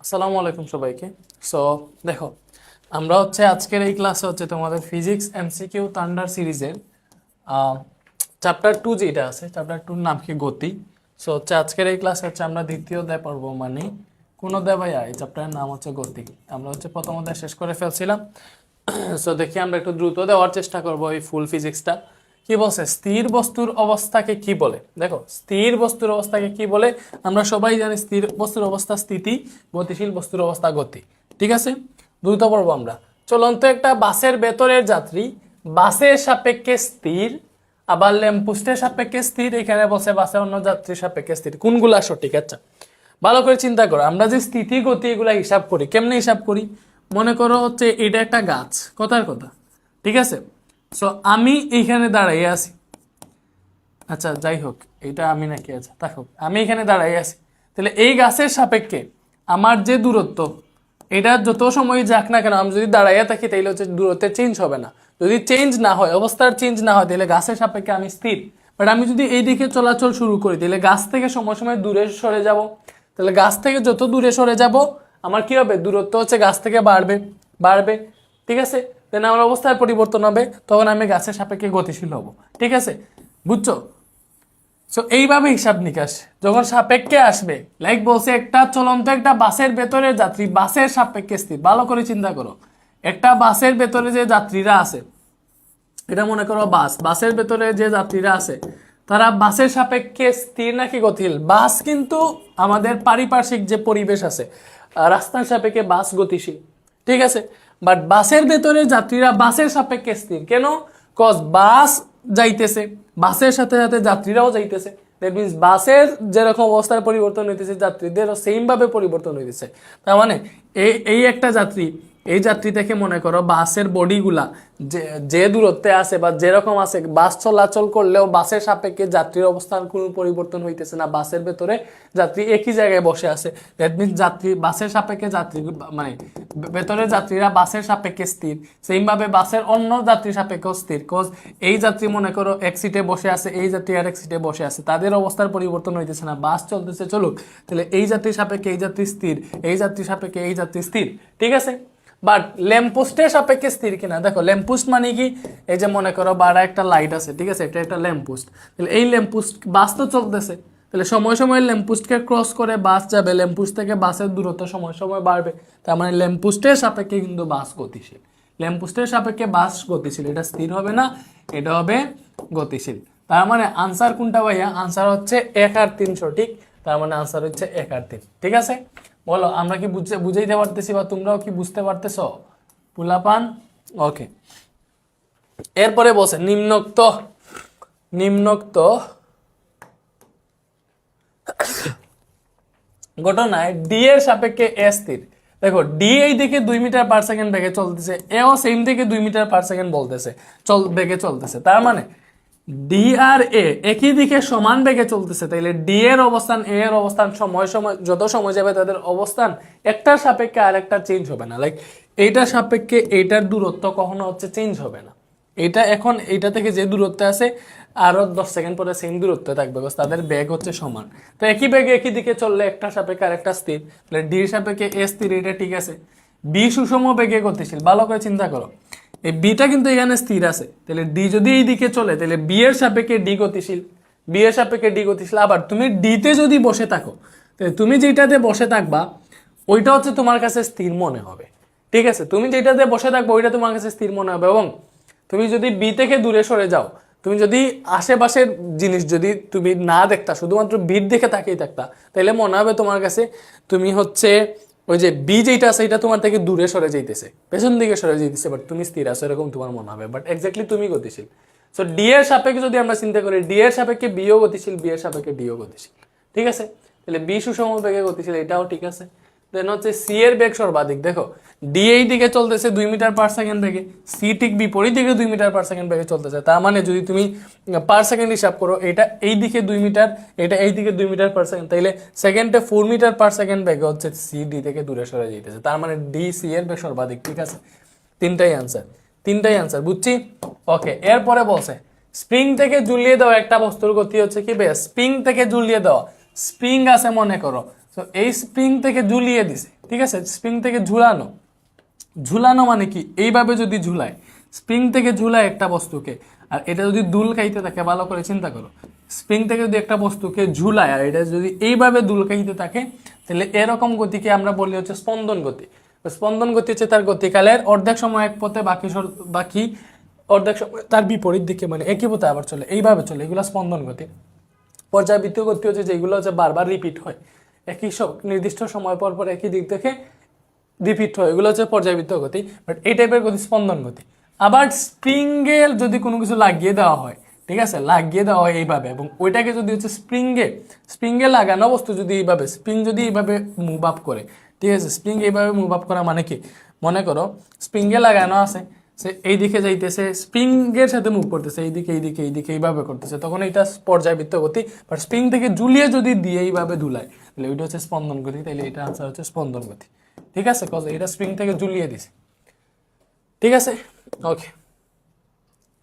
আসসালামু আলাইকুম সবাইকে। সো দেখো, আমরা আজকের এই ক্লাসে তোমাদের ফিজিক্স এমসিকিউ থান্ডার সিরিজের চ্যাপ্টার 2 যেটা আছে, চ্যাপ্টার 2 নাম কি গতি। সো আজকের এই ক্লাসে আমরা দ্বিতীয় অধ্যায় পড়বো, মানে কোন অধ্যায় ভাইয়া? এই চ্যাপ্টারের নাম গতি। আমরা প্রথম অধ্যায় শেষ করে ফেলছিলাম। সো দেখি আমরা একটু দ্রুত দেওয়ার চেষ্টা করবো এই ফুল ফিজিক্সটা। কি বলছে? স্থির বস্তুর অবস্থাকে কি বলে? দেখো, স্থির বস্তুর অবস্থাকে কি বলে? আমরা সবাই জানি স্থির বস্তুর অবস্থা স্থিতি, গতিশীল বস্তুর অবস্থা গতি। ঠিক আছে, দ্রুত পড়বো আমরা। চলন্ত একটা বাসের ভেতরের যাত্রী বাসের সাপেক্ষে স্থির, আবার ল্যাম্পপোস্টের সাপেক্ষে স্থির। এখানে বসে বাসে অন্য যাত্রীর সাপেক্ষে স্থির। কোনগুলা সঠিক? আচ্ছা, ভালো করে চিন্তা করো। আমরা যে স্থিতি গতি এগুলা হিসাব করি, কেমনে হিসাব করি? মনে করো এটা একটা গাছ, কথার কথা, ঠিক আছে? সো আমি এইখানে দাঁড়াইয়ে আছি। আচ্ছা যাই হোক, এটা আমি নাকি, আচ্ছা দেখো, আমি এখানে দাঁড়াইয়ে আছি। তাহলে এই গাছের সাপেক্ষে আমার যে দূরত্ব, এটা যত সময় যাক না কেন, আমি যদি দাঁড়াইয়া থাকি তাহলে দূরত্বের চেঞ্জ হবে না। যদি চেঞ্জ না হয়, অবস্থার চেঞ্জ না হয়, তাহলে গাছের সাপেক্ষে আমি স্থির। বাট আমি যদি এই দিকে চলাচল শুরু করি, তাহলে গাছ থেকে সময় সময় দূরে সরে যাব। তাহলে গাছ থেকে যত দূরে সরে যাব, আমার কি হবে? দূরত্ব গাছ থেকে বাড়বে বাড়বে, ঠিক আছে? দেন আমার অবস্থার পরিবর্তন হবে, তখন আমি গাছের সাপেক্ষে গতিশীল হব। ঠিক আছে, বুঝছো? সো এইভাবে হিসাব নিকাশ যখন সাপেক্ষে আসবে, লাইক বলছে একটা চলন্ত একটা বাসের ভেতরে যাত্রী বাসের সাপেক্ষে স্থির। ভালো করে চিন্তা করো, একটা বাসের ভেতরে যে যাত্রীরা আছে, এটা মনে করো বাসের ভেতরে যে যাত্রীরা আছে, তারা বাসের সাপেক্ষে স্থির নাকি গতিশীল? বাস কিন্তু আমাদের পারিপার্শ্বিক যে পরিবেশ আছে, রাস্তার সাপেক্ষে বাস গতিশীল, ঠিক আছে? বাট বাসের ভেতরে যাত্রীরা বাসের সাপেক্ষে স্থির কেন? কজ বাস যাইতেছে, বাসের সাথে সাথে যাত্রীরাও যাইতেছে। দ্যাট মিনস বাসের যেরকম অবস্থার পরিবর্তন হইতেছে, যাত্রীদেরও সেম ভাবে পরিবর্তন হইতেছে। তার মানে এই একটা যাত্রী, এই যাত্রী থেকে মনে করো বাসের বডিগুলা যে দূরত্বে আছে বা যেরকম আছে, বাস চলাচল করলেও বাসের সাপেক্ষে যাত্রীর অবস্থান কোনো পরিবর্তন হইতেছে না। বাসের ভেতরে যাত্রী একই জায়গায় বসে আছে। দ্যাট মিনস যাত্রী বাসের সাপেক্ষে যাত্রী, মানে ভেতরের যাত্রীরা বাসের সাপেক্ষে স্থির, সেইভাবে বাসের অন্য যাত্রীর সাপেক্ষে স্থির। কজ এই যাত্রী মনে করো এক সিটে বসে আছে, এই যাত্রী আর এক সিটে বসে আছে, তাদের অবস্থার পরিবর্তন হইতেছে না, বাস চলতেছে চলুক। তাহলে এই যাত্রীর সাপেক্ষে এই যাত্রী স্থির, এই যাত্রীর সাপেক্ষে এই যাত্রী স্থির, ঠিক আছে? বাট ল্যাম্পপোস্টের সাপেক্ষে স্থির কিনা? দেখো, ল্যাম্পপোস্ট মানে কি? এই যে মনে করো বাড়া একটা লাইট আছে, ঠিক আছে, এটা একটা ল্যাম্পপোস্ট। তাহলে এই ল্যাম্পপোস্ট, বাস তো চলতেছে, তাহলে সময় সময় ল্যাম্পপোস্টকে ক্রস করে বাস যাবে, ল্যাম্পপোস্ট থেকে বাসের দূরত্ব সময় সময় বাড়বে। তার মানে ল্যাম্পপোস্টের সাপেক্ষে কিন্তু বাস গতিশীল। ল্যাম্পপোস্টের সাপেক্ষে বাস গতিশীল, এটা স্থির হবে না, এটা হবে গতিশীল। তার মানে আনসার কোনটা ভাইয়া? আনসার হচ্ছে 1 আর 3 সঠিক। তার মানে আনসার হচ্ছে 1 আর 3, ঠিক আছে? বলো, আমরা কি বুঝাইতে পারতেছি বা তোমরাও কি বুঝতে পারতেছ পুলাপান? ওকে, এরপরে বলছে নিম্নোক্ত ঘটনায় ডি এর সাপেক্ষে এ স্থির। দেখো, ডি এই দিকে 2 মিটার পার সেকেন্ড বেগে চলতেছে, এও সেম দিকে 2 মিটার পার সেকেন্ড বলতেছে, বেগে চলতেছে। তার মানে ডি আর এ একই দিকে সমান বেগে চলতেছে। তাইলে ডি এর অবস্থান, এ এর অবস্থান সময় সময় যত সময় যাবে, তাদের অবস্থান একটার সাপেক্ষে আরেকটা চেঞ্জ হবে না। লাইক এইটার সাপেক্ষে এইটার দূরত্ব কখনো চেঞ্জ হবে না। এটা এখন এইটা থেকে যে দূরত্বে আছে, আরো 10 সেকেন্ড পরে সেম দূরত্বে থাকবে, তাদের বেগ সমান। তো একই বেগে একই দিকে চললে একটা সাপেক্ষে আরেকটা স্থির। তাহলে ডি এর সাপেক্ষে এ স্থির, এটা ঠিক আছে। বি সুষম বেগে গতিশীল। ভালো করে চিন্তা করো, এই বিটা কিন্তু এখানে স্থির আছে, তাহলে ডি যদি এই দিকে চলে, তাহলে বি এর সাপেক্ষে ডি গতিশীল, বি এর সাপেক্ষে ডি গতিশীল। আবার তুমি ডিতে যদি বসে থাকো, তাহলে তুমি যেটাতে বসে থাকবা ওইটা তোমার কাছে স্থির মনে হবে, ঠিক আছে? তুমি যেটাতে বসে থাকবো ওইটা তোমার কাছে স্থির মনে হবে। এবং তুমি যদি বি থেকে দূরে সরে যাও, তুমি যদি আশেপাশের জিনিস যদি তুমি না দেখতা, শুধুমাত্র বির দিকে তাকিয়ে থাকতা, তাহলে মনে হবে তোমার কাছে তুমি ওই যে বি যেটা আছে এটা তোমার থেকে দূরে সরে যাইতেছে, পেছন দিকে সরে যাইতেছে, বাট তুমি স্থির আছো এরকম তোমার মনে হবে, বাট এক্স্যাক্টলি তুমি গতিশীল। সো ডি এর সাপেক্ষে যদি আমরা চিন্তা করি, ডি এর সাপেক্ষে বিও গতিশীল, বি এর সাপেক্ষে ডিও গতিশীল, ঠিক আছে? তাহলে বি সুষম বেগে গতিশীল, এটাও ঠিক আছে। দেন সি এর বেগ সর্বাধিক। দেখো, ডি এই দিকে চলতেছে 2 মিটার পার সেকেন্ড বেগে, সি ঠিক বিপরীত দিকে 2 মিটার পার সেকেন্ড বেগে চলতেছে। তার মানে যদি তুমি পার সেকেন্ড হিসাব করো, এটা এই দিকে 2 মিটার, এটা এই দিকে 2 মিটার পার সেকেন্ড, তাইলে সেকেন্ডে 4 মিটার পার সেকেন্ড বেগে সি ডি থেকে দূরে সরে যাইতেছে। তার মানে ডি সি এর বেগ সর্বাধিক, ঠিক আছে? তিনটাই আনসার, বুঝছি? ওকে, এরপরে বলছে স্প্রিং থেকে ঝুলিয়ে দেওয়া একটা বস্তুর গতি কি বেশ? স্প্রিং থেকে ঝুলিয়ে দেওয়া, স্প্রিং আছে মনে করো, তো এই স্প্রিং থেকে ঝুলিয়ে দিছে, ঠিক আছে, স্প্রিং থেকে ঝুলানো। ঝুলানো মানে কি, এইভাবে যদি ঝুলায়, স্প্রিং থেকে ঝুলায় একটা বস্তুকে, আর এটা যদি দুল খাইতে থাকে, ভালো করে চিন্তা করো, স্প্রিং থেকে যদি একটা বস্তুকে ঝুলায় আর এটা যদি এইভাবে দুল খাইতে থাকে, তাহলে এরকম গতিকে আমরা বলি হচ্ছে স্পন্দন গতি। স্পন্দন গতি হচ্ছে তার গতিকালের অর্ধেক সময় এক পথে, বাকি অর্ধেক সময় তার বিপরীত দিকে, মানে একই পথে আবার চলে, এইভাবে চলে, এগুলো স্পন্দন গতি। পর্যাবৃত্ত গতি হচ্ছে যেগুলো হচ্ছে বারবার রিপিট হয়, একই নির্দিষ্ট সময় পর পর একই দিক থেকে রিপিট হয়, এগুলো হচ্ছে পর্যাবৃত্ত গতি। বাট এই টাইপের গতি স্পন্দন গতি। আবার স্প্রিংয়ের যদি কোনো কিছু লাগিয়ে দেওয়া হয়, ঠিক আছে, লাগিয়ে দেওয়া হয় এইভাবে, এবং ওইটাকে যদি হচ্ছে স্প্রিংয়ে লাগানো বস্তু যদি এইভাবে, স্প্রিং যদি এইভাবে মুভ আপ করে, ঠিক আছে, স্প্রিং এইভাবে মুভ আপ করা মানে কি, মনে করো স্প্রিংয়ে লাগানো আছে, সে এই দিকে যাইতেছে, স্প্রিংয়ের সাথে মুভ করতেছে, এইদিকে এইভাবে করতেছে, তখন এটা পর্যাবৃত্ত গতি। বাট স্প্রিং থেকে ঝুলিয়ে যদি দিয়ে এইভাবে ধুলায়, তাহলে ওইটা হচ্ছে স্পন্দন গতি। তাহলে এটা আনসার হচ্ছে স্পন্দন গতি। ঠিক আছে, কজ এটা স্প্রিং থেকে ঝুলিয়ে দিছে। ঠিক আছে, ওকে।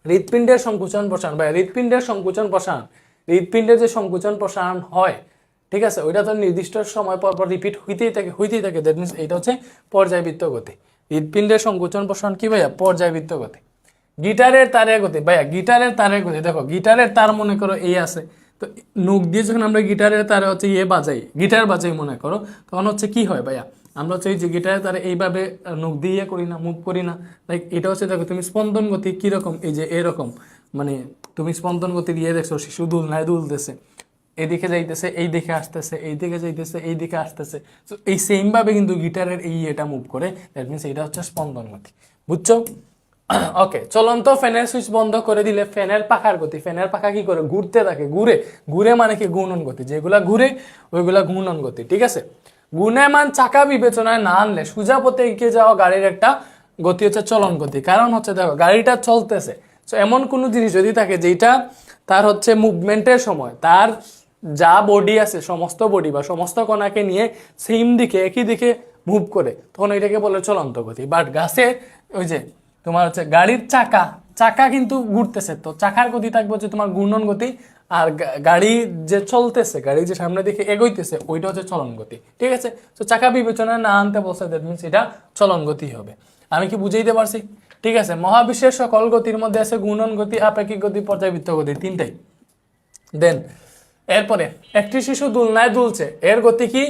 হৃৎপিণ্ডের সংকুচন প্রসারণ, ভাই হৃৎপিণ্ডের সংকুচন প্রসারণ, হৃৎপিণ্ডের যে সংকুচন প্রসারণ হয়, ঠিক আছে, ওইটা তো নির্দিষ্ট সময় পর পর রিপিট হইতেই থাকে। দ্যাট মিনস এটা হচ্ছে পর্যায়বৃত্ত গতি। হৃৎপিণ্ডের সংকুচন প্রসারণ কি ভাইয়া? পর্যায়বৃত্ত গতি। গিটারের তারের গতি, ভাইয়া গিটারের তারের গতি, দেখো গিটারের তার মনে করো এই আছে, তো নখ দিয়ে যখন আমরা গিটারের তারে হচ্ছে গিটার বাজাই মনে করো, তখন হচ্ছে কি হয় ভাইয়া, আমরা হচ্ছে এই যে গিটারের তারে এইভাবে নখ দিয়ে করি না, মুভ করি না, লাইক এটা হচ্ছে দেখো তুমি স্পন্দন গতি কিরকম, এই যে এরকম, মানে তুমি স্পন্দন গতি দিয়ে দেখছো শিশু দুলনায় দুলতেছে, এদিকে যাইতেছে, এই দিকে আসতেছে, এই দিকে যাইতেছে, এই দিকে আসতেছে, তো এই সেম ভাবে কিন্তু গিটারের এই এটা মুভ করে, দ্যাট মিনস এটা হচ্ছে স্পন্দন গতি। বুঝছো? ওকে, চলন্ত ফ্যানের সুইচ বন্ধ করে দিলে ফ্যানের পাখার গতি, ফ্যানের পাখা কি করে? ঘুরতে থাকে, ঘুরে মানে কি? ঘূর্ণন গতি, যেগুলা ঘুরে ওইগুলা ঘূর্ণন গতি। ঠিক আছে, ঘূর্ণায়মান চাকা বিবেচনায় না আনলে সোজা পথে এগিয়ে যাওয়া গাড়ির একটা গতি হচ্ছে চলন গতি। কারণ হচ্ছে দেখো গাড়িটা চলতেছে, তো এমন কোনো জিনিস যদি থাকে যেটা তার হচ্ছে মুভমেন্টের সময় তার যা বডি আছে, সমস্ত বডি বা সমস্ত কণাকে নিয়ে সেম দিকে, একই দিকে মুভ করে, তখন এটাকে বলে চলন্ত গতি। বাট গাছে ওই যে তোমার হচ্ছে গাড়ির চাকা কিন্তু ঘুরতেছে, তো চাকার গতি থাকবে হচ্ছে তোমার ঘূর্ণন গতি, আর গাড়ি যে চলতেছে, গাড়ি যে সামনে দিকে এগোইতেছে, ওইটা হচ্ছে চলন গতি। ঠিক আছে, তো চাকা বিবেচনায় না আনতে বলছে, দ্যাট মিনস এটা চলন গতি হবে। আমি কি বুঝাইতে পারছি? ঠিক আছে, মহাবিশ্বের সকল গতির মধ্যে আছে ঘূর্ণন গতি, আপেক্ষিক গতি, পর্যাবৃত্ত গতি, তিনটাই। দেন এরপরে একটি শিশু দুলনায় দুলছে, এর গতি কি?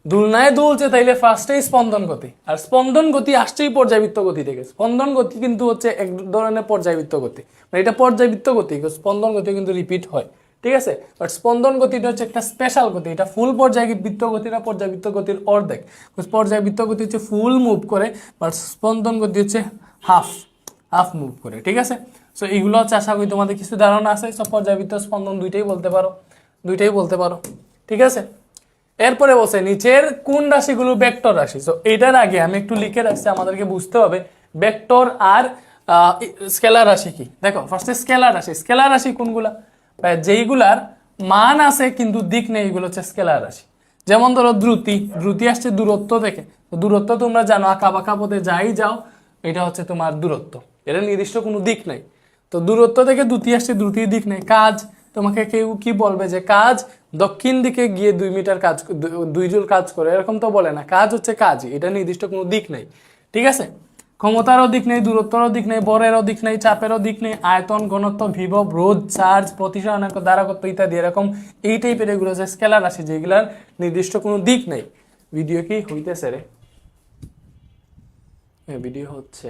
দুলনায় দুলছে, তাইলে ফার্স্টেই স্পন্দন গতি, আর স্পন্দন গতি আসছেই পর্যাবৃত্ত গতি থেকে। স্পন্দন গতি কিন্তু হচ্ছে এক ধরনের পর্যাবৃত্ত গতি, মানে এটা পর্যাবৃত্ত গতি, স্পন্দন গতি কিন্তু রিপিট হয়। ঠিক আছে, বাট স্পন্দন গতিটা হচ্ছে একটা স্পেশাল গতি, এটা ফুল পর্যাবৃত্ত গতিটা পর্যাবৃত্ত গতির অর্ধেক। পর্যাবৃত্ত গতি হচ্ছে ফুল মুভ করে, বাট স্পন্দন গতি হচ্ছে হাফ মুভ করে। ঠিক আছে, সো এইগুলো হচ্ছে, আশা করি তোমাদের কিছু ধারণা আছে। সব পর্যাবৃত্ত স্পন্দন দুইটাই বলতে পারো। ঠিক আছে, এরপরে বলছে নিচের কোন রাশিগুলো ভেক্টর রাশি। সো এটার আগে আমি একটু লিখে রাখছি, আমাদেরকে বুঝতে হবে ভেক্টর আর স্কেলার রাশি কি। দেখো ফার্স্টে স্কেলার রাশি কোনগুলা? যেইগুলার মান আছে কিন্তু দিক নেই, এগুলো হচ্ছে স্কেলার রাশি। যেমন ধরো দ্রুতি আসছে দূরত্ব থেকে, দূরত্ব তোমরা জানো, আঁকা বাঁকা পথে যাই যাও, এটা হচ্ছে তোমার দূরত্ব, এটা নির্দিষ্ট কোনো দিক নাই। তো দূরত্ব থেকে দ্রুতি আসছে, দ্রুতির দিক নেই। কাজ, তোমাকে কেউ কি বলবে যে কাজ দক্ষিণ দিকে গিয়ে 2 মিটার কাজ, 2 জুল কাজ করে, এরকম তো বলে না। কাজ হচ্ছে কাজই, এটা নির্দিষ্ট কোনো দিক নেই। ঠিক আছে, ক্ষমতারও দিক নেই, দূরত্বেরও দিক নেই, বরেরও দিক নেই, চাপেরও দিক নেই, আয়তন, ঘনত্ব, বিভব, রোধ, চার্জ, প্রতিসরণ, ধারকত্ব ইত্যাদি, এরকম এই টাইপের এগুলো হচ্ছে স্কেলার রাশি, যেগুলার নির্দিষ্ট কোনো দিক নেই। ভিডিও কি হইতেছে রে? ভিডিও হচ্ছে।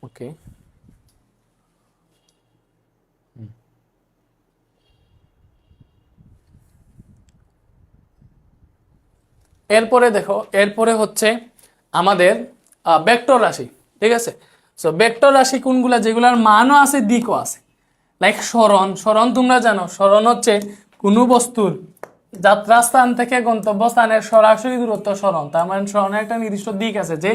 ওকে, এরপরে দেখো, এরপরে হচ্ছে আমাদের ভেক্টর রাশি। ঠিক আছে, সো ভেক্টর রাশি কোনগুলা? যেগুলার মানও আছে, দিকও আছে। লাইক সরণ তোমরা জানো, সরণ হচ্ছে কোনো বস্তুর যাত্রাস্থান থেকে গন্তব্যস্থানের সরাসরি দূরত্ব সরণ। তার মানে সরণের একটা নির্দিষ্ট দিক আছে, যে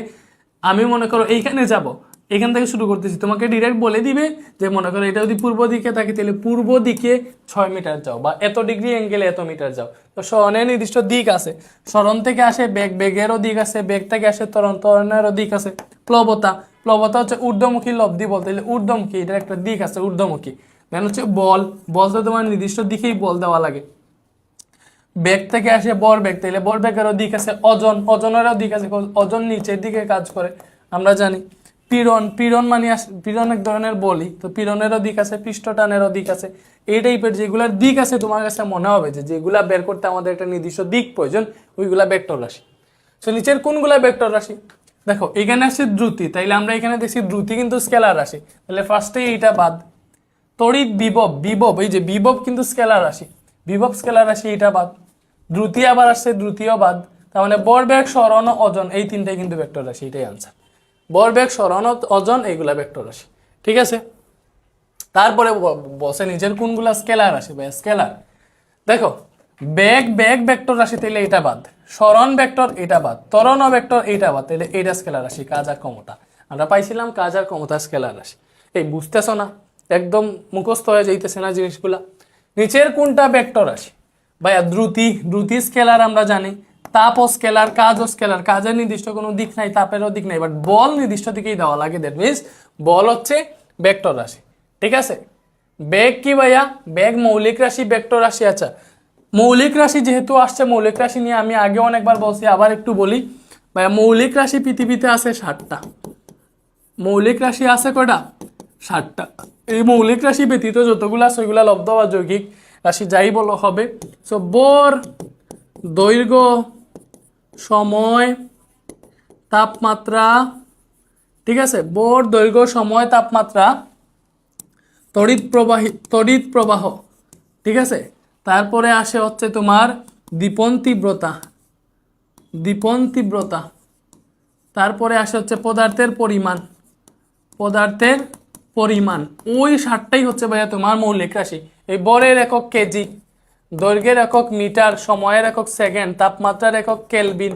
আমি মনে করো এইখানে যাব, এখান থেকে শুরু করতেছি, তোমাকে ডিরেক্ট বলে দিবে যে মনে করো এটা যদি পূর্ব দিকে থাকে, তাহলে পূর্ব দিকে 6 মিটার যাও, বা এত ডিগ্রি অ্যাঙ্গেলে এত মিটার যাও। তো সরণের নির্দিষ্ট দিক আছে। সরণ থেকে আসে বেগেরও দিক আছে, বেগ থেকে আসে ত্বরণেরও দিক আছে। প্লবতা হচ্ছে ঊর্ধ্বমুখী লব্ধি বলতে, ঊর্ধ্বমুখী, এটার একটা দিক আছে ঊর্ধ্বমুখী। দেন হচ্ছে বল, বলতে তোমার নির্দিষ্ট দিকেই বল দেওয়া লাগে। বেগ থেকে আসে বর বেগ, তাইলে বর বেগেরও দিক আছে, ওজন, ওজনেরও দিক আছে, ওজন নিচের দিকে কাজ করে আমরা জানি। পীড়ন, পীড়ন মানে পীড়ন এক ধরনের বলি, তো পীড়নেরও দিক আছে, পৃষ্ঠটানেরও দিক আছে। এই টাইপের যেগুলার দিক আছে তোমার কাছে মনে হবে যে যেগুলা বের করতে আমাদের একটা নির্দিষ্ট দিক প্রয়োজন, ওইগুলা ভেক্টর রাশি। তো নিচের কোনগুলা ভেক্টর রাশি? দেখো এখানে আছে দ্রুতি, তাইলে আমরা এখানে দেখছি দ্রুতি কিন্তু স্কেলার রাশি, তাহলে ফার্স্টে এইটা বাদ। তড়িৎ বিভব, বিভব এই যে বিভব কিন্তু স্কেলার রাশি, বিভব স্কেলার রাশি, এটা বাদ। দ্রুতি আবার আসছে, দ্রুতিও বাদ। তার মানে ভরবেগ, সরণ, ওজন, এই তিনটাই কিন্তু ভেক্টর রাশি, এটাই আনসার। ভরবেগ, সরণ, ওজন এইগুলা ভেক্টর রাশি, ঠিক আছে। তারপরে বসে নিচের কোনগুলা স্কেলার রাশি বা স্কেলার। দেখো বেগ, বেগ ভেক্টর রাশি, তাইলে এটা বাদ। সরণ ভেক্টর, এটা বাদ। ত্বরণ ভেক্টর, এটা বাদ, তাইলে এটা স্কেলার রাশি। কাজ আর ক্ষমতা আমরা পাইছিলাম, কাজ আর ক্ষমতা স্কেলার রাশি। এই বুঝতেছো না? একদম মুখস্থ হয়ে যাইতেছে না জিনিসগুলা? নিচের কোনটা ভেক্টর রাশি? ভাইয়া দ্রুতি, দ্রুতি স্কেলার আমরা জানি। তাপ ও স্কেলার, কাজ ও স্কেলার। কাজের নির্দিষ্ট কোনো দিক নাই, তাপেরও দিক নাই, বাট বল নির্দিষ্ট দিকেই দেওয়া লাগে, দ্যাট মিনস বল হচ্ছে ভেক্টর রাশি, ঠিক আছে। বেগ কি ভাইয়া? বেগ মৌলিক রাশি, ভেক্টর রাশি। আচ্ছা মৌলিক রাশি যেহেতু আসছে, মৌলিক রাশি নিয়ে আমি আগে অনেকবার বলছি, আবার একটু বলি ভাইয়া। মৌলিক রাশি পৃথিবীতে আছে 60টা। মৌলিক রাশি আছে কয়টা? 60টা। এই মৌলিক রাশি ব্যতীত যতগুলো আছে ওইগুলা লব্ধ বা যৌগিক রাশি যাই বলো হবে। সো ভর, দৈর্ঘ্য, সময়, তাপমাত্রা, ঠিক আছে। ভর, দৈর্ঘ্য, সময়, তাপমাত্রা, তড়িৎ প্রবাহ, ঠিক আছে। তারপরে আসে হচ্ছে তোমার দীপন তীব্রতা, দীপন তীব্রতা। তারপরে আসে হচ্ছে পদার্থের পরিমাণ, পদার্থের পরিমাণ। ওই 60টাই হচ্ছে ভাইয়া তোমার মৌলিক রাশি। এই বরের একক কেজি, দৈর্ঘ্যের একক মিটার, সময়ের একক সেকেন্ড, তাপমাত্রার একক কেলভিন,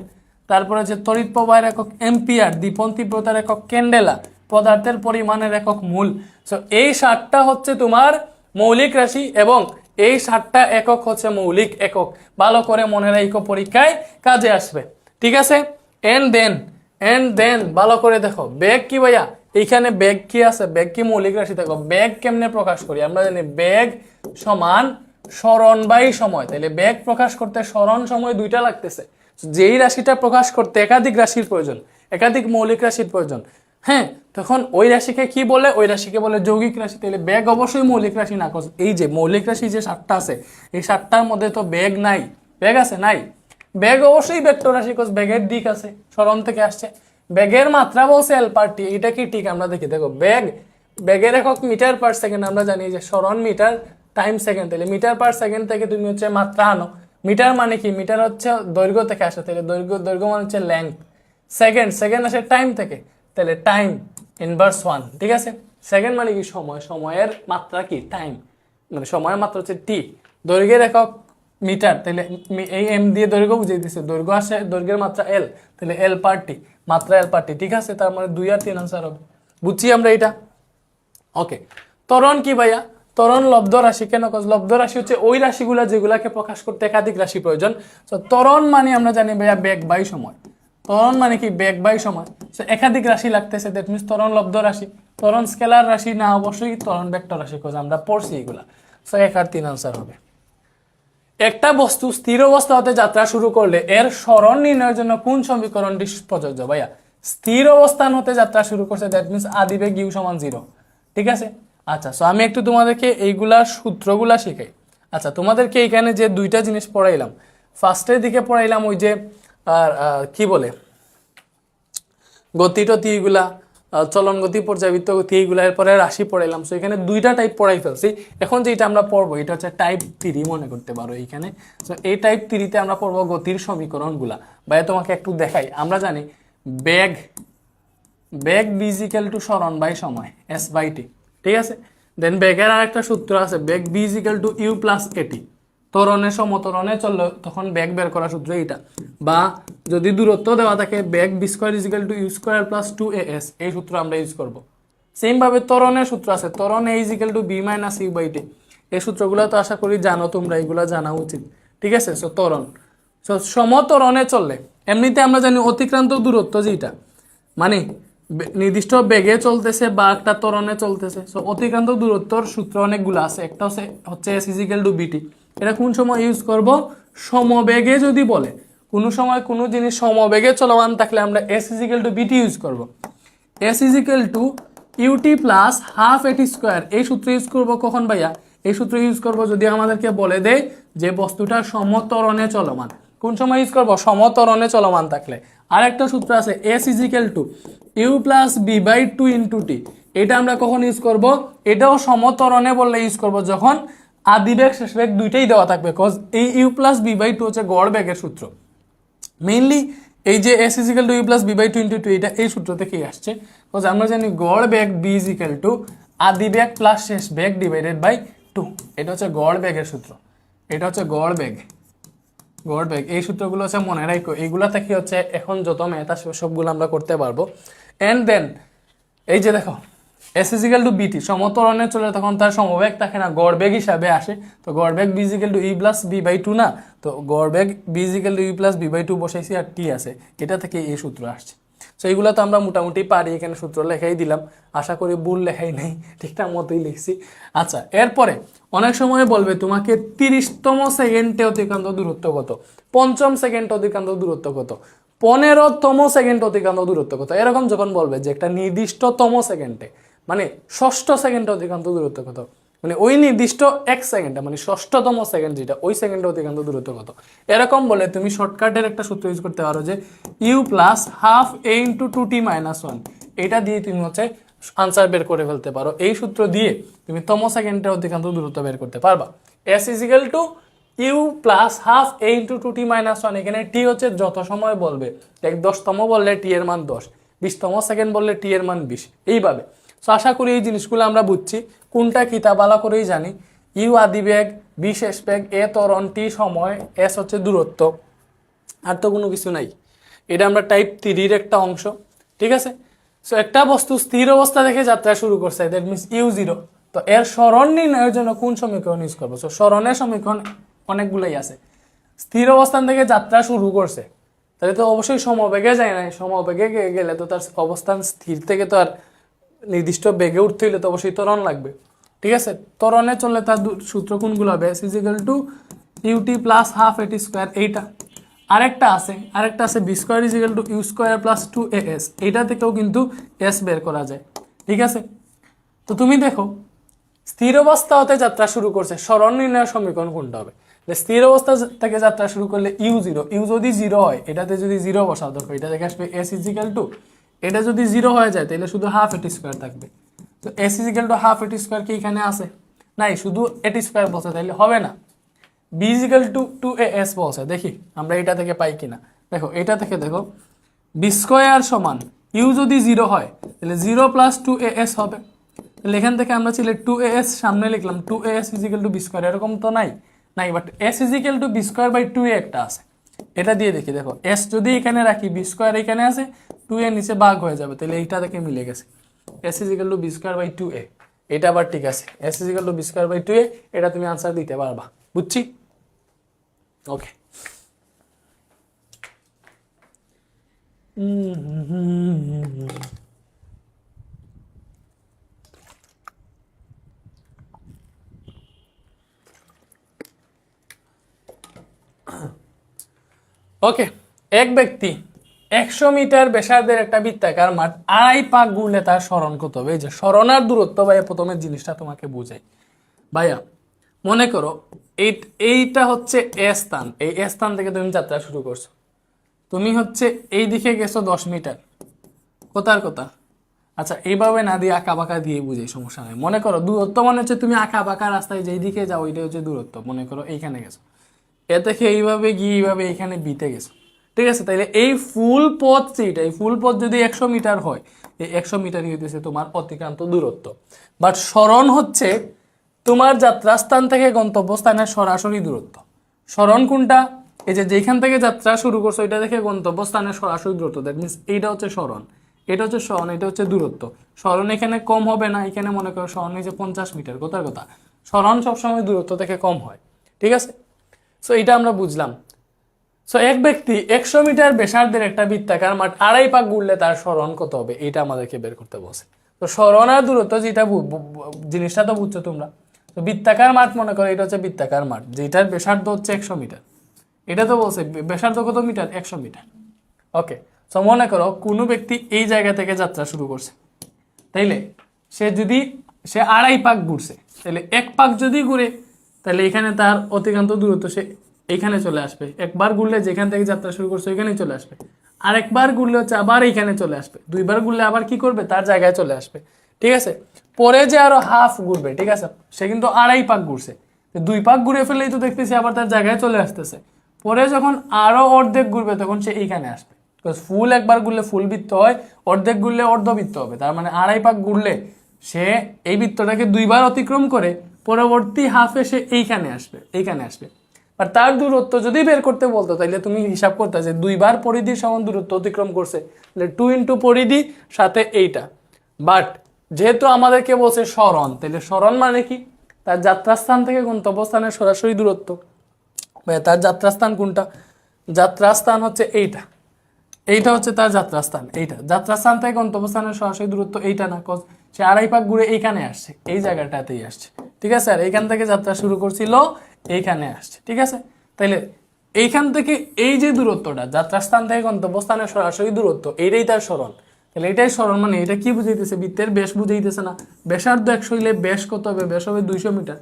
তারপরে হচ্ছে তড়িৎ প্রবাহের একক এম্পিয়ার, দীপন তীব্রতার একক ক্যান্ডেলা, পদার্থের পরিমাণের একক মূল। সো এই 60টা হচ্ছে তোমার মৌলিক রাশি এবং এই 60টা একক হচ্ছে মৌলিক একক। ভালো করে মনে রাখো, পরীক্ষায় কাজে আসবে, ঠিক আছে। এন্ড দেন ভালো করে দেখো বেগ কি ভাইয়া? এইখানে বেগ কি আছে? বেগ কি মৌলিক রাশি? দেখো বেগ কেমনে প্রকাশ করি আমরা জানি, বেগ সমান সরণ বাই সময়। তাহলে বেগ প্রকাশ করতে সরণ সময় দুইটা লাগতেছে। যেই রাশিটা প্রকাশ করতে একাধিক রাশির প্রয়োজন, একাধিক মৌলিক রাশির প্রয়োজন, হ্যাঁ, তখন ওই রাশিকে কি বলে? ওই রাশিকে বলে যৌগিক রাশি। তাহলে বেগ অবশ্যই মৌলিক রাশি না। এই যে মৌলিক রাশি যে 60টা আছে, এই 60টার মধ্যে তো বেগ নাই। বেগ আছে? নাই। বেগ অবশ্যই ভেক্টর রাশি, বেগের দিক আছে, সরণ থেকে আসছে। বেগের মাত্রা বলছে এল পার টি, এটা কি ঠিক? আমরা দেখি, দেখো বেগ, বেগের একক মিটার পার সেকেন্ড। আমরা জানি যে সরণ মিটার, টাইম সেকেন্ড। তাহলে মিটার পার সেকেন্ড থেকে তুমি হচ্ছে মাত্রা আনো। মিটার মানে কি? মিটার হচ্ছে দৈর্ঘ্য থেকে আসে, তাহলে দৈর্ঘ্য মানে হচ্ছে লেংথ। সেকেন্ড, সেকেন্ড আসে টাইম থেকে, তাহলে টাইম ইনভার্স 1, ঠিক আছে। সেকেন্ড মানে কি? সময়, সময়ের মাত্রা কি? টাইম, মানে সময়ের মাত্রা হচ্ছে টি। দৈর্ঘ্যের একক মিটার, তাহলে এই এম দিয়ে দৈর্ঘ্য বুঝিয়ে দিচ্ছে, দৈর্ঘ্য আসে, দৈর্ঘ্যের মাত্রা এল, তাহলে এল পার টি, মাত্রা এল পার টি, ঠিক আছে। তার মানে 2 আর 3 আনসার হবে। বুঝছি আমরা এটা? ওকে। ত্বরণ কি ভাইয়া? ত্বরণ লব্ধ রাশি। কেন? লব্ধ রাশি হচ্ছে ওই রাশিগুলা যেগুলাকে প্রকাশ করতে একাধিক রাশি প্রয়োজন। তো ত্বরণ মানে আমরা জানি ভাইয়া বেগ বাই সময়। ত্বরণ মানে কি? বেগ বাই সময়। একাধিক রাশি লাগতেছে, দ্যাট মিনস ত্বরণ লব্ধ রাশি। ত্বরণ স্কেলার রাশি না, অবশ্যই ত্বরণ ভেক্টর রাশি, আমরা পড়ছি এগুলা। 1 আর 3 আনসার হবে। একটা বস্তু স্থির অবস্থা হতে যাত্রা শুরু করলে এর সরণ নির্ণয়ের জন্য কোন সমীকরণটি প্রযোজ্য? ভাইয়া স্থির অবস্থান হতে যাত্রা শুরু করছে, দ্যাট মিনস আদিবেগ ইউ সমান 0, ঠিক আছে। আচ্ছা, সো আমি একটু তোমাদেরকে এইগুলা সূত্রগুলা শিখাই। আচ্ছা, তোমাদেরকে এখানে যে দুইটা জিনিস পড়াইলাম, ফার্স্টের দিকে পড়াইলাম ওই যে কি বলে গতি টতি, এইগুলা চলন গতি, পর্যাবৃত্ত গতি, এইগুলা। এরপরে রাশি পড়াইলাম। সো এখানে দুইটা টাইপ পড়াই ফেলছি। এখন যেটা আমরা পড়বো এটা হচ্ছে টাইপ 3 মনে করতে পারো এইখানে। সো এই টাইপ 3তে আমরা পড়বো গতির সমীকরণগুলা। ভাইয়া তোমাকে একটু দেখাই। আমরা জানি বেগ, বেগ বি ইজ ইকুয়াল টু সরণ বাই সময়, এস বাই টি, ঠিক আছে। দেন বেগের আর একটা সূত্র আছে, বেগ B is equal to you plus AT. ত্বরণে সমত্বরণে চললে তখন বেগ বের করার সূত্র এইটা। বা যদি দূরত্ব দেওয়া থাকে, বেগ B square is equal to you square plus 2as, এই সূত্র আমরা ইউজ করব। সেম ভাবে ত্বরণের সূত্র আছে, ত্বরণ A is equal to B minus you by টি। এই সূত্রগুলো তো আশা করি জানো তোমরা, এগুলো জানা উচিত, ঠিক আছে। সো ত্বরণ, সো সমত্বরণে চললে এমনিতে আমরা জানি অতিক্রান্ত দূরত্ব যেটা, মানে নির্দিষ্ট বেগে চলতেছে বা একটা ত্বরণে চলতেছে। সো অতিক্রান্ত দূরত্বর সূত্র অনেকগুলো আছে, একটা হচ্ছে এস ইজিক্যাল টু বিটি। এটা কোন সময় ইউজ করব? সমবেগে যদি বলে, কোনো সময় কোনো জিনিস সমবেগে চলমান থাকলে আমরা S is equal to V T use করব। S is equal to UT plus half এটি স্কোয়ার, এই সূত্র ইউজ করব কখন ভাইয়া? এই সূত্র ইউজ করব যদি আমাদেরকে বলে দেয় যে বস্তুটা সমত্বরণে চলমান। কোন সময় ইউজ করব? সমত্বরণে চলমান থাকলে। আর একটা সূত্র আছে S is equal to you plus B by two into T, এটা আমরা কখন ইউজ করব? এটাও সমত্বরণে বললে ইউজ করব যখন আদি বেগ শেষ বেগ দুইটাই দেওয়া থাকবে, কজ এই U plus B by two হচ্ছে গড় বেগের সূত্র। মেইনলি এই যে S is equal to you plus B by two into two, এটা এই সূত্র থেকেই আসছে। কজ আমরা জানি গড় বেগ বি ইজিক্যাল টু আদি বেগ প্লাস শেষ বেগ ডিভাইডেড বাই টু, এটা হচ্ছে গড় বেগের সূত্র। এটা হচ্ছে গড় বেগ। গড় বেগ এই সূত্রগুলো হচ্ছে মনে রাখো, এইগুলা থেকে হচ্ছে এখন যত ম্যাথ আসবে সবগুলো আমরা করতে পারবো। অ্যান্ড দেন এই যে দেখো এস ইজিক্যাল টু বিটি সমত্বরণে চলে তখন তার সমবেগ থাকে না, গড় বেগ হিসাবে আসে। তো গড় বেগ V is equal to U plus B by two না, তো গড় বেগ V is equal to U plus B by two বসাইছি আর টি আছে, এটা থেকে এই সূত্র আসছে। সো এইগুলো তো আমরা মোটামুটি পারি, এখানে সূত্র লেখাই দিলাম, আশা করি ভুল লেখাই নেই, ঠিকঠাক মতোই লিখছি। আচ্ছা, এরপরে অনেক সময় বলবে তোমাকে 30তম সেকেন্ডে অতিক্রান্ত দূরত্ব কত, 5ম সেকেন্ডে অতিক্রান্ত দূরত্ব কত, 15তম সেকেন্ড অতিক্রান্ত দূরত্ব কত, এরকম যখন বলবে যে একটা নির্দিষ্টতম সেকেন্ডে মানে ষষ্ঠ সেকেন্ডে অতিক্রান্ত দূরত্ব কত, মানে ওই নির্দিষ্ট এক সেকেন্ডে মানে ষষ্ঠতম সেকেন্ড যেটা ওই সেকেন্ডে অতিক্রান্ত দূরত্ব কত, এরকম বলে তুমি শর্টকাটের একটা সূত্র ইউজ করতে পারো যে U plus half A into two T minus one, এটা দিয়ে তুমি হচ্ছে আনসার বের করে ফেলতে পারো। এই সূত্র দিয়ে তুমি তম সেকেন্ডে অতিক্রান্ত দূরত্ব বের করতে পারবা। S is equal to you plus half A into two T minus one, এখানে টি হচ্ছে যত সময় বলবে, 10তম বললে টি এর মান 10, 20তম সেকেন্ড বললে টি এর মান 20, এইভাবে। সো আশা করি এই জিনিসগুলো আমরা বুঝছি, কোনটা কি তা ভালো করেই জানি। ইউ আদি বেগ, বি শেষ বেগ, এ ত্বরণ, টি সময়, এস হচ্ছে দূরত্ব, আর তো কোনো কিছু নাই। এটা আমরা টাইপ 3-র একটা অংশ, ঠিক আছে। সো একটা বস্তু স্থির অবস্থা থেকে যাত্রা শুরু করছে, দ্যাট মিনস ইউ জিরো। তো এর সরণ নির্ণয়ের জন্য কোন সমীকরণ ইউজ করবো? সো সরণের সমীকরণ অনেকগুলোই আছে। স্থির অবস্থান থেকে যাত্রা শুরু করছে, তাহলে তো অবশ্যই সমবেগে যায় না, সমবেগে গেলে তো তার অবস্থান স্থির থেকে তো আর নির্দিষ্ট বেগে উঠতে হইলে তো অবশ্যই ত্বরণ লাগবে, ঠিক আছে। ত্বরণে চললে তার সূত্র কোনগুলো হবে? S is equal to UT plus half এটি স্কোয়ার, এইটা। আরেকটা আছে V square is equal to you square plus two A S, এইটা থেকেও কিন্তু এস বের করা যায়, ঠিক আছে। তো তুমি দেখো স্থির অবস্থা হতে যাত্রা শুরু করছে, সরণ নির্ণয়ের সমীকরণ কোনটা হবে? স্থির অবস্থা থেকে যাত্রা শুরু করলে ইউ জিরো, ইউ যদি জিরো হয় এটাতে যদি জিরো বসাও দেখো এটা থেকে আসবে এস ইজিক্যাল টু, এটা যদি জিরো হয়ে যায় তাহলে শুধু হাফ এটি স্কোয়ার থাকবে। তো এস ইজিক্যাল টু হাফ এটি স্কোয়ার কি এখানে আছে? নাই, শুধু এটি স্কোয়ার বসে তাইলে হবে না। V is equal to two A S বসে, দেখি আমরা এটা থেকে পাই কিনা। দেখো এটা থেকে দেখো বি স্কোয়ার সমান ইউ যদি জিরো হয় তাহলে 0 প্লাস টু এ এস হবে। তাহলে এখান থেকে আমরা ছিল টু এ এস সামনে লিখলাম, two A S is equal to V square, এরকম তো নাই, but S is equal to V square by two A একটা আছে, এটা দিয়ে দেখি। দেখো এস যদি এখানে রাখি, বি স্কোয়ার এখানে আছে, টু এ নিচে ভাগ হয়ে যাবে, তাহলে এইটা থেকে মিলে গেছে। S is equal to V square by two A, এটা আবার ঠিক আছে। S is equal to V square by two A, এটা তুমি আনসার দিতে পারবা, বুঝছি? ওকে। ওকে, এক ব্যক্তি 100 মিটার ব্যাসার্ধের একটা বৃত্তাকার মাঠ 2.5 পাক ঘুরলে তার সরণ কত হবে? এই যে সরণ আর দূরত্ব ভাইয়া প্রথমের জিনিসটা তোমাকে বুঝাই। ভাইয়া মনে করো এইটা হচ্ছে এ স্থান, এই এ স্থান থেকে তুমি যাত্রা শুরু করছো, তুমি হচ্ছে এই দিকে গেছো 10 মিটার, কোথার কথা? আচ্ছা এইভাবে না দিয়ে আঁকা বাঁকা দিয়ে বুঝাই, সমস্যা নেই। মনে করো দূরত্ব মানে হচ্ছে তুমি আঁকা বাঁকা রাস্তায় যেই দিকে যাও ওইটা হচ্ছে দূরত্ব। মনে করো এইখানে গেছো, এ থেকে এইভাবে গিয়ে এইভাবে এইখানে বিতে গেছো, ঠিক আছে। তাইলে এই ফুল পথ যেটা, এই ফুল পথ যদি 100 মিটার হয়, এই 100 মিটারই হইতেছে তোমার অতিক্রান্ত দূরত্ব। বাট সরণ হচ্ছে তোমার যাত্রাস্থান থেকে গন্তব্যস্থানের সরাসরি দূরত্ব। সরণ কোনটা? এই যে যেখান থেকে যাত্রা শুরু করছো এটা থেকে গন্তব্যস্থানের সরাসরি দূরত্ব, দ্যাট মিনস এইটা হচ্ছে সরণ, এটা হচ্ছে সরণ, এটা হচ্ছে দূরত্ব। সরণ এখানে কম হবে না, এখানে মনে করো সরণ এই যে 50 মিটার, কোথার কথা? সরণ সবসময় দূরত্ব থেকে কম হয়, ঠিক আছে। সো এটা আমরা বুঝলাম। সো এক ব্যক্তি 100 মিটার ব্যাসার্ধের একটা বৃত্তাকার মাঠ 2.5 পাক ঘুরলে তার সরণ কত হবে, এটা আমাদেরকে বের করতে বলছে। তো সরণ আর দূরত্ব যেটা জিনিসটা তো বুঝছো তোমরা। তো বৃত্তাকার মাঠ মনে করো এটা হচ্ছে বৃত্তাকার মাঠ, যেটার ব্যাসার্ধ হচ্ছে 100 মিটার। এটা তো বলছে ব্যাসার্ধ কত মিটার, 100 মিটার। ওকে, সো মনে করো কোনো ব্যক্তি এই জায়গা থেকে যাত্রা শুরু করছে, তাইলে সে 2.5 পাক ঘুরছে, তাহলে 1 পাক যদি ঘুরে তাহলে এখানে তার অতিক্রান্ত দূরত্ব সে এইখানে চলে আসবে। একবার ঘুরলে যেখান থেকে যাত্রা শুরু করছে ওইখানেই চলে আসবে। আর একবার ঘুরলে হচ্ছে আবার এইখানে চলে আসবে। 2বার ঘুরলে আবার কি করবে, তার জায়গায় চলে আসবে। ঠিক আছে, পরে যে আরো হাফ ঘুরবে, ঠিক আছে, সে কিন্তু 2.5 পাক ঘুরছে, 2 পাক ঘুরে ফেললেই তো দেখতেছি আবার তার জায়গায় চলে আসতেছে। পরে যখন আরো অর্ধেক ঘুরবে তখন সে এইখানে আসবে। ফুল একবার ঘুরলে ফুল বৃত্ত হয়, অর্ধেক ঘুরলে অর্ধবৃত্ত হবে। তার মানে 2.5 পাক ঘুরলে সে এই বৃত্তটাকে 2বার অতিক্রম করে পরবর্তী হাফে সে এইখানে আসবে। আর তার দূরত্ব যদি বের করতে বলতো তাহলে তুমি হিসাব করতে যে 2বার পরিধি সমান দূরত্ব অতিক্রম করছে, তাহলে 2 ইন্টু পরিধি সাথে এইটা। বাট যেহেতু আমাদেরকে বলছে সরণ, তাহলে সরণ মানে কি, তার যাত্রাস্থান থেকে গন্তব্যস্থানের সরাসরি দূরত্ব। তার যাত্রাস্থান কোনটা, যাত্রাস্থান হচ্ছে এইটা হচ্ছে তার যাত্রাস্থান। এইটা যাত্রাস্থান থেকে গন্তব্যস্থানের সরাসরি দূরত্ব, এইটা না, কজ সে 2.5 পাক ঘুরে এইখানে আসছে, এই জায়গাটাতেই আসছে। ঠিক আছে, আর এইখান থেকে যাত্রা শুরু করছিল, এইখানে আসছে। ঠিক আছে, তাইলে এইখান থেকে এই যে দূরত্বটা যাত্রাস্থান থেকে গন্তব্যস্থানের সরাসরি দূরত্ব, এইটাই তার সরণ। তাহলে এটাই সরণ, মানে এটা কি বুঝাইতেছে, বৃত্তের ব্যাস বুঝাইতেছে না। ব্যাসার্ধ 100 হইলে ব্যাস কত হবে, ব্যাস হবে 200 মিটার।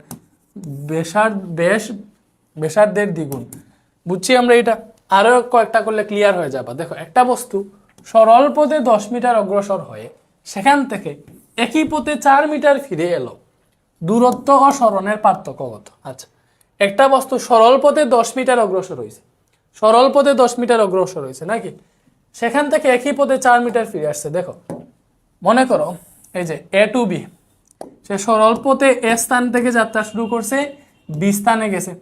ব্যাসার্ধের দ্বিগুণ। বুঝছি আমরা এটা, আরো কয়েকটা করলে ক্লিয়ার হয়ে যাবে। দেখো, একটা বস্তু সরল পথে 10 মিটার অগ্রসর হয়ে সেখান থেকে একই পথে 4 মিটার ফিরে এলো, দূরত্ব ও সরণের পার্থক্য কত? আচ্ছা, একটা বস্তু সরল পথে 10 মিটার অগ্রসর হয়েছে নাকি, সেখান থেকে একই পথে 4 মিটার ফিরে আসছে। দেখো, মনে করো এই যে এ টু বি, সে সরল পথে এ স্থান থেকে যাত্রা শুরু করছে, বি স্থানে গেছে,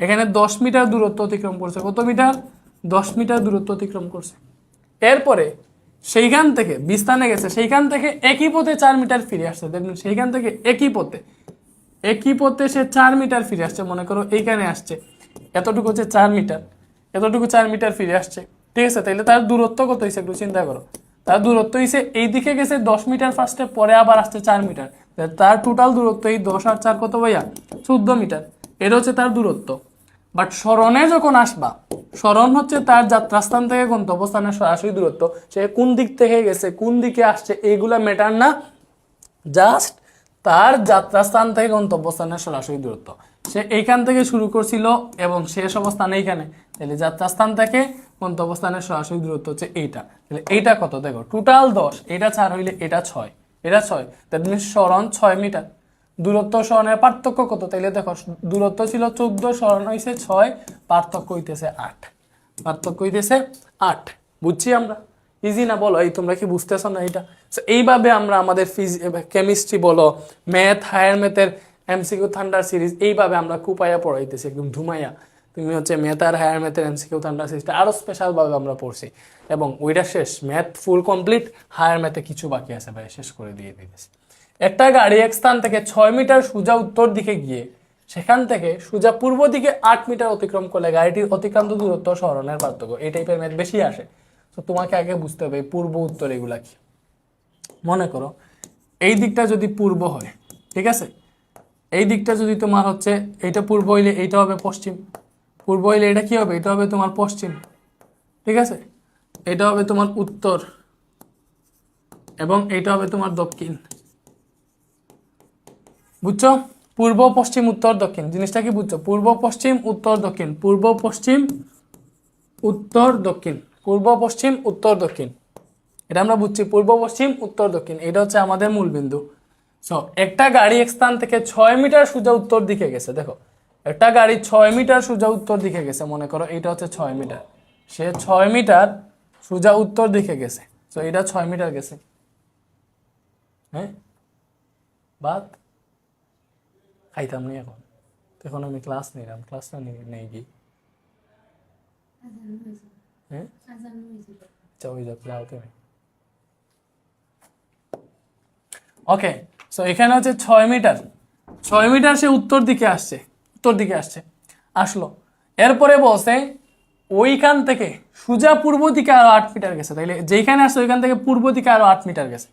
এখানে 10 মিটার দূরত্ব অতিক্রম করছে। কত মিটার? 10 মিটার দূরত্ব অতিক্রম করছে। এরপরে সেইখান থেকে বি স্থানে গেছে, সেইখান থেকে একই পথে 4 মিটার ফিরে আসছে। দেখবেন সেইখান থেকে একই পথে সে 4 মিটার ফিরে আসছে। মনে করো এইখানে আসছে, এতটুকু হচ্ছে 4 মিটার, এতটুকু 4 মিটার ফিরে আসছে। ঠিক আছে, তাইলে তার দূরত্ব কত হয়েছে একটু চিন্তা করো। তার দূরত্ব হয়েছে এই দিকে গেছে 10 মিটার ফার্স্টে, পরে আবার আসছে 4 মিটার। তার টোটাল দূরত্ব এই 10 আর 4 কত ভাইয়া? 14 মিটার। এটা হচ্ছে তার দূরত্ব। বাট সরণে যখন আসবা, সরণ হচ্ছে তার যাত্রাস্থান থেকে গন্তব্যস্থানের সরাসরি দূরত্ব। সে কোন দিক থেকে গেছে, কোন দিকে আসছে, এইগুলা ম্যাটার না, জাস্ট তার যাত্রাস্থান থেকে গন্তব্যস্থানের সরাসরি দূরত্ব। সে এইখান থেকে শুরু করছিল এবং শেষ অবস্থান এইখানে, তাহলে যাত্রাস্থান থেকে গন্তব্যস্থানের সরাসরি দূরত্ব হচ্ছে এইটা। তাহলে এইটা কত? দেখো, টোটাল 10, এটা 4 হইলে এটা 6, এটা 6, দ্যাট মিনস সরণ 6 মিটার। দূরত্ব সরণের পার্থক্য কত? তাইলে দেখো, দূরত্ব ছিল 14, সরণ হইছে 6, পার্থক্য হইতেছে 8। বুঝছি আমরা? ইজি না বলো? এই তোমরা কি বুঝতেছো না এটা? এইভাবে আমরা আমাদের কেমিস্ট্রি বলো, ম্যাথ, হায়ার ম্যাথের এমসিকিউ থান্ডার সিরিজ, এইভাবে আমরা কুপাইয়া পড়াইতেছি, একদম ধুমাইয়া। তুমি হচ্ছে ম্যাথ আর হায়ার ম্যাথের এমসিকিউ থান্ডার সিরিজটা আরো স্পেশালভাবে আমরা পড়ছি, এবং ওইটা শেষ, ম্যাথ ফুল কমপ্লিট, হায়ার ম্যাথে কিছু বাকি আছে ভাই, শেষ করে দিয়ে দিতেছি। একটা গাড়ি এক স্থান থেকে 6 মিটার সোজা উত্তর দিকে গিয়ে সেখান থেকে সোজা পূর্ব দিকে 8 মিটার অতিক্রম করলে গাড়িটির অতিক্রান্ত দূরত্ব সরণের পার্থক্য। এই টাইপের ম্যাথ বেশি আসে, তো তোমাকে আগে বুঝতে হবে পূর্ব উত্তর এগুলা কি। মনে করো এই দিকটা যদি পূর্ব হয়, ঠিক আছে, এই দিকটা যদি তোমার হচ্ছে, এইটা পূর্ব হইলে এইটা হবে পশ্চিম, পূর্ব হইলে এটা কি হবে, এটা হবে তোমার পশ্চিম। ঠিক আছে, এটা হবে তোমার উত্তর, এবং এইটা হবে তোমার দক্ষিণ। বুঝছো? পূর্ব, পশ্চিম, উত্তর, দক্ষিণ জিনিসটা কি বুঝছো? পূর্ব, পশ্চিম, উত্তর, দক্ষিণ, পূর্ব, পশ্চিম, উত্তর, দক্ষিণ, পূর্ব, পশ্চিম, উত্তর, দক্ষিণ, এটা আমরা বুঝছি। পূর্ব, পশ্চিম, উত্তর, দক্ষিণ, এটা হচ্ছে আমাদের মূল বিন্দু। সো একটা গাড়ি এক স্থান থেকে 6 মিটার সোজা উত্তর দিকে গেছে। দেখো, একটা গাড়ি 6 মিটার সোজা উত্তর দিকে গেছে, মনে করো এইটা হচ্ছে 6 মিটার, সে 6 মিটার সোজা উত্তর দিকে গেছে। সো এটা 6 মিটার গেছে। হ্যাঁ, বাদ খাইতাম নি এখন, তখন আমি ক্লাস নিলাম, ক্লাসটা নেই কি? হ্যাঁ, আচ্ছা ওই যাও তুমি। ওকে, সো এখানে হচ্ছে 6 মিটার, 6 মিটার সে উত্তর দিকে আসছে, আসলো। এরপরে বলছে ওইখান থেকে সোজা পূর্ব দিকে আরো 8 মিটার গেছে, তাইলে যেখানে আসছে ওইখান থেকে পূর্ব দিকে আরো 8 মিটার গেছে,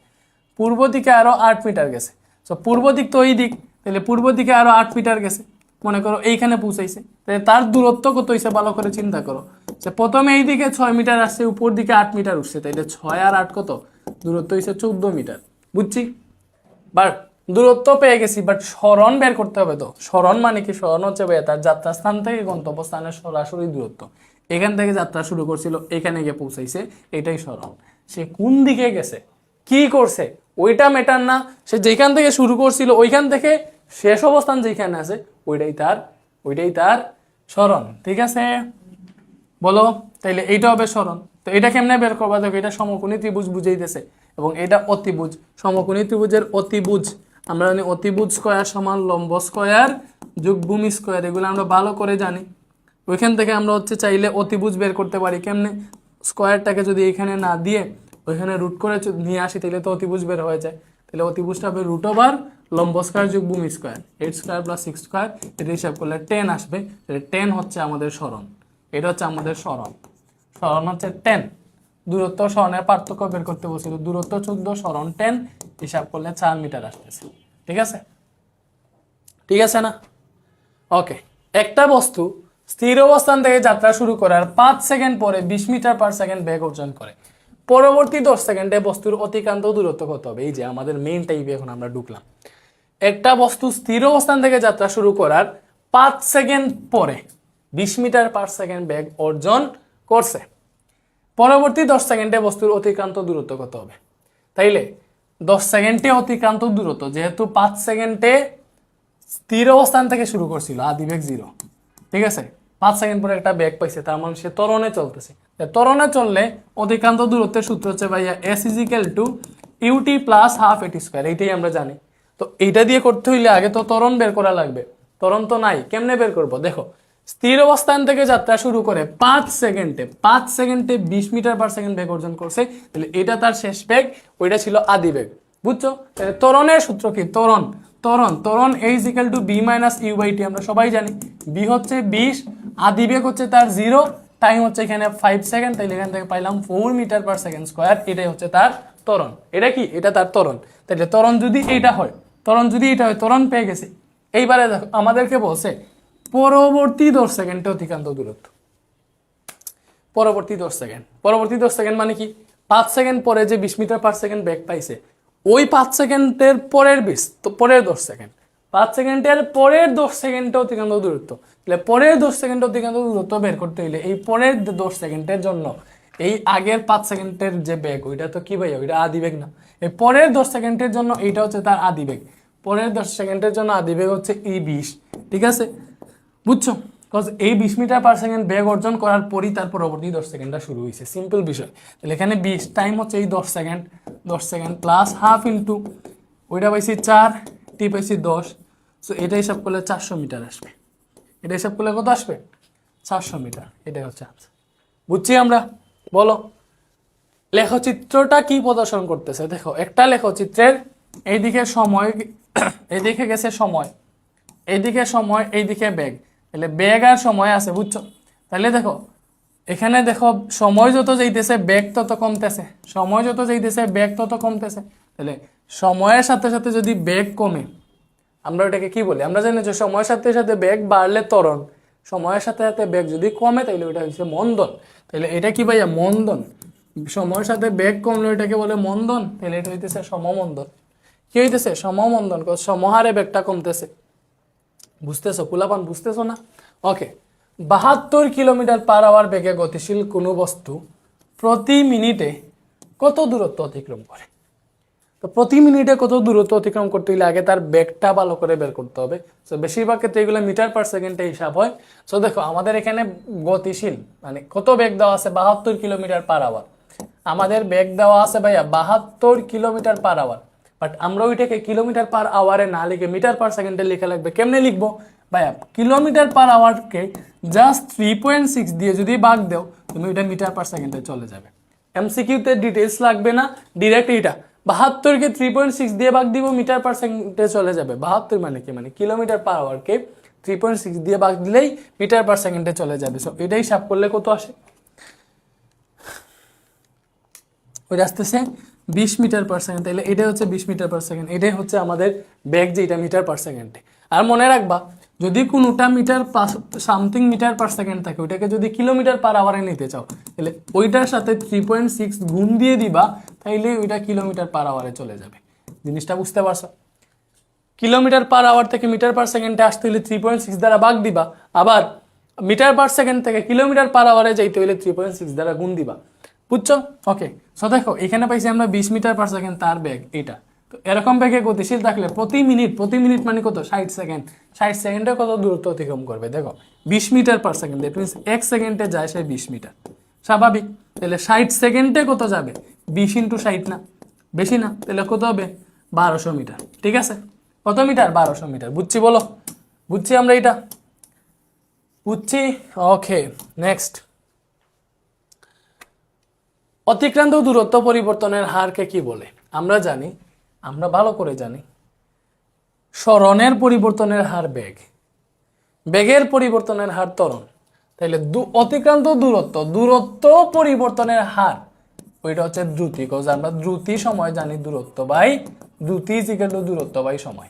পূর্ব দিকে আরো 8 মিটার গেছে। তো পূর্ব দিক তো ওই দিক, তাহলে পূর্ব দিকে আরো 8 মিটার গেছে, মনে করো এইখানে পৌঁছাইছে, তাহলে তার দূরত্ব কত হয়েছে ভালো করে চিন্তা করো। যে প্রথমে এইদিকে 6 মিটার আসছে, উপর দিকে 8 মিটার উঠছে, তাইলে 6 আর 8 কত, দূরত্ব হয়েছে 14 মিটার। বুঝছি? বাট দূরত্ব পেয়ে গেছি, বাট সরণ বের করতে হবে। তো সরণ মানে কি? সরণ হচ্ছে ভাইয়া তার যাত্রাস্থান থেকে গন্তব্যস্থানের সরাসরি দূরত্ব। এখান থেকে যাত্রা শুরু করছিল, এখানে গিয়ে পৌঁছাইছে, এটাই সরণ। সে কোন দিকে গেছে, কি করছে, ওইটা ম্যাটার না। সে যেখান থেকে শুরু করছিল ওইখান থেকে শেষ অবস্থান যেখানে আছে ওইটাই তার সরণ। ঠিক আছে, বলো। তাইলে এইটা হবে সরণ। তো এটা কেমনে বের করবা? দেখো, এটা সমকোণী ত্রিভুজ বুঝাইতেছে এবং এটা অতিভুজ। সমকোণী ত্রিভুজের অতিভুজ আমরা জানি, অতিভুজ স্কয়ার সমান লম্ব স্কয়ার যোগ ভূমি স্কয়ার, এগুলো আমরা ভালো করে জানি। ওইখান থেকে আমরা হচ্ছে চাইলে অতিভুজ বের করতে পারি। কেমনে? স্কয়ারটাকে যদি এখানে না দিয়ে ওইখানে রুট করে নিয়ে আসি, তাহলে তো অতিভুজ বের হয়ে যায়। তাহলে অতিভুজটা হবে রুট ওভার লম্ব স্কয়ার যোগ ভূমি স্কয়ার, 8 স্কয়ার প্লাস 6 স্কয়ার, এটা হিসাব করলে 10 আসবে। তাহলে 10 হচ্ছে আমাদের সরণ, এটা হচ্ছে আমাদের সরণ। সরণ হচ্ছে 10। দূরত্ব সরণের পার্থক্য বের করতে বলছিল, দূরত্ব 14, সরণ 10, হিসাব করলে 4 মিটার আসতেছে। ঠিক আছে, ঠিক আছে না? ওকে, একটা বস্তু স্থির অবস্থান থেকে যাত্রা শুরু করার 5 সেকেন্ড পরে 20 মিটার পার সেকেন্ড বেগ অর্জন করে। পরবর্তী 10 সেকেন্ডে বস্তুর অতিক্রান্ত দূরত্ব কত হবে? এই যে আমাদের মেইন টাইপে এখন আমরা ঢুকলাম। একটা বস্তু স্থির অবস্থান থেকে যাত্রা শুরু করার 5 সেকেন্ড পরে 20 মিটার পার সেকেন্ড বেগ অর্জন করছে। পরবর্তী 10 সেকেন্ডে বস্তুর অতিক্রান্ত দূরত্ব কত হবে? তাইলে 10 সেকেন্ডে অতিক্রান্ত দূরত্ব, যেহেতু 5 সেকেন্ডে স্থির অবস্থান থেকে শুরু করছিল, আদি বেগ 0, ঠিক আছে, 5 সেকেন্ড পরে একটা বেগ পাইছে, তার মানে সে ত্বরণে চলতেছে। ত্বরণে চললে অতিক্রান্ত দূরত্বের সূত্র হচ্ছে ভাইয়া s = ut প্লাস হাফ এটি স্কয়ার, এইটাই আমরা জানি। তো এইটা দিয়ে করতে হইলে আগে তো ত্বরণ বের করা লাগবে, ত্বরণ তো নাই, কেমনে বের করব? দেখো, স্থির অবস্থান থেকে যাত্রা শুরু করে 5 সেকেন্ডে 20 মিটার পার সেকেন্ড বেগ অর্জন করছে, তাহলে এটা তার শেষ বেগ, ওইটা ছিল আদি বেগ। বুঝছো? তাহলে ত্বরণের সূত্র কি? ত্বরণ a = b - u/t, আমরা সবাই জানি। b হচ্ছে 20, আদি বেগ হচ্ছে তার 0, টাইম হচ্ছে এখানে 5 সেকেন্ড, তাহলে এখান থেকে পাইলাম 4 মিটার পার সেকেন্ড স্কয়ার, এটাই হচ্ছে তার ত্বরণ। এটা কি? এটা তার ত্বরণ। তাহলে ত্বরণ যদি এটা হয়, ত্বরণ পেয়ে গেছে। এইবারে দেখো, আমাদেরকে বলছে পরবর্তী 10 সেকেন্ডে অতিক্রান্ত দূরত্ব। পরবর্তী 10 সেকেন্ড মানে কি? 5 সেকেন্ড পরে যে 20 মিটার পার সেকেন্ড বেগ পাইছে, ওই 5 সেকেন্ডের পরের 20, তো পরের 10 সেকেন্ড, 5 সেকেন্ডের পরের 10 সেকেন্ডে অতিক্রান্ত দূরত্ব। তাহলে পরের 10 সেকেন্ড অতিক্রান্ত দূরত্ব বের করতে হইলে এই পরের 10 সেকেন্ডের জন্য এই আগের 5 সেকেন্ডের যে বেগ, ওইটা তো কি ভাইয়া? ওইটা আদি বেগ না? এই পরের 10 সেকেন্ডের জন্য এইটা হচ্ছে তার আদি বেগ। পরের 10 সেকেন্ডের জন্য আদি বেগ হচ্ছে e20। ঠিক আছে, বুঝছো? বিকজ এই 20 মিটার পার সেকেন্ড বেগ অর্জন করার পরই তার পরবর্তী 10 সেকেন্ডটা শুরু হয়েছে। সিম্পল বিষয়। তাহলে এখানে 20, টাইম হচ্ছে এই 10 সেকেন্ড প্লাস হাফ ইন্টু ওইটা পাইছি 4, টি পাইছি 10, সো এটা হিসাব করলে 400 মিটার আসবে। এটা হিসাব করলে কত আসবে? 400 মিটার। এটাই হচ্ছে আনসার। বুঝছি আমরা? বলো, লেখচিত্রটা কি প্রদর্শন করতেছে? দেখো, একটা লেখচিত্রের এইদিকে সময়, এইদিকে গেছে সময়, এইদিকে বেগ, তাহলে বেগ আর সময় আছে। বুঝছো? তাহলে দেখো, এখানে দেখো, সময় যত যাইতেছে বেগ তত কমতেছে, তাহলে সময়ের সাথে সাথে যদি বেগ কমে, আমরা ওটাকে কি বলি? আমরা জানি যে সময়ের সাথে সাথে বেগ বাড়লে ত্বরণ, সময়ের সাথে সাথে বেগ যদি কমে তাহলে ওইটা হচ্ছে মন্দন। তাহলে এটা কি ভাইয়া? মন্দন। সময়ের সাথে বেগ কমলে এটাকে বলে মন্দন, তাহলে এটা হইতেছে সমমন্দন। কি হইতেছে? সমমন্দন, সমহারে বেগটা কমতেছে। বুঝতেছো কুলাপান? বুঝতেছো না? ওকে, 72 কিলোমিটার পার আওয়ার বেগে গতিশীল কোনো বস্তু প্রতি মিনিটে কত দূরত্ব অতিক্রম করে? তো প্রতি মিনিটে কত দূরত্ব অতিক্রম করতে হলে আগে তার বেগটা ভালো করে বের করতে হবে। সো বেশিরভাগ ক্ষেত্রে এগুলো মিটার পার সেকেন্ডে হিসাব হয়। সো দেখো, আমাদের এখানে গতিশীল মানে কত বেগ দেওয়া আছে? 72 কিলোমিটার পার আওয়ার। আমাদের বেগ দেওয়া আছে ভাইয়া 72 কিলোমিটার পার আওয়ার, বাট আমরা ওইটাকে কিলোমিটার পার আওয়ারে না লিখে মিটার পার সেকেন্ডে লেখা লাগবে। কেমনে লিখবো ভাইয়া? কিলোমিটার পার আওয়ারকে জাস্ট 3.6 দিয়ে যদি ভাগ দাও, তুমি ওইটা মিটার পার সেকেন্ডে চলে যাবে। এমসিকিউতে ডিটেলস লাগবে না, ডিরেক্ট এইটা 72কে 3.6 দিয়ে ভাগ দিব, মিটার পার সেকেন্ডে চলে যাবে। 72 মানে কি? মানে কিলোমিটার পার আওয়ারকে 3.6 দিয়ে ভাগ দিলেই মিটার পার সেকেন্ডে চলে যাবে। সো এটাই হিসাব করলে কত আসে? ওইটা আসতেছে 20 মিটার পার সেকেন্ড। তাহলে এটাই হচ্ছে 20 মিটার পার সেকেন্ড, এটাই হচ্ছে আমাদের বেগ, যেটা মিটার পার সেকেন্ডে। আর মনে রাখবা, যদি কোনোটা সামথিং মিটার পার সেকেন্ড থাকে, ওইটাকে যদি কিলোমিটার পার আওয়ারে নিতে চাও, তাহলে ওইটার সাথে 3.6 গুণ দিয়ে দিবা, তাইলে ওইটা কিলোমিটার পার আওয়ারে চলে যাবে। জিনিসটা বুঝতে পারছো? কিলোমিটার পার আওয়ার থেকে মিটার পার সেকেন্ডে আসতে হলে 3.6 দ্বারা ভাগ দিবা, আবার মিটার পার সেকেন্ড থেকে কিলোমিটার পার আওয়ারে যাইতে হলে 3.6 দ্বারা গুণ দিবা। বুঝছো? ওকে, সো দেখো এখানে পাইছি আমরা 20 মিটার পার সেকেন্ড তার বেগ এটা। তো এরকম বেগে গতিশীল থাকলে প্রতি মিনিট মানে কত? 60 সেকেন্ড। 60 সেকেন্ডে কত দূরত্ব অতিক্রম করবে? দেখো 20 metre per second, that means 1 সেকেন্ডে যায় সে 20 মিটার। স্বাভাবিক। তাহলে 60 সেকেন্ডে কত যাবে? 20 ইন্টু 60 না? বেশি না? তাহলে কত হবে? 1200 মিটার। ঠিক আছে? কত মিটার? 1200 মিটার। বুঝছি? বলো, বুঝছি আমরা এটা? বুঝছি। ওকে, নেক্সট। অতিক্রান্ত দূরত্ব পরিবর্তনের হারকে কি বলে? আমরা জানি, আমরা ভালো করে জানি, সরণের পরিবর্তনের হার বেগ, বেগের পরিবর্তনের হার ত্বরণ। তাইলে অতিক্রান্ত দূরত্ব পরিবর্তনের হার, ওইটা হচ্ছে দ্রুতি। কজ আমরা দ্রুতি সময় জানি দূরত্ব বাই দ্রুতি ইজ ইকুয়াল টু দূরত্ব বাই সময়।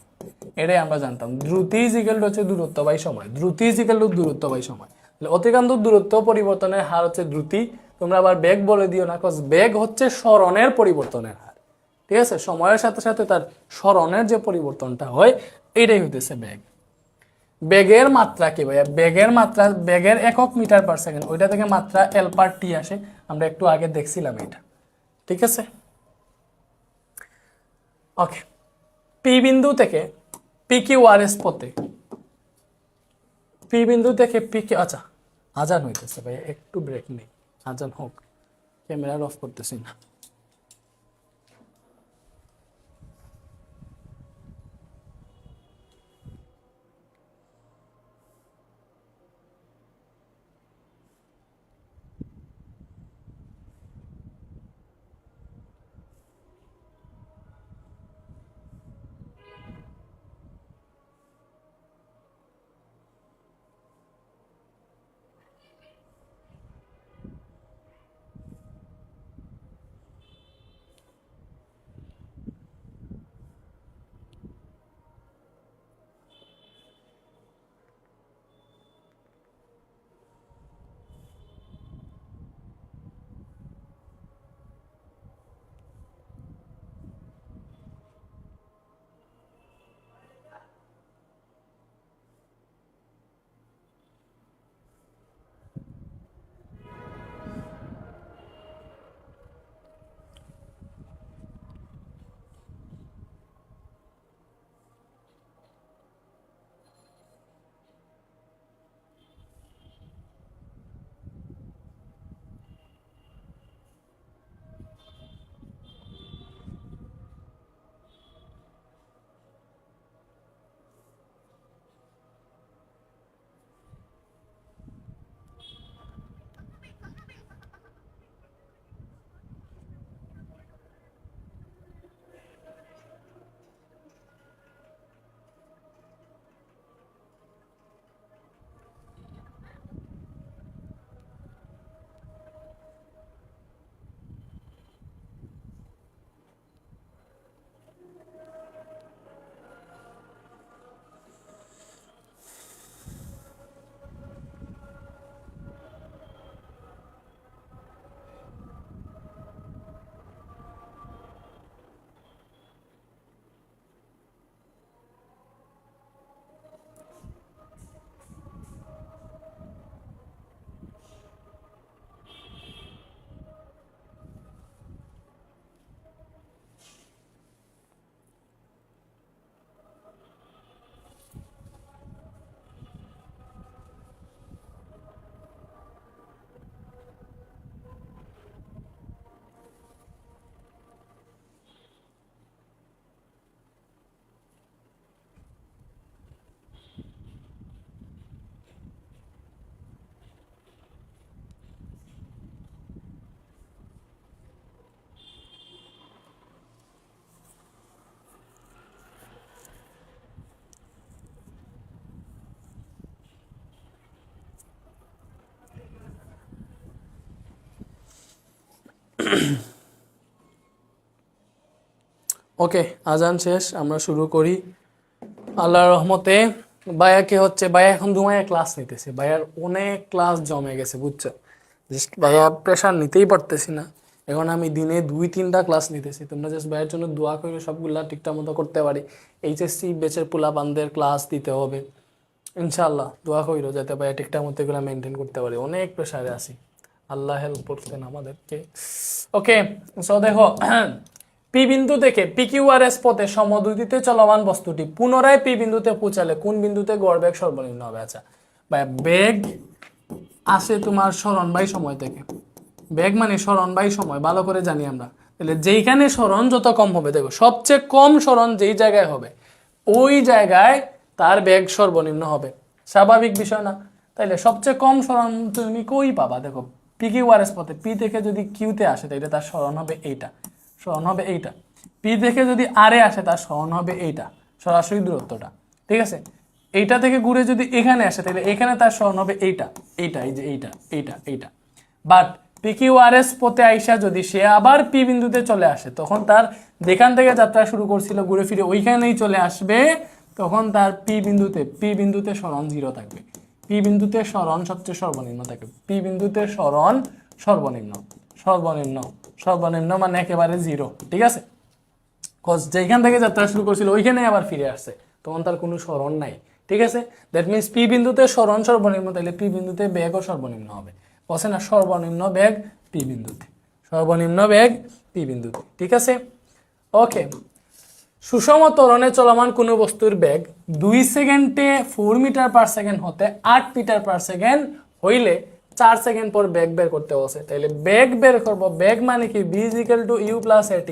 এটাই আমরা জানতাম, দ্রুতি ইজ ইকুয়াল টু হচ্ছে দূরত্ব বাই সময়, দ্রুতি ইজ ইকুয়াল টু দূরত্ব বাই সময়। অতিক্রান্ত দূরত্ব পরিবর্তনের হার হচ্ছে দ্রুতি। তোমরা আবার বেগ বলে দিও না, কজ বেগ হচ্ছে সরণের পরিবর্তনের হার। ঠিক আছে? সময়ের সাথে সাথে তার সরণের যে পরিবর্তনটা হয়, এটাই হইতেছে বেগ। বেগের মাত্রা কি ভাইয়া? বেগের মাত্রা, বেগের একক মিটার পার সেকেন্ড, ওইটা থেকে মাত্রা এল পার টি আসে। আমরা একটু আগে দেখছিলাম এটা। ঠিক আছে? ওকে, পি বিন্দু থেকে পি কিউ আর এস পথে, পি বিন্দু থেকে পি কিউ, আচ্ছা আজান হইতেছে ভাইয়া, একটু ব্রেক নেই, আজান হোক, ক্যামেরা অফ করতেছি না। ওকে, আজান শেষ, আমরা শুরু করি আল্লাহর রহমতে। ভাইয়াকে হচ্ছে, ভাইয়া এখন ঘুমায় ক্লাস নিতেছে, ভাইয়ার অনেক ক্লাস জমে গেছে বুঝছো, ভাইয়া প্রেশার নিতেই পারতেছি না। এখন আমি দিনে 2-3টা ক্লাস নিতেছি, তোমরা জাস্ট ভাইয়ের জন্য দোয়া করে সবগুলা ঠিকঠাক মতো করতে পারি। এইচএসসি বেচের পোলাপানদের ক্লাস দিতে হবে ইনশাআল্লাহ, দোয়া কইরো যাতে ভাইয়া ঠিকঠাক মতো এগুলো মেনটেন করতে পারি। অনেক প্রেশারে আছি, আল্লাহ হেল্প করতেন আমাদেরকে। ওকে, সো দেখো পি বিন্দু থেকে পিকিউআরএস পথে সমদ্রুতিতে চলমান বস্তুটি পুনরায় পি বিন্দুতে পৌঁছালে কোন বিন্দুতে গড় বেগ সর্বনিম্ন হবে? আচ্ছা ভাই, বেগ আসে তোমার সরণ বাই সময় থেকে। বেগ মানে সরণ বাই সময়, ভালো করে জানি আমরা। তাহলে যেইখানে সরণ যত কম হবে, দেখো সবচেয়ে কম সরণ যেই জায়গায় হবে ওই জায়গায় তার বেগ সর্বনিম্ন হবে, স্বাভাবিক বিষয় না? তাইলে সবচেয়ে কম সরণ তুমি কই পাবা? দেখো পি কিউ আর এস পথে পি থেকে যদি কিউতে আসে তাইলে তার সরণ হবে এইটা, সরণ হবে এইটা। পি থেকে যদি আর এ আসে তার সরণ হবে এইটা, সরাসরি দূরত্বটা, ঠিক আছে? এইটা থেকে ঘুরে যদি এখানে আসে তাহলে এখানে তার সরণ হবে এইটা, এইটা, এই যে এইটা, এইটা, এইটা। But P Q R S পথে আইসা যদি সে আবার পি বিন্দুতে চলে আসে, তখন তার যেখান থেকে যাত্রা শুরু করছিল ঘুরে ফিরে ওইখানেই চলে আসবে, তখন তার পি বিন্দুতে সরণ 0 থাকবে। পি বিন্দুতে সরণ সবচেয়ে সর্বনিম্ন থাকবে। পি বিন্দুতে সরণ সর্বনিম্ন, সর্বনিম্ন, সর্বনিম্ন মানে একেবারে 0, ঠিক আছে? কজ যেখান থেকে যাত্রা শুরু করছিল ওইখানে আবার ফিরে আসছে, তখন তার কোনো সরণ নাই, ঠিক আছে? দ্যাট মিনস পি বিন্দুতে সরণ সর্বনিম্ন, তাহলে পি বিন্দুতে বেগও সর্বনিম্ন হবে। বসে না, সর্বনিম্ন বেগ পি বিন্দুতে, সর্বনিম্ন বেগ পি বিন্দুতে, ঠিক আছে? ওকে, সুষম ত্বরণে চলমান কোনো বস্তুর বেগ 2 সেকেন্ডে 4 মিটার পার সেকেন্ড হতে 8 মিটার পার সেকেন্ড হইলে 4 সেকেন্ড পর বেগ বের করতে বসে। তাইলে বেগ বের করব, বেগ মানে কি? v = u + at।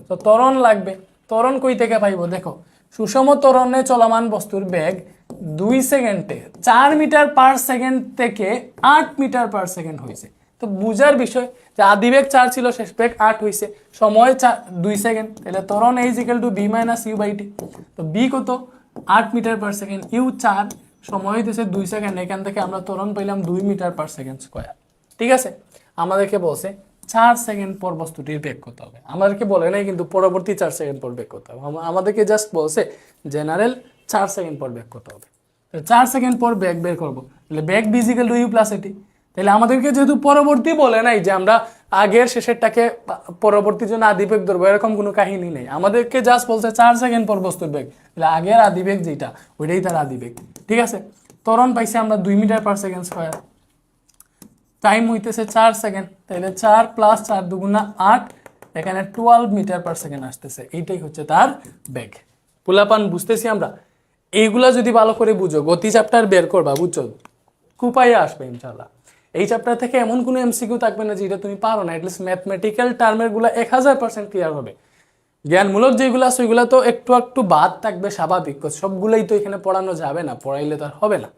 তো ত্বরণ লাগবে, ত্বরণ কই থেকে পাইব? দেখো সুষম ত্বরণে চলমান বস্তুর বেগ 2 সেকেন্ডে 4 মিটার পার সেকেন্ড থেকে 8 মিটার পার সেকেন্ড হয়েছে। তো বুঝার বিষয় যে আদিবেগ 4 ছিল, শেষ বেগ 8 হয়েছে, সময় 2 সেকেন্ড, তাহলে ত্বরণ a = b - u/t। তো b কত? 8 মিটার পার সেকেন্ড, u 4, সময় হইতেছে 2 সেকেন্ড। এখান থেকে আমরা ত্বরণ পাইলাম 2 মিটার পার সেকেন্ড স্কয়ার, ঠিক আছে? আমাদেরকে বলছে 4 সেকেন্ড পর বস্তুটির বেগ কত হবে। আমাদেরকে বলে নাই কিন্তু পরবর্তী 4 সেকেন্ড পর বেগ কত হবে, আমাদেরকে জাস্ট বলছে জেনারেল 4 সেকেন্ড পর বেগ কত হবে। 4 সেকেন্ড পর বেগ বের করবো, তাহলে বেগ v = u + at। তাহলে আমাদেরকে যেহেতু পরবর্তী বলে নাই যে আমরা আগের শেষেরটাকে পরবর্তীর জন্য আদিবেগ ধরবো, এরকম কোনো কাহিনী নেই। আমাদেরকে জাস্ট বলছে 4 সেকেন্ড পর বস্তুর বেগ, তাহলে আগের আদিবেগ যেটা ওইটাই তার আদিবেগ, ঠিক আছে? ত্বরণ পাইছি আমরা 2 metre per second square, time হইতেছে 4 সেকেন্ড, তাহলে 4 + 4 = 8, এখানে 12 মিটার পার সেকেন্ড আসতেছে, এইটাই হচ্ছে তার বেগ। পোলাপান বুঝতেছি আমরা? এইগুলা যদি ভালো করে বুঝো, গতি চ্যাপ্টার বের করবা, বুঝছো, কুপাইয়া আসবে ইনশাআল্লাহ। এই চ্যাপ্টার থেকে এমন কোনো এমসিকিউ থাকবে না যেটা তুমি পারো না, অ্যাটলিস্ট ম্যাথমেটিক্যাল টার্মের গুলা 1000% ক্লিয়ার হবে। জ্ঞানমূলক যেগুলো আছে ওইগুলো তো একটু একটু বাদ থাকবে, স্বাভাবিক, সবগুলোই তো এখানে পড়ানো যাবে না, পড়াইলে তো আর হবে না।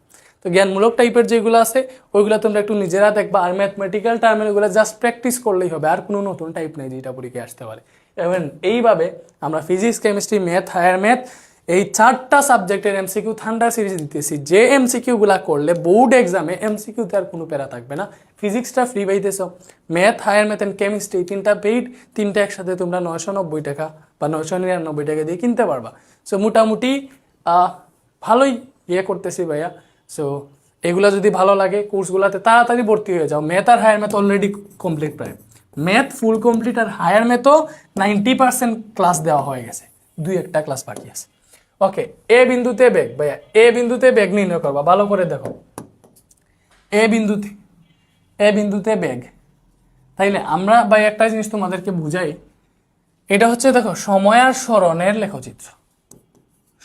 তো জ্ঞানমূলক টাইপের যেগুলো আছে ওইগুলো তোমরা একটু নিজেরা দেখবা, আর ম্যাথমেটিক্যাল টার্মের ওগুলো জাস্ট প্র্যাকটিস করলেই হবে, আর কোনো নতুন টাইপ নেই যেটা পরীক্ষায় আসতে পারে। এবং এইভাবে আমরা physics, chemistry, math, higher math, এই 4টা সাবজেক্টের এমসিকিউ থান্ডার সিরিজ দিতেছি। যে এমসিকিউগুলো করলে বোর্ড এক্সামে এমসিকিউতে আর কোনো প্যারা থাকবে না। ফিজিক্সটা ফ্রি পাইতেছো, math, higher math and chemistry 3টা পেইড, 3টা একসাথে তোমরা 990 টাকা বা 999 টাকা দিয়ে কিনতে পারবা। সো মোটামুটি ভালোই করতেছি ভাইয়া। সো এগুলা যদি ভালো লাগে কোর্সগুলোতে তাড়াতাড়ি ভর্তি হয়ে যাও। ম্যাথ আর হায়ার ম্যাথ অলরেডি কমপ্লিট, প্রায় ম্যাথ ফুল কমপ্লিট, আর হায়ার ম্যাথও 90% ক্লাস দেওয়া হয়ে গেছে, 2-1টা ক্লাস বাকি আছে। ওকে, এ বিন্দুতে বেগ, ভাইয়া এ বিন্দুতে বেগ নির্ণয় করবা, ভালো করে দেখো। এ বিন্দুতে বেগ, তাইলে আমরা ভাই একটা জিনিস তোমাদেরকে বুঝাই, এটা হচ্ছে দেখো সময় আর সরণের লেখচিত্র।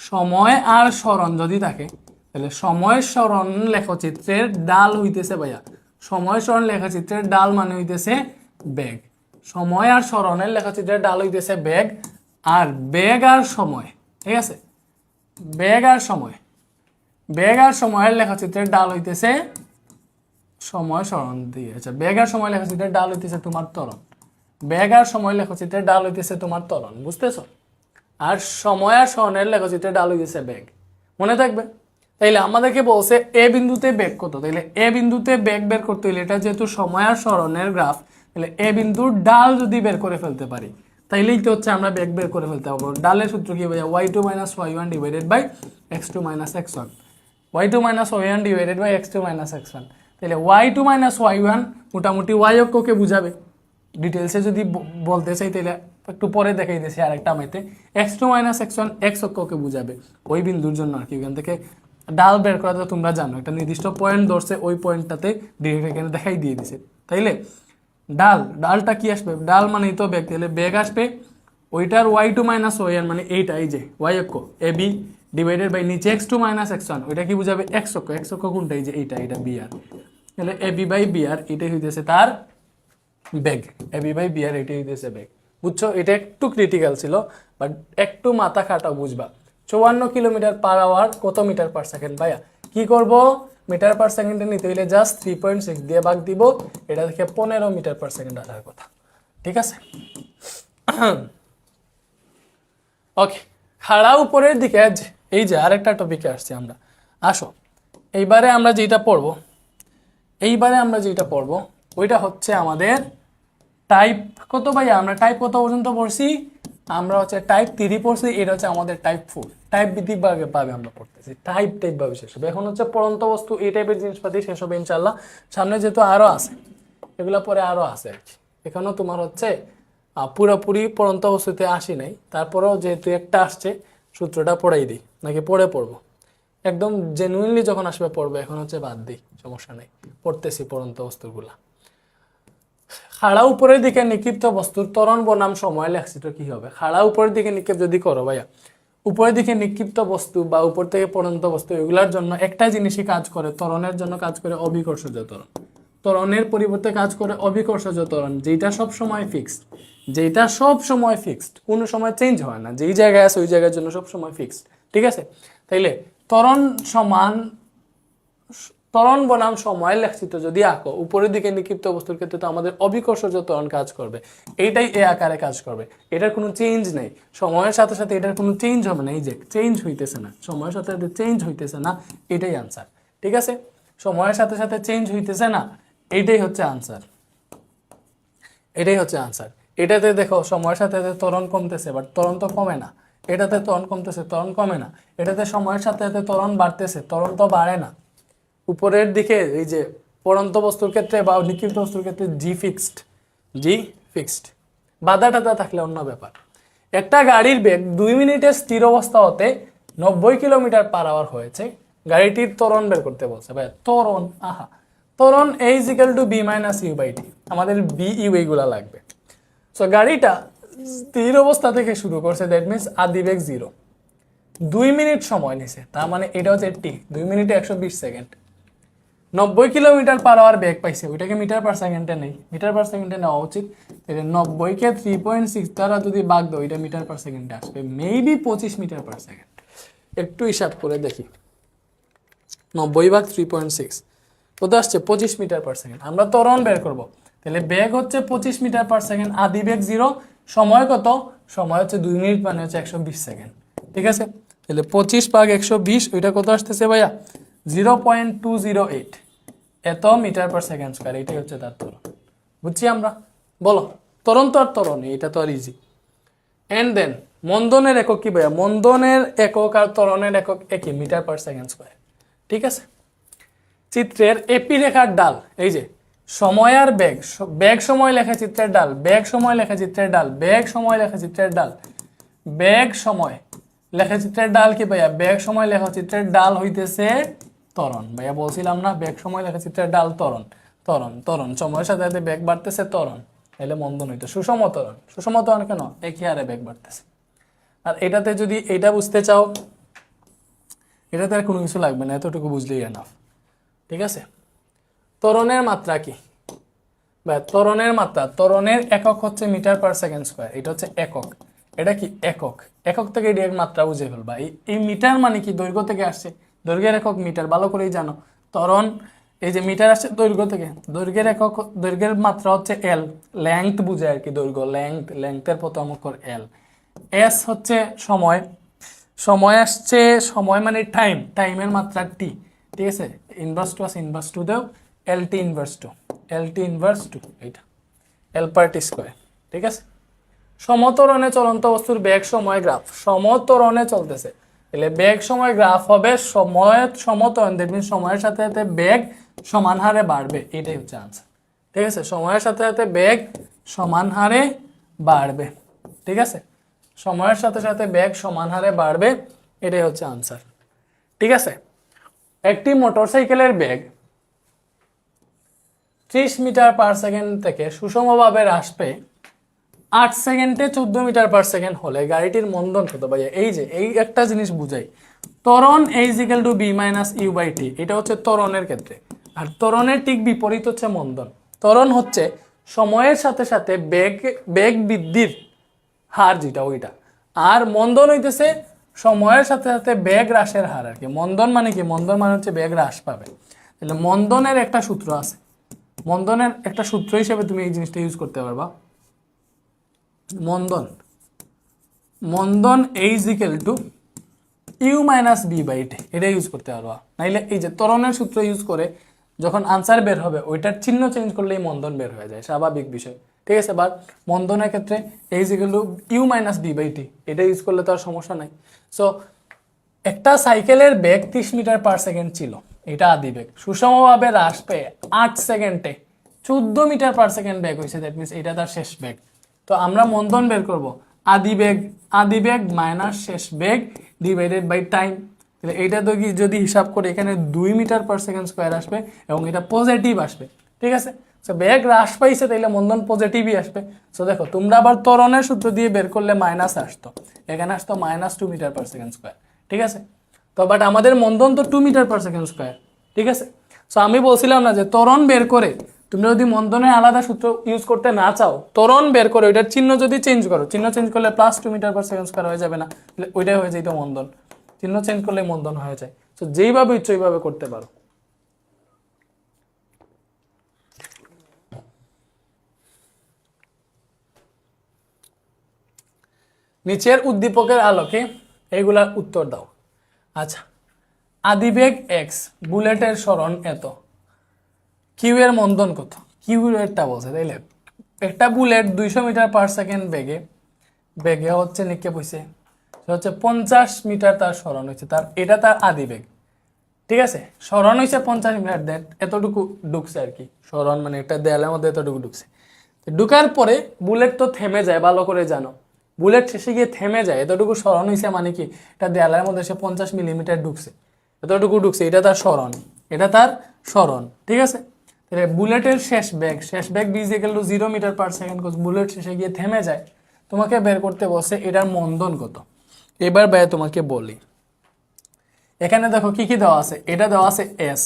সময় আর সরণ যদি থাকে তাহলে সময় সরণ লেখচিত্রের ডাল হইতেছে ভাইয়া, সময় সরণ লেখচিত্রের ডাল মানে হইতেছে বেগ। সময় আর সরণের লেখচিত্রের ডাল হইতেছে বেগ, আর বেগ আর সময়, ঠিক আছে? বেগ আর সময়ের লেখচিত্রের ডাল হইতেছে সময় সরণ দিয়ে। আচ্ছা, বেগ আর সময় লেখচিত্রের ডাল হইতেছে তোমার ত্বরণ, বেগ আর সময় লেখচিত্রের ডাল হইতেছে তোমার ত্বরণ, বুঝতেছো? আর সময় আর সরণের লেখচিত্রের ডাল হইতেছে বেগ, মনে থাকবে? তাইলে আমাদেরকে বলছে এ বিন্দুতে বেগ কত, তাইলে এ বিন্দুতে বেগ বের করতে হইলে এটা যেহেতু সময় আর সরণের গ্রাফ, তাহলে এ বিন্দুর ডাল যদি বের করে ফেলতে পারি তাইলেই তো হচ্ছে আমরা বেগ বের করে ফেলতে পারবো। ডালের সূত্র কি ভাইয়া, y2 minus y1 divided by x2 minus x1, y2 minus y1 divided by x2 minus x1। তাহলে y2 মাইনাস y1 মোটামুটি y অক্ষকে বুঝাবে। ডিটেলসে যদি বলতে চাই তাহলে একটু পরে দেখাই দিয়েছি আরেকটা আমাইতে, x2 মাইনাস x1 x অক্ষকে বুঝাবে ওই বিন্দুর জন্য আর কি। ওখান থেকে ডাল বের করা তো তোমরা জানো, একটা নির্দিষ্ট পয়েন্ট ধরছে, ওই পয়েন্টটাতে ডিরেক্ট এখানে দেখাই দিয়ে দিছে। তাইলে ডালটা কি আসবে, ডাল মানেই তো বেগ, তাহলে বেগ আসবে ওইটার y2 মাইনাস y1 মানে এইটা, এই যে y অক্ষ এ বি ডিভাইডেড বাই নিচে x2 মাইনাস x1, ওইটা কি বুঝাবে x অক্ষ কোনটা, এই যে এইটা বি আর, তাহলে এ বি বাই বি আর এটাই হইতেছে তার বেগ, এ বি বাই বি আর এটাই হইতেছে বেগ। বুঝছো, এটা একটু ক্রিটিক্যাল ছিল, বাট একটু মাথা খাটাও বুঝবা। 54 কিলোমিটার পার আওয়ার কত মিটার পার সেকেন্ড ভাইয়া, কি করব, মিটার পার সেকেন্ডে নিতে হইলে জাস্ট 3.6 দিয়ে ভাগ দিব, এটা থেকে 15 মিটার পার সেকেন্ড আসার কথা। ঠিক আছে, ওকে। খাড়া উপরের দিকে এই যে আরেকটা টপিকে আসছি আমরা, আসো এইবারে আমরা যেটা পড়বো ওইটা হচ্ছে আমাদের টাইপ কত ভাইয়া, আমরা টাইপ কত পর্যন্ত পড়ছি, আমরা হচ্ছে টাইপ 3 পড়ছি, এটা হচ্ছে আমাদের টাইপ 4। টাইপ ভিত্তিক ভাবে আমরা পড়তেছি, টাইপ ভাবে শেষ হবে। এখন হচ্ছে পড়ন্ত বস্তু এই টাইপের জিনিসপাতি শেষ হবে ইনশাল্লাহ। সামনে যেহেতু আরো আছে, এগুলা পরে আরো আছে আর কি। এখানেও তোমার হচ্ছে পুরোপুরি পড়ন্ত বস্তুতে আসি নাই, তারপরেও যেহেতু একটা আসছে সূত্রটা পড়াই দিই, নাকি পরে পড়বো, একদম জেনুইনলি যখন আসবে পড়বো, এখন হচ্ছে বাদ দিই, সমস্যা নেই, পড়তেছি পড়ন্ত বস্তুগুলা। খাড়া উপরের দিকে নিক্ষিপ্ত বস্তুর ত্বরণ বনাম সময় লেখছি তো কি হবে, খাড়া উপরের দিকে নিক্ষেপ যদি করো ভাইয়া, উপরের দিকে নিক্ষিপ্ত বস্তু বা উপর থেকে পড়ন্ত বস্তু, এগুলার জন্য একটা জিনিসই কাজ করে, ত্বরণের জন্য কাজ করে অভিকর্ষজ ত্বরণ। ত্বরণের পরিবর্তে কাজ করে অভিকর্ষজ ত্বরণ, যেটা সব সময় ফিক্সড, কোনো সময় চেঞ্জ হয় না, যেই জায়গায় আছে ওই জায়গার জন্য সব সময় ফিক্সড। ঠিক আছে, তাইলে ত্বরণ বনাম সময় লেখচিত যদি আঁকো, উপরের দিকে নিক্ষিপ্ত বস্তুর ক্ষেত্রে তো আমাদের অভিকর্ষজ ত্বরণ কাজ করবে, এইটাই এ আকারে কাজ করবে, এটার কোনো চেঞ্জ নেই। সময়ের সাথে সাথে এটার কোনো চেঞ্জ হবে না, এই যে চেঞ্জ হইতেছে না, সময়ের সাথে সাথে চেঞ্জ হইতেছে না, এটাই আনসার। ঠিক আছে, সময়ের সাথে সাথে চেঞ্জ হইতেছে না, এইটাই হচ্ছে আনসার, এটাতে দেখো সময়ের সাথে সাথে ত্বরণ কমতেছে, বাট ত্বরণ তো কমে না, এটাতে ত্বরণ কমতেছে, ত্বরণ কমে না, এটাতে সময়ের সাথে সাথে ত্বরণ বাড়তেছে, ত্বরণ তো বাড়ে না। উপরের দিকে এই যে পড়ন্ত বস্তুর ক্ষেত্রে বা নিক্ষিপ্ত বস্তুর ক্ষেত্রে জি ফিক্সড, বাধা টাধা থাকলে অন্য ব্যাপার। একটা গাড়ির বেগ 2 মিনিটে স্থির অবস্থা হতে 90 কিলোমিটার পার আওয়ার হয়েছে, গাড়িটির ত্বরণ বের করতে বলছে ভাই, ত্বরণ a = b - u/t, আমাদের বি ইউ এইগুলা লাগবে। সো গাড়িটা স্থির অবস্থা থেকে শুরু করছে, দ্যাট মিনস আদি বেগ 0, 2 মিনিট সময় নিছে, তার মানে এটা হচ্ছে টি, 2 মিনিটে 120 সেকেন্ড, 90 কিলোমিটার পার আওয়ার বেগ পাইছে, ওইটাকে মিটার পার সেকেন্ডে নেই, মিটার পার সেকেন্ডে নেওয়া উচিত। 90কে 3.6 দ্বারা যদি ভাগ দাও, এটা মিটার পার সেকেন্ডে আসবে, মেবি 25 মিটার পার সেকেন্ড। একটু হিসাব করে দেখি, 90 ভাগ 3.6 কত আসছে, 25 মিটার পার সেকেন্ড। আমরা ত্বরণ বের করব, তাহলে বেগ হচ্ছে 25 মিটার পার সেকেন্ড, আদি বেগ 0, সময় কত, সময় হচ্ছে 2 মিনিট মানে হচ্ছে 120 সেকেন্ড। ঠিক আছে, তাহলে 25 ভাগ 120, ওইটা কত আসতেছে ভাইয়া, 0.208 এত মিটার পার সেকেন্ড স্কয়ার, এটাই হচ্ছে তার ত্বরণ। বুঝছি আমরা, বলো ত্বরণ তো আর ত্বরণ, এটা তো আর ইজি। এন্ড দেন মন্দনের একক কি ভাইয়া, মন্দনের একক আর ত্বরণের একক একই, মিটার পার সেকেন্ড স্কয়ার। ঠিক আছে, চিত্রের এপি রেখার ডাল, এই যে সময় আর বেগ সময় লেখা চিত্রের ডাল, বেগ সময় লেখা চিত্রের ডাল, বেগ সময় লেখা চিত্রের ডাল, বেগ সময় লেখা চিত্রের ডাল কি ভাইয়া, বেগ সময় লেখা চিত্রের ডাল হইতেছে ত্বরণ। ভাইয়া বলছিলাম না, বেগ সময় লেখা চিত্রের ডাল ত্বরণ, সময়ের সাথে সাথে বেগ বাড়তেছে ত্বরণ, তাহলে মন্দন হইতো সুষম ত্বরণ কেন, একই হারে বেগ বাড়তেছে। আর এটাতে যদি এটা বুঝতে চাও, এটাতে আর কোনো কিছু লাগবে না, এতটুকু বুঝলেই এনাফ। ঠিক আছে, ত্বরণের মাত্রা কি ভাই, ত্বরণের একক হচ্ছে মিটার পার সেকেন্ড স্কয়ার, এটা হচ্ছে একক, এটা কি একক থেকে ডিরেক্ট মাত্রা বুঝে ফেলবা। এই মিটার মানে কি, দৈর্ঘ্য থেকে আসছে, দৈর্ঘ্যের একক মিটার, ভালো করেই জানো। ত্বরণ এই যে মিটার আসছে দৈর্ঘ্য থেকে, দৈর্ঘ্যের মাত্রা হচ্ছে এল, লেংথ বুঝে আর কি, দৈর্ঘ্য লেংথের প্রথম অক্ষর এল। এস হচ্ছে সময় আসছে, সময় মানে টাইমের মাত্রা টি। ঠিক আছে, ইনভার্স টু দেও, এল টি ইনভার্স টু, এইটা এল পার টি স্কোয়ার। ঠিক আছে, সমত্বরণে চলন্ত বস্তুর বেগ সময় গ্রাফ, সমত্বরণে চলতেছে, তাহলে বেগ সময় গ্রাফ হবে সময়ের সমত্বরণ, দ্যাট মিনস সময়ের সাথে সাথে বেগ সমান হারে বাড়বে, এটাই হচ্ছে আনসার। ঠিক আছে, সময়ের সাথে সাথে বেগ সমান হারে বাড়বে। ঠিক আছে, সময়ের সাথে সাথে বেগ সমান হারে বাড়বে, এটাই হচ্ছে আনসার। ঠিক আছে, একটি মোটরসাইকেলের বেগ 30 মিটার পার সেকেন্ড থেকে সুষমভাবে হ্রাস পেয়ে 8 সেকেন্ডে 14 মিটার পার সেকেন্ড হলে গাড়িটির মন্দন কত? ভাইয়া এই যে এই একটা জিনিস বুঝাই, ত্বরণ to B minus you by T, এটা হচ্ছে ত্বরণের ক্ষেত্রে, আর ত্বরণের ঠিক বিপরীত হচ্ছে মন্দন। ত্বরণ হচ্ছে সময়ের সাথে সাথে বেগ বৃদ্ধির হার যেটা ওইটা, আর মন্দন হইতেছে সময়ের সাথে সাথে বেগ হ্রাসের হার আর কি। মন্দন মানে কি? মন্দন মানে হচ্ছে বেগ হ্রাস পাবে। তাহলে মন্দনের একটা সূত্র আছে, মন্দনের একটা সূত্র হিসেবে তুমি এই জিনিসটা ইউজ করতে পারবা। মন্দন to U minus V by T, এটা ইউজ করতে পারবা। নাইলে এই যে ত্বরণের সূত্র ইউজ করে যখন আনসার বের হবে ওইটার চিহ্ন চেঞ্জ করলেই মন্দন বের হয়ে যায়, স্বাভাবিক বিষয়। ঠিক আছে, বাট মন্দনের ক্ষেত্রে to U minus V by T, এটা ইউজ করলে তো আর সমস্যা নাই। সো একটা সাইকেলের বেগ 30 মিটার পার সেকেন্ড ছিল, এটা আদি বেগ, সুষমভাবে হ্রাস পেয়ে 8 সেকেন্ডে 14 মিটার পার সেকেন্ড বেগ হয়েছে, দ্যাট মিনস এটা তার শেষ বেগ। তো আমরা মন্দন বের করব আদি বেগ মাইনাস শেষ বেগ ডিভাইডেড বাই টাইম। তাহলে এইটা তো কি যদি হিসাব করে এখানে 2 মিটার পার সেকেন্ড স্কোয়ার আসবে এবং এটা পজিটিভ আসবে। ঠিক আছে, সো বেগ হ্রাস পাইছে তাইলে মন্দন পজিটিভই আসবে। সো দেখো তোমরা আবার ত্বরণের সূত্র দিয়ে বের করলে মাইনাস আসতো, এখানে আসতো -2 মিটার পার সেকেন্ড স্কোয়ার। ঠিক আছে, তো বাট আমাদের মন্দন তো 2 মিটার পার সেকেন্ড স্কোয়ার। ঠিক আছে, সো আমি বলছিলাম না যে ত্বরণ বের করে তুমি যদি মন্দনের আলাদা সূত্র ইউজ করতে না চাও, ত্বরণ বের করে ওইটার চিহ্ন যদি চেঞ্জ করো, চিহ্ন চেঞ্জ করলে +2 মিটার পার সেকেন্ড স্কোয়ার হয়ে যাবে না? ওইটাই হয়ে যেত মন্দন, চিহ্ন চেঞ্জ করলে মন্দন হয়ে যায়। তো যেইভাবে ইচ্ছা ওইভাবে করতে পারো। নিচের উদ্দীপকের আলোকে এগুলার উত্তর দাও। আচ্ছা, আদিবেগ এক্স, বুলেটের সরণ এত, কিউ এর মন্দন কত? কিউ এরটা বলছে, তাইলে একটা বুলেট 200 মিটার পার সেকেন্ড বেগে হচ্ছে নিক্ষেপ হয়েছে, হচ্ছে 50 মিটার তার সরণ হয়েছে, এটা তার আদিবেগ। ঠিক আছে, সরণ হয়েছে 50 মিটার, দেন এতটুকু ঢুকছে আর কি, সরণ মানে একটা দেয়ালের মধ্যে এতটুকু ঢুকছে। ঢুকার পরে বুলেট তো থেমে যায়, ভালো করে জানো, বুলেট শেষে গিয়ে থেমে যায়, এতটুকু সরণ হয়েছে মানে কি এটা দেয়ালের মধ্যে সে 50 মিলিমিটার ঢুকছে, এতটুকু ঢুকছে, এটা তার সরণ, এটা তার সরণ। ঠিক আছে, তাহলে বুলেটের শেষ বেগ V equal to 0 metre per second, bullet শেষে গিয়ে থেমে যায়, তোমাকে বের করতে বসে এটার মন্দন কত। এবার ভাই তোমাকে বলি, এখানে দেখো কি কি দেওয়া আছে, এটা দেওয়া আছে এস,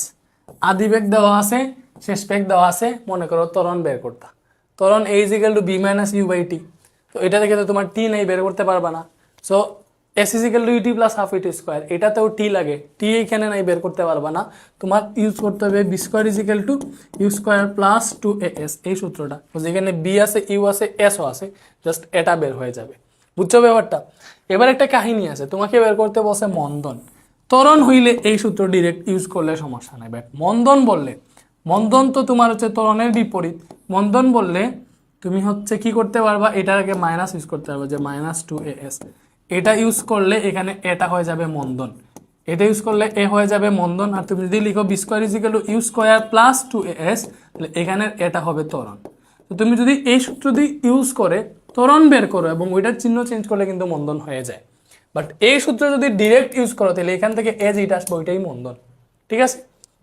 আদিবেগ দেওয়া আছে, শেষ বেগ দেওয়া আছে, মনে করো ত্বরণ বের করতা, ত্বরণ A is equal to B minus you by T, তো এটা থেকে তো তোমার টি নেই, বের করতে পারবা না। So S is equal to U T plus half A T square, এটাতেও টি লাগে, টি এইখানে নাই, বের করতে পারবা না, তোমার ইউজ করতে হবে V square is equal to you square plus 2as, এই সূত্রটা, যেখানে বি আছে, ইউ আছে, এসও আছে, জাস্ট এটা বের হয়ে যাবে। বুঝছো ব্যাপারটা? এবার একটা কাহিনী আছে, তোমাকে বের করতে বসে মন্দন। ত্বরণ হইলে এই সূত্র ডিরেক্ট ইউজ করলে সমস্যা নাই, বাট মন্দন বললে, মন্দন তো তোমার হচ্ছে ত্বরণের বিপরীত, মন্দন বললে তুমি হচ্ছে কি করতে পারবা, এটার আগে মাইনাস ইউজ করতে পারবা, যে -2as, এটা ইউজ করলে এখানে এটা হয়ে যাবে মন্দন, এটা ইউজ করলে এ হয়ে যাবে মন্দন, আর তুমি যদি লিখো V square is equal to you square plus 2as, তাহলে এখানে এটা হবে ত্বরণ। তো তুমি যদি এই সূত্র দিয়ে ইউজ করে ত্বরণ বের করো এবং ওইটার চিহ্ন চেঞ্জ করলে কিন্তু মন্দন হয়ে যায়, বাট এই সূত্র যদি ডিরেক্ট ইউজ করো তাহলে এখান থেকে এ যেটা আসবে ওইটাই মন্দন। ঠিক আছে,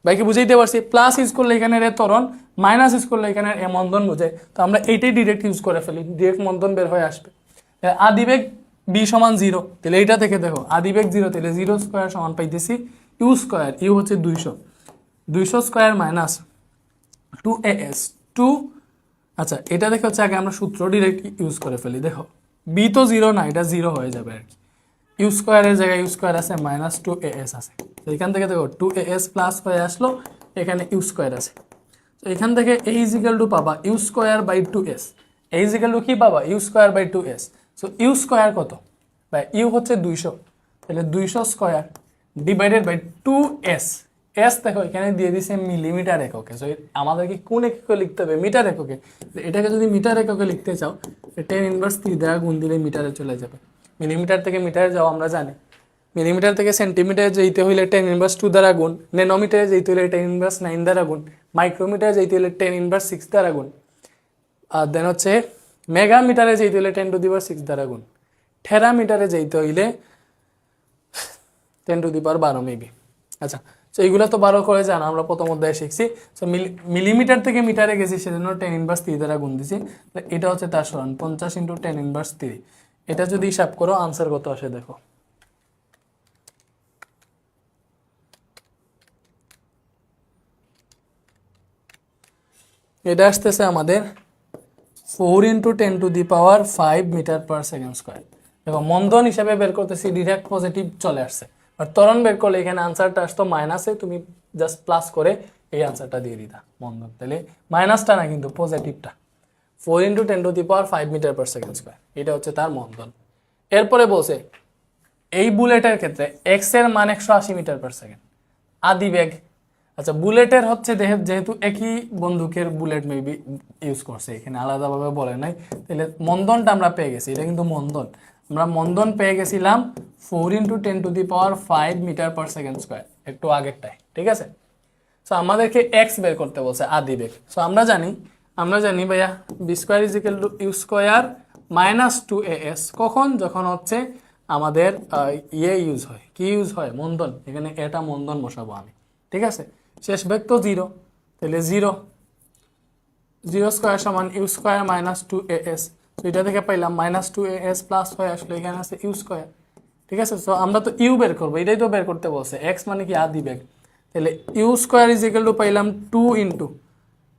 বাইকে বুঝাইতে পারছি? প্লাস ইউজ করলে এখানে রে ত্বরণ, মাইনাস ইউজ করলে এখানে এ মন্দন বোঝায়, তো আমরা এইটাই ডিরেক্ট ইউজ করে ফেলি, ডিরেক্ট মন্দন বের হয়ে আসবে। আদিবেগ বি সমান 0, তাহলে এইটা থেকে দেখো আদিবেগ 0, তাহলে 0 স্কোয়ার সমান পাইতেছি ইউ স্কোয়ার, ইউ হচ্ছে 200 স্কোয়ার মাইনাস 2as 2। আচ্ছা, এটা দেখে হচ্ছে আগে আমরা সূত্র ডিরেক্ট ইউজ করে ফেলি, দেখো বি তো 0 না, এটা 0 হয়ে যাবে আর কি, ইউ স্কোয়ারের জায়গায় ইউ স্কোয়ার আছে, -2as আছে, তো এখান থেকে দেখো 2as প্লাস হয়ে আসলো, এখানে ইউ স্কোয়ার আছে, তো এখান থেকে এ ইজ ইকুয়াল টু পাবা U square by 2s, A is equal to কি পাবা U square by 2s। So U square কত, বা ইউ হচ্ছে 200, তাহলে 200 square divided by 2s, S দেখো এখানে দিয়ে দিছে মিলিমিটার এককে, সো আমাদেরকে কোন এককে লিখতে হবে? মিটার এককে। এটাকে যদি মিটার এককে লিখতে চাও 10⁻³ দ্বারা গুণ দিলে মিটারে চলে যাবে। মিলিমিটার থেকে মিটারে যাও আমরা জানি, মিলিমিটার থেকে সেন্টিমিটারে যেতে হইলে 10⁻² দ্বারা গুণ, ন্যানোমিটারে যেতে হইলে 10⁻৯ দ্বারা গুণ, মাইক্রোমিটারে যেতে হইলে 10⁻6 দ্বারা গুণ, আর দেন হচ্ছে মেগামিটারে যেতে হইলে 10⁻6 দ্বারা গুণ, টেরামিটারে যেতে হইলে 10⁻12 মেবি। আচ্ছা, তো এইগুলো তো 12 করে জানা, আমরা প্রথম অধ্যায়ে শিখছি। সো মিলিমিটার থেকে মিটারে গেছি সেজন্য 10⁻³ দ্বারা গুণ দিছি। এটা হচ্ছে তার সমান 50 × 10⁻³। এটা যদি হিসাব করো আনসার কত আসে দেখো। এটা আসতেছে আমাদের 4 × 10⁵ মিটার/সেকেন্ড স্কয়ার। দেখো মন্দন হিসাবে বের করতেছি, ডিরেক্ট পজিটিভ চলে আসছে, আর ত্বরণ বের করলে এখানে আনসারটা আসতো মাইনাসে, তুমি জাস্ট প্লাস করে এই আনসারটা দিয়ে দিতা মন্দন। তাহলে মাইনাসটা না কিন্তু পজিটিভটা, 4 × 10⁵ মিটার/সেকেন্ড স্কয়ার, এটা হচ্ছে তার মন্দন। এরপরে বলছে এই বুলেটের ক্ষেত্রে এক্স এর মান 180 মিটার/সেকেন্ড, আদি বেগ। আচ্ছা, বুলেটের হচ্ছে যেহেতু একই বন্দুকের বুলেট মেবি ইউজ করছে, এখানে আলাদাভাবে বলে নাই, তাহলে মন্দনটা আমরা পেয়ে গেছি, এটা কিন্তু মন্দন। আমরা মন্দন পেয়ে গেছিলাম 4 × 10⁵ মিটার/সেকেন্ড স্কয়ার, একটু আগেরটাই, ঠিক আছে। সো আমাদেরকে এক্স বের করতে বলছে, আদি বেগ। সো আমরা জানি ভাইয়া b² = u² - 2as, কখন? যখন হচ্ছে আমাদের ইউজ হয়, কি ইউজ হয়? মন্দন। এখানে এটা মন্দন বসাবো আমি, ঠিক আছে। শেষ বেগ তো 0, তাহলে 0 0² = u² - 2as। তো এটা থেকে পাইলাম -2as প্লাস হয়ে আসলে এখানে আছে u², ঠিক আছে। তো আমরা তো ইউ বের করবো, এটাই তো বের করতে বলছে, এক্স মানে কি? আদি বেগ। তাহলে u² = পাইলাম 2 ×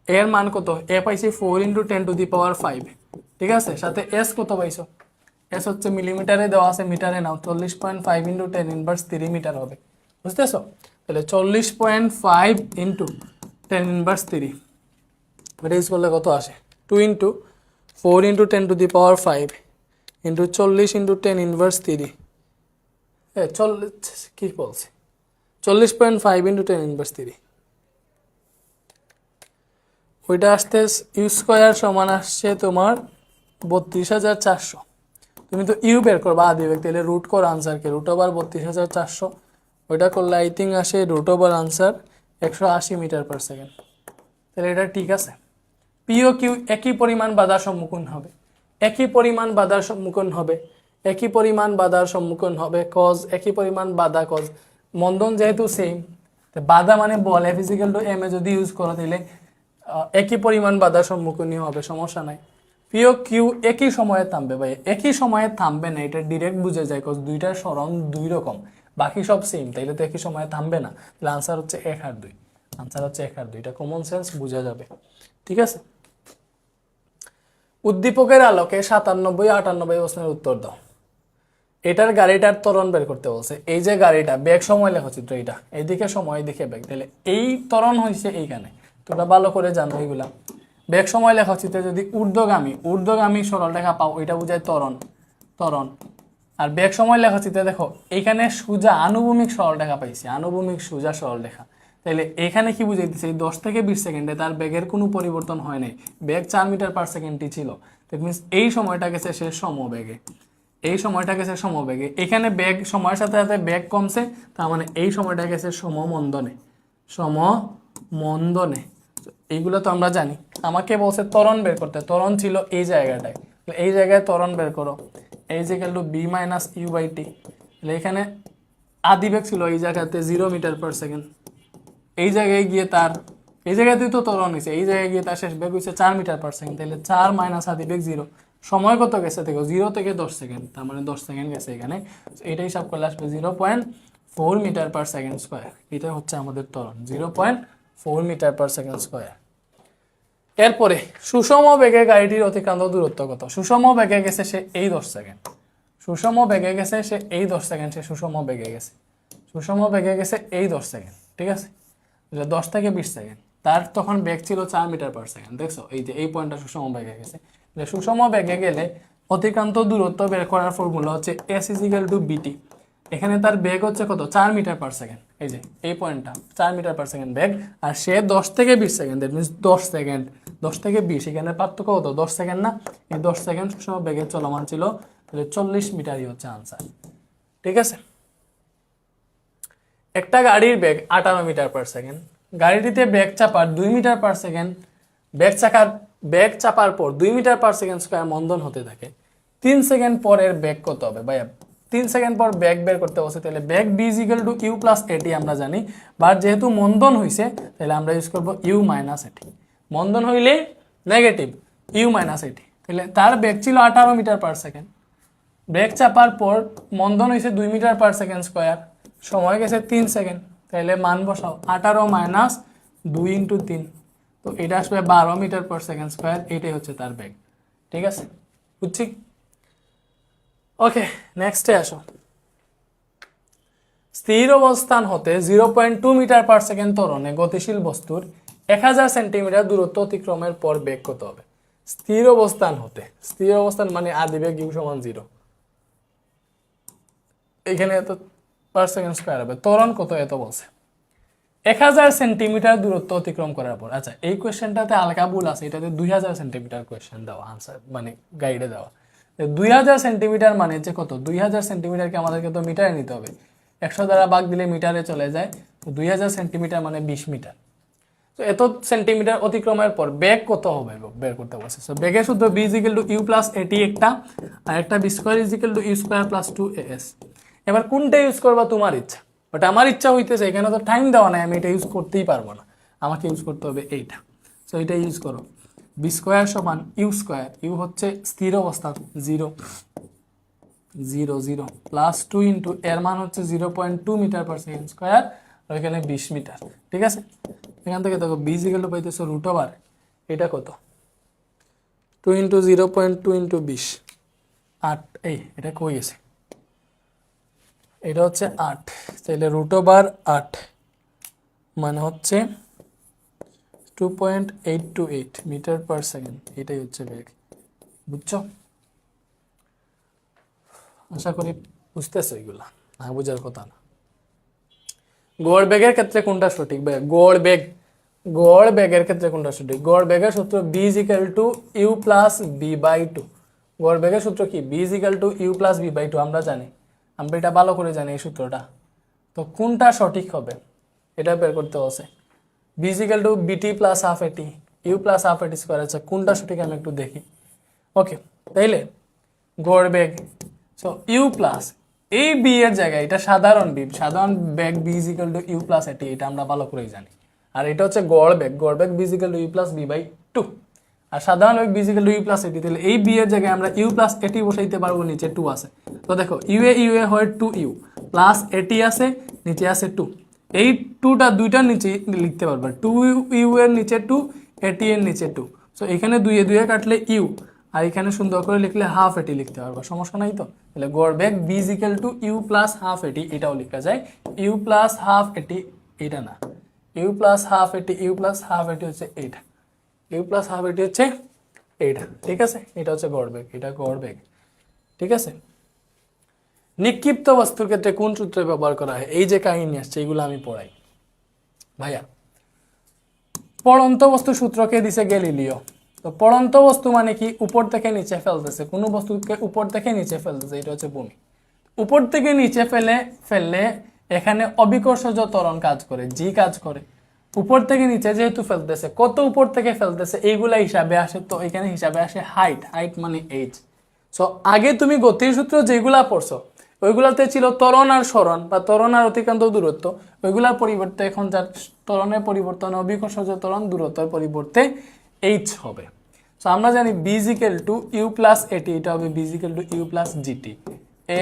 এর মান কত? এ পাইছি 4 × 10⁵, ঠিক আছে। সাথে এস কত পাইছো? এস হচ্ছে মিলিমিটারে দেওয়া আছে, মিটারে নাও, 40.5 × 10⁻³ মিটার হবে, বুঝতেছো? তাহলে 40.5 × 10⁻³ এটা ইউজ করলে কত আসে? 2 × 4 × 10⁵ × 40 × 10⁻³, কি বলছে? 40.5 × 10⁻³, ওইটা আসতে u² সমান আসছে তোমার 32,400। তুমি তো ইউ বের করবা আদি বেগ, তাহলে রুট কর আনসারকে, √32,400, ওইটা করলে আই থিঙ্ক আসে √আনসার 180 মিটার/সেকেন্ড। তাহলে এটা ঠিক আছে। পি ও কিউ একই পরিমাণ বাধার সম্মুখীন হবে, একই পরিমাণ বাধার সম্মুখীন হবে, একই পরিমাণ বাধার সম্মুখীন হবে, কজ একই পরিমাণ বাধা, কজ মন্দন যেহেতু সেম, বাধা মানে বল, F = m এ যদি ইউজ করো তাহলে একই পরিমাণ বাধার সম্মুখীন হবে, সমস্যা নাই। পি ও কিউ একই সময়ে থামবে ভাই, একই সময়ে থামবে না, এটা ডিরেক্ট বুঝে যায়, কজ দুইটার সরণ দুই রকম, বাকি সব সেম, তাইলে তো একই সময়ে থামবে না। তাহলে আনসার হচ্ছে 1 আর 2, আনসার হচ্ছে 1 আর 2, এটা কমন সেন্স বোঝা যাবে, ঠিক আছে। উদ্দীপকের আলোকে 97-98 প্রশ্নের উত্তর দাও। এটার গাড়িটার ত্বরণ বের করতে বলছে। এই যে গাড়িটা বেগ সময় লেখচিত্র, এটা এইদিকে সময়, এইদিকে বেগ, তাহলে এই ত্বরণ হয়েছে এইখানে, তোমরা ভালো করে জানো এইগুলা। বেগ সময় লেখচিত্রে যদি ঊর্ধ্বগামী সরলরেখা পাও, ওইটা বোঝায় ত্বরণ। আর বেগ সময় লেখচিত্রে দেখো এইখানে সোজা আনুভূমিক সরলরেখা পাইছি, আনুভূমিক সোজা সরলরেখা, তাহলে এখানে কি বুঝাইতেছে? এই 10 থেকে 20 সেকেন্ডে তার বেগের কোনো পরিবর্তন হয় নাই, বেগ 4 মিটার/সেকেন্ডই ছিল। দ্যাট মিনস এই সময়টা গেছে সে সমবেগে, এই সময়টা গেছে সমবেগে। এখানে বেগ সময়ের সাথে সাথে বেগ কমছে, তার মানে এই সময়টা গেছে সমমন্দনে। এইগুলো তো আমরা জানি। আমাকে বলছে ত্বরণ বের করতে, ত্বরণ ছিল এই জায়গাটায়, এই জায়গায় ত্বরণ বের করো, এই যে গেল b - u/t। তাহলে এখানে আদি বেগ ছিল এই জায়গাতে 0 মিটার/সেকেন্ড, এই জায়গায় গিয়ে তার, এই জায়গাতেই তো ত্বরণ হয়েছে, এই জায়গায় গিয়ে তার শেষ বেগ হয়েছে 4 মিটার/সেকেন্ড। তাহলে 4 - আদি বেগ 0, সময় কত গেছে দেখো, 0 থেকে 10 সেকেন্ড, তার মানে 10 সেকেন্ড গেছে এখানে। এটা হিসাব করলে আসবে 0.4 মিটার/সেকেন্ড স্কয়ার। এটা হচ্ছে আমাদের ত্বরণ, 0.4 মিটার/সেকেন্ড স্কয়ার। এরপরে সুষম বেগে গাড়িটির অতিক্রান্ত দূরত্ব কত? সুষম বেগে গেছে সে এই 10 সেকেন্ড, সুষম বেগে গেছে সে এই 10 সেকেন্ড, সে সুষম বেগে গেছে, সুষম বেগে গেছে এই 10 সেকেন্ড, ঠিক আছে। 10 থেকে 20 সেকেন্ড, তার তখন বেগ ছিল 4 মিটার/সেকেন্ড, দেখছো এই যে এই পয়েন্টটা সুষম বেগে গেছে। সুষম বেগে গেলে অতিক্রান্ত দূরত্ব বের করার ফর্মুলা হচ্ছে s = bt। এখানে তার বেগ হচ্ছে কত? 4 মিটার/সেকেন্ড, এই যে এই পয়েন্টটা 4 মিটার পার সেকেন্ড বেগ, আর সে 10 থেকে 20 সেকেন্ড, দ্যাট মিনস 10 সেকেন্ড, 10 থেকে 20, এখানে পার্থক্য কত? 10 সেকেন্ড না? এই 10 সেকেন্ড সময় বেগে চলমান ছিল, তাহলে 40 মিটারই হচ্ছে আনসার। ঠিক আছে, একটা গাড়ির বেগ 18 মিটার পার সেকেন্ড, গাড়িটিতে বেগ চাপার 2 মিটার পার সেকেন্ড, বেগ চাপার পর 2 মিটার পার সেকেন্ড স্কয়ার মন্দন হতে থাকে, 3 সেকেন্ড পর এর বেগ কত হবে? ভাইয়া 3 সেকেন্ড পর বেগ বের করতে বসে, তাহলে বেগ B is equal to you plus AT আমরা জানি, বাট যেহেতু মন্দন হইছে তাহলে আমরা ইউজ করব ইউ মাইনাস এটি। মন্দন হইলে নেগেটিভ, ইউ মাইনাস এটি, তাহলে তার বেগ ছিল 18 মিটার পার সেকেন্ড, বেগ চাপার পর মন্দন হয়েছে 2 মিটার পার সেকেন্ড স্কোয়ার, সময় গেছে 3 সেকেন্ড, তাহলে মান বসাও 18 মাইনাস 2 ইন্টু 3, তো এটা আসবে 12 মিটার পার সেকেন্ড স্কোয়ার, এটাই হচ্ছে তার বেগ। ঠিক আছে, বুঝছি? ওকে, নেক্সটে আসো। স্থির অবস্থান হতে 0.2 মিটার পার সেকেন্ড ত্বরণে গতিশীল বস্তুর 1000 সেন্টিমিটার দূরত্ব অতিক্রমের পর বেগ কত হবে? স্থির অবস্থান হতে, স্থির অবস্থান মানে আদি বেগ ইউ সমান 0, এখানে এত পার সেকেন্ড স্কয়ার হবে, ত্বরণ কত এত বলছে, 1000 সেন্টিমিটার দূরত্ব অতিক্রম করার পর। আচ্ছা, এই কোয়েশ্চেনটাতে হালকা ভুল আছে, এটাতে 2000 সেন্টিমিটার কোয়েশ্চেন দেওয়া, আনসার মানে গাইডে দেওয়া। 2000 সেন্টিমিটার মানে যে কত? 2000 সেন্টিমিটারকে আমাদেরকে তো মিটারে নিতে হবে, 100 দ্বারা ভাগ দিলে মিটারে চলে যায়, তো 2000 সেন্টিমিটার মানে 20 মিটার। তো এত সেন্টিমিটার অতিক্রমের পর বেগ কত হবে বের করতে বলছে। সো বেগের সূত্র V is equal to you plus A T একটা, আর একটা V square is equal to U square plus 2as। এবার কোনটা ইউজ করবা তোমার ইচ্ছা, বাট আমার ইচ্ছা হইতেছে এখানে তো টাইম দেওয়া নাই, আমি এটা ইউজ করতেই পারবো না, আমাকে ইউজ করতে হবে এইটা। সো এটা ইউজ করো, বি স্কয়ার সমান ইউ স্কয়ার, ইউ হচ্ছে স্থির অবস্থা 0 0 0 প্লাস 2 ইন্টু এর মান হচ্ছে 0.2 মিটার পার সেকেন্ড স্কয়ার, আর এখানে 20 মিটার। ঠিক আছে, এখান থেকে দেখো বি ইকুয়াল টু পাইতেছো রুট ওভার এটা কত? 2 ইন্টু 0.2 ইন্টু 20, 8, এই এটা কই গেছে, এটা হচ্ছে 8, তাহলে রুট ওভার 8 মানে হচ্ছে 2.828 মিটার পার সেকেন্ড, এটাই হচ্ছে বেগ। বুঝছো? আশা করি বুঝতেছো এগুলা, না বুঝার কথা না। গড় বেগের ক্ষেত্রে কোনটা সঠিক? গড় বেগের ক্ষেত্রে কোনটা সঠিক? গড় বেগের সূত্র V is equal to you plus B by 2। গড় বেগের সূত্র কি? V is equal to you plus B by 2, আমরা জানি, আমরা এটা ভালো করে জানি এই সূত্রটা। তো কোনটা সঠিক হবে এটা বের করতে হচ্ছে। V is equal to VT plus half AT, U plus half এটি স্কোয়ার, আচ্ছা কোনটা সঠিক আমি একটু দেখি। ওকে, তাইলে গড় বেগ, সো ইউ প্লাস এই বি এর জায়গায় এটা সাধারণ বি, সাধারণ বেগ B is equal to you plus এটি, এটা আমরা ভালো করেই জানি। আর এটা হচ্ছে গড় বেগ B is equal to you plus B by 2, আর সাধারণ বেগ B is equal to you plus AT, তাহলে এই বি এর জায়গায় আমরা ইউ প্লাস এটি বসাইতে পারবো, নিচে 2 আছে। তো দেখো ইউ এ হয় 2 ইউ প্লাস এটি আছে, নিচে আছে 2, এই 2টা দুইটার নিচে লিখতে পারবে, 2 ইউ এর নিচে 2, এটি এর নিচে 2, সো এখানে 2 এ 2 এ কাটলে ইউ, আর এখানে সুন্দর করে লিখলে হাফ এটি লিখতে পারবো, সমস্যা নাই তো। তাহলে গড় বেগ B is equal to you plus half a t, এটাও লেখা যায় ইউ প্লাস হাফ এটি, এটা না, you plus half AT, U plus half এটি হচ্ছে এইটা, ইউ প্লাস হাফ এটি হচ্ছে এইটা। ঠিক আছে, এটা হচ্ছে গড় বেগ, এটা গড় বেগ। ঠিক আছে, নিক্ষিপ্ত বস্তুর ক্ষেত্রে কোন সূত্র ব্যবহার করা হয়? এই যে কাহিনী আসছে এগুলো আমি পড়াই ভাইয়া। পড়ন্ত বস্তু সূত্রকে দিছে গ্যালিলিও। তো পড়ন্ত বস্তু মানে কি? উপর থেকে নিচে ফেলতেছে, কোনো বস্তুকে উপর থেকে নিচে ফেলতেছে, এটা হচ্ছে ভূমি। উপর থেকে নিচে ফেললে এখানে অবিকর্ষজ ত্বরণ কাজ করে, জি কাজ করে। উপর থেকে নিচে যেহেতু ফেলতেছে, কত উপর থেকে ফেলতেছে এইগুলা হিসাবে আসে, তো এখানে হিসাবে আসে হাইট মানে এইচ। সো আগে তুমি গতির সূত্র যেগুলা পড়ছো ওইগুলাতে ছিল ত্বরণ আর সরণ বা ত্বরণ আর অতিক্রান্ত দূরত্ব, ওইগুলার পরিবর্তে এখন যার ত্বরণের পরিবর্তন অবিকর্ষজ ত্বরণ দূরত্বের পরিবর্তে এইচ হবে। সো আমরা জানি V is equal to you plus এটি, এটা হবে V is equal to you plus G T,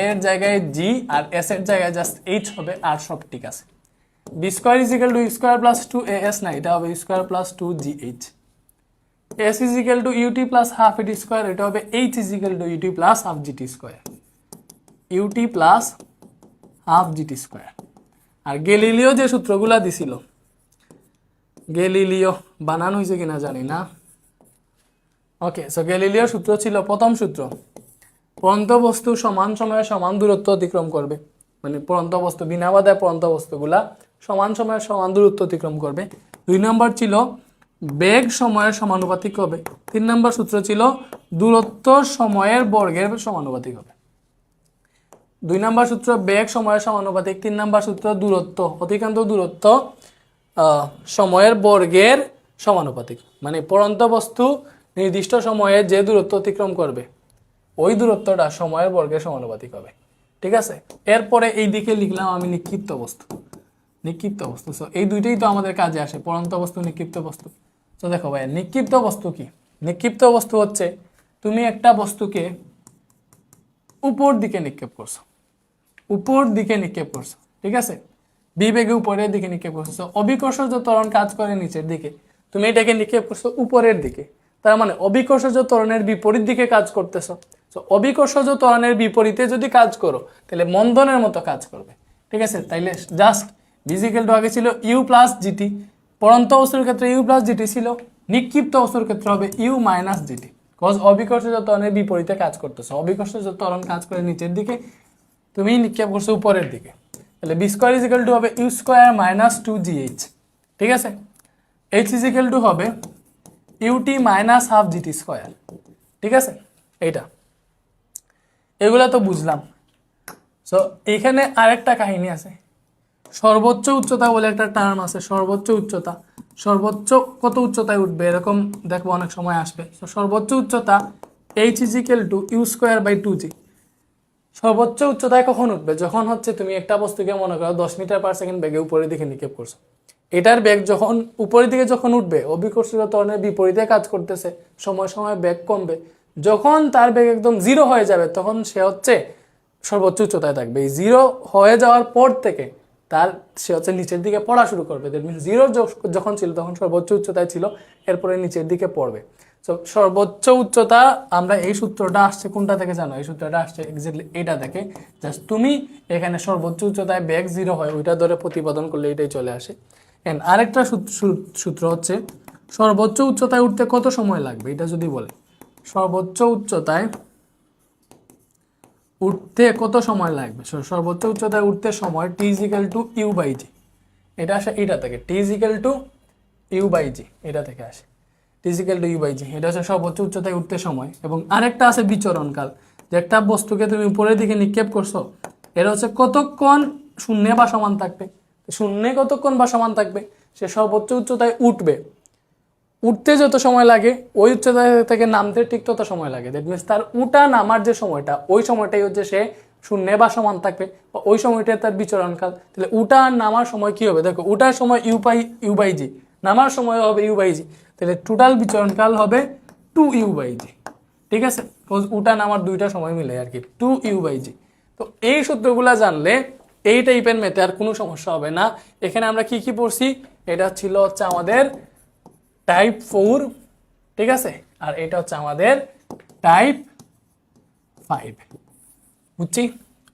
এর জায়গায় জি আর এস এর জায়গায় জাস্ট এইচ হবে, আর সব ঠিক আছে। V square is equal to you square plus 2as, না এটা হবে U square plus 2gh। S is equal to UT plus half এটি স্কোয়ার, এটা হবে H is equal to UT plus half G T square, U T plus half G T square. আর Galileo যে সূত্রগুলা দিছিল, গ্যালিলিও বানান হয়েছে কিনা জানি না। ওকে, সো গ্যালিলিও সূত্র ছিল, প্রথম সূত্র, পড়ন্ত বস্তু সমান সময়ে সমান দূরত্ব অতিক্রম করবে, মানে পড়ন্ত বস্তু বিনা বাধায় পড়ন্ত বস্তুগুলা সমান সময়ে সমান দূরত্ব অতিক্রম করবে। 2 নম্বর ছিল বেগ সময়ের সমানুপাতিক হবে। 3 নম্বর সূত্র ছিল দূরত্ব সময়ের বর্গের সমানুপাতিক হবে। 2 নম্বর সূত্র বেগ সময়ের সমানুপাতিক, 3 নম্বর সূত্র দূরত্ব অতিক্রান্ত দূরত্ব সময়ের বর্গের সমানুপাতিক, মানে পড়ন্ত বস্তু নির্দিষ্ট সময়ে যে দূরত্ব অতিক্রম করবে ওই দূরত্বটা সময়ের বর্গের সমানুপাতিক হবে। ঠিক আছে, এরপরে এই দিকে লিখলাম আমি নিক্ষিপ্ত বস্তু। নিক্ষিপ্ত বস্তু সো এই দুইটাই তো আমাদের কাজে আসে, পড়ন্ত বস্তু, নিক্ষিপ্ত বস্তু। তো দেখো ভাই, নিক্ষিপ্ত বস্তু কি? নিক্ষিপ্ত বস্তু হচ্ছে তুমি একটা বস্তুকে উপর দিকে নিক্ষেপ করছো, উপর দিকে নিক্ষেপ করছো, ঠিক আছে, বিবেগে উপরের দিকে নিক্ষেপ করছো। অবিকর্ষজ ত্বরণ কাজ করে নিচের দিকে, তুমি এটাকে নিক্ষেপ করছো উপরের দিকে, তার মানে অবিকর্ষজ ত্বরণের বিপরীত দিকে কাজ করতেছো। তো অবিকর্ষজ ত্বরণের বিপরীতে যদি কাজ করো তাহলে মন্দনের মতো কাজ করবে। ঠিক আছে, তাইলে জাস্ট ভিজিক্যাল টু আগে ছিল ইউ প্লাস জিটি, পড়ন্ত বস্তুর ক্ষেত্রে ইউ প্লাস জিটি ছিল, নিক্ষিপ্ত বস্তুর ক্ষেত্রে হবে ইউ মাইনাস জিটি, কজ অবিকর্ষজ ত্বরণের বিপরীতে কাজ করতেছো। অবিকর্ষজ ত্বরণ কাজ করে নিচের দিকে, তুমি নিক্ষেপ করছো উপরের দিকে, তাহলে বি স্কোয়ার ইজিক্যাল টু হবে ইউ স্কোয়ার মাইনাস 2gh। ঠিক আছে, এইচ ইজিক্যাল টু হবে U T minus half G T square. ঠিক আছে, এইটা এগুলা তো বুঝলাম। সো এখানে আরেকটা কাহিনী আছে, সর্বোচ্চ উচ্চতা বলে একটা টার্ম আছে। সর্বোচ্চ উচ্চতা, সর্বোচ্চ কত উচ্চতায় উঠবে এরকম দেখবো অনেক সময় আসবে। তো সর্বোচ্চ উচ্চতা H is equal to you square by 2g। সর্বোচ্চ উচ্চতায় কখন উঠবে? যখন হচ্ছে তুমি একটা বস্তুকে মনে করো 10 মিটার পার সেকেন্ড বেগে উপরের দিকে নিক্ষেপ করছো, এটার বেগ যখন উপরের দিকে যখন উঠবে অবিকর্ষিত ত্বরণের বিপরীতে কাজ করতেছে, সময় সময় বেগ কমবে, যখন তার বেগ একদম 0 হয়ে যাবে তখন সে হচ্ছে সর্বোচ্চ উচ্চতায় থাকবে। এই 0 হয়ে যাওয়ার পর থেকে সে হচ্ছে নিচের দিকে পড়া শুরু করবে। দ্যাট মিনস 0 যখন ছিল তখন সর্বোচ্চ উচ্চতায় ছিল, এরপরে নিচের দিকে পড়বে। তো সর্বোচ্চ উচ্চতা আমরা এই সূত্রটা আসছে কোনটা থেকে জানো? এই সূত্রটা আসছে এক্স্যাক্টলি এটা থেকে। জাস্ট তুমি এখানে সর্বোচ্চ উচ্চতায় বেগ 0 হয় ওইটা ধরে প্রতিপাদন করলে এটাই চলে আসে। এন্ড আরেকটা সূত্র হচ্ছে সর্বোচ্চ উচ্চতায় উঠতে কত সময় লাগবে, এটা যদি বলে সর্বোচ্চ উচ্চতায় উঠতে কত সময় লাগবে, সর্বোচ্চ উচ্চতায় উঠতে সময় টি ইজিক্যাল টু ইউ বাই জি। এটা আসে এটা থেকে, টি ইজিক্যাল টু ইউ বাই জি, এটা থেকে আসে টি ইজিক্যাল টু ইউ বাই জি। এটা হচ্ছে সর্বোচ্চ উচ্চতায় উঠতে সময়। এবং আরেকটা আছে বিচরণকাল, যে একটা বস্তুকে তুমি উপরের দিকে নিক্ষেপ করছো, এটা হচ্ছে কতক্ষণ শূন্যে বা সমান থাকবে। শূন্যে কতক্ষণ বা সমান থাকবে, সে সর্বোচ্চ উচ্চতায় উঠবে, উঠতে যত সময় লাগে ওই উচ্চতা থেকে নামতে ঠিক তত সময় লাগে। দ্যাট মিনস তার উঠা নামার যে সময়টা, ওই সময়টাই হচ্ছে সে শূন্যে বা সমান থাকবে, ওই সময়টাই তার বিচরণকাল। তাহলে উঠা আর নামার সময় কি হবে? দেখো, উঠার সময় ইউ বাই জি, নামার সময় হবে ইউ বাই জি, তাহলে টোটাল বিচরণকাল হবে 2u বাই জি। ঠিক আছে, উঠা নামার দুইটা সময় মিলে আর কি, 2u বাই জি। তো এই সূত্রগুলা জানলে এই টাইপের মেথে আর কোনো সমস্যা হবে না। এখানে আমরা কি কি পড়ছি, এটা ছিল হচ্ছে আমাদের টাইপ 4, ঠিক আছে, আর এটা হচ্ছে আমাদের টাইপ 5, বুঝছি?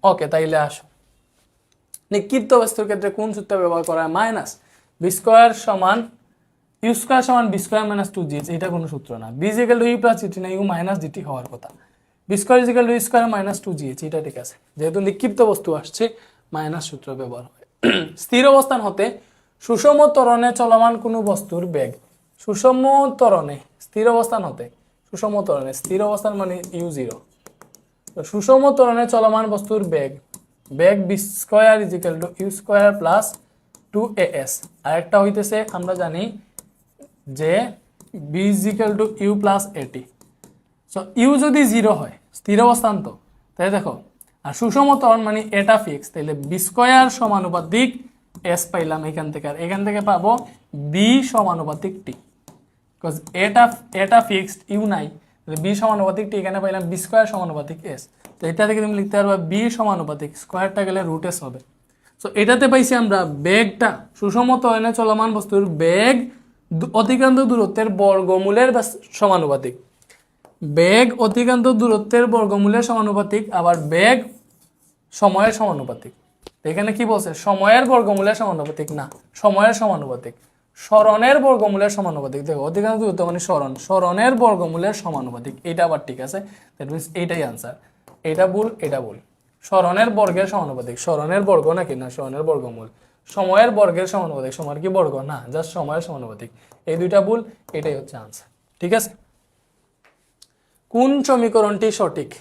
ওকে, তাইলে আসো, নিক্ষিপ্ত বস্তুর ক্ষেত্রে কোন সূত্র ব্যবহার করা হয়? মাইনাস বি স্কোয়ার সমান ইউ স্কোয়ার সমান বি স্কোয়ার মাইনাস 2g। এটা কোনো সূত্র না। V is equal to you plus G T না, ইউ মাইনাস জিটি হওয়ার কথা। V square is equal to you square minus 2g, এটা ঠিক আছে। যেহেতু নিক্ষিপ্ত বস্তু আসছে, মাইনাস সূত্র ব্যবহার হয়। স্থির অবস্থান হতে সুষম ত্বরণে চলমান কোনো বস্তুর বেগ, সুষম ত্বরণে স্থির অবস্থান হতে, সুষম ত্বরণে, স্থির অবস্থান মানে u0, সুষম ত্বরণে চলমান বস্তুর বেগ, বেগ B square is equal to you square plus 2as। আরেকটা হইতেছে আমরা জানি যে v is equal to you plus at. So u যদি 0 হয়, স্থির অবস্থান তো, তাই দেখো, আর সুষম ত্বরণ মানে এটা ফিক্স, তাহলে বি স্কোয়ার সমানুপাতিক এস পাইলাম এখান থেকে, আর এখান থেকে পাবো বি সমানুপাতিক টি, বিকজ এটা ফিক্সড, ইউ নাই, বি সমানুপাতিক টি, এখানে পাইলাম বি স্কোয়ার সমানুপাতিক এস। তো এটা থেকে তুমি লিখতে পারবা বি সমানুপাতিক, স্কোয়ারটা গেলে রুট এস হবে। সো এটাতে পাইছি আমরা বেগটা, সুষম ত্বরণে চলমান বস্তুর বেগ অতিক্রান্ত দূরত্বের বর্গমূলের সমানুপাতিক। বেগ অতিক্রান্ত দূরত্বের বর্গমূলের সমানুপাতিক, আবার বেগ সময়ের সমানুপাতিক। এখানে কি বলছে? সময়ের বর্গমূলের সমানুপাতিক না, সময়ের সমানুপাতিক, সরণের বর্গমূলের সমানুপাতিক। দেখো, অধিকাংশ দূরত্ব মানে সরণের বর্গমূলের সমানুপাতিক, এটা আবার ঠিক আছে। দ্যাট মিনস এইটাই আনসার। এটা ভুল, এটা ভুল। সরণের বর্গের সমানুপাতিক, সরণের বর্গ নাকি না সরণের বর্গমূল, সময়ের বর্গের সমানুপাতিক, সময়ের কি বর্গ না, জাস্ট সময়ের সমানুপাতিক। এই দুইটা ভুল, এটাই হচ্ছে আনসার। ঠিক আছে, কোন সমীকরণটি সঠিক?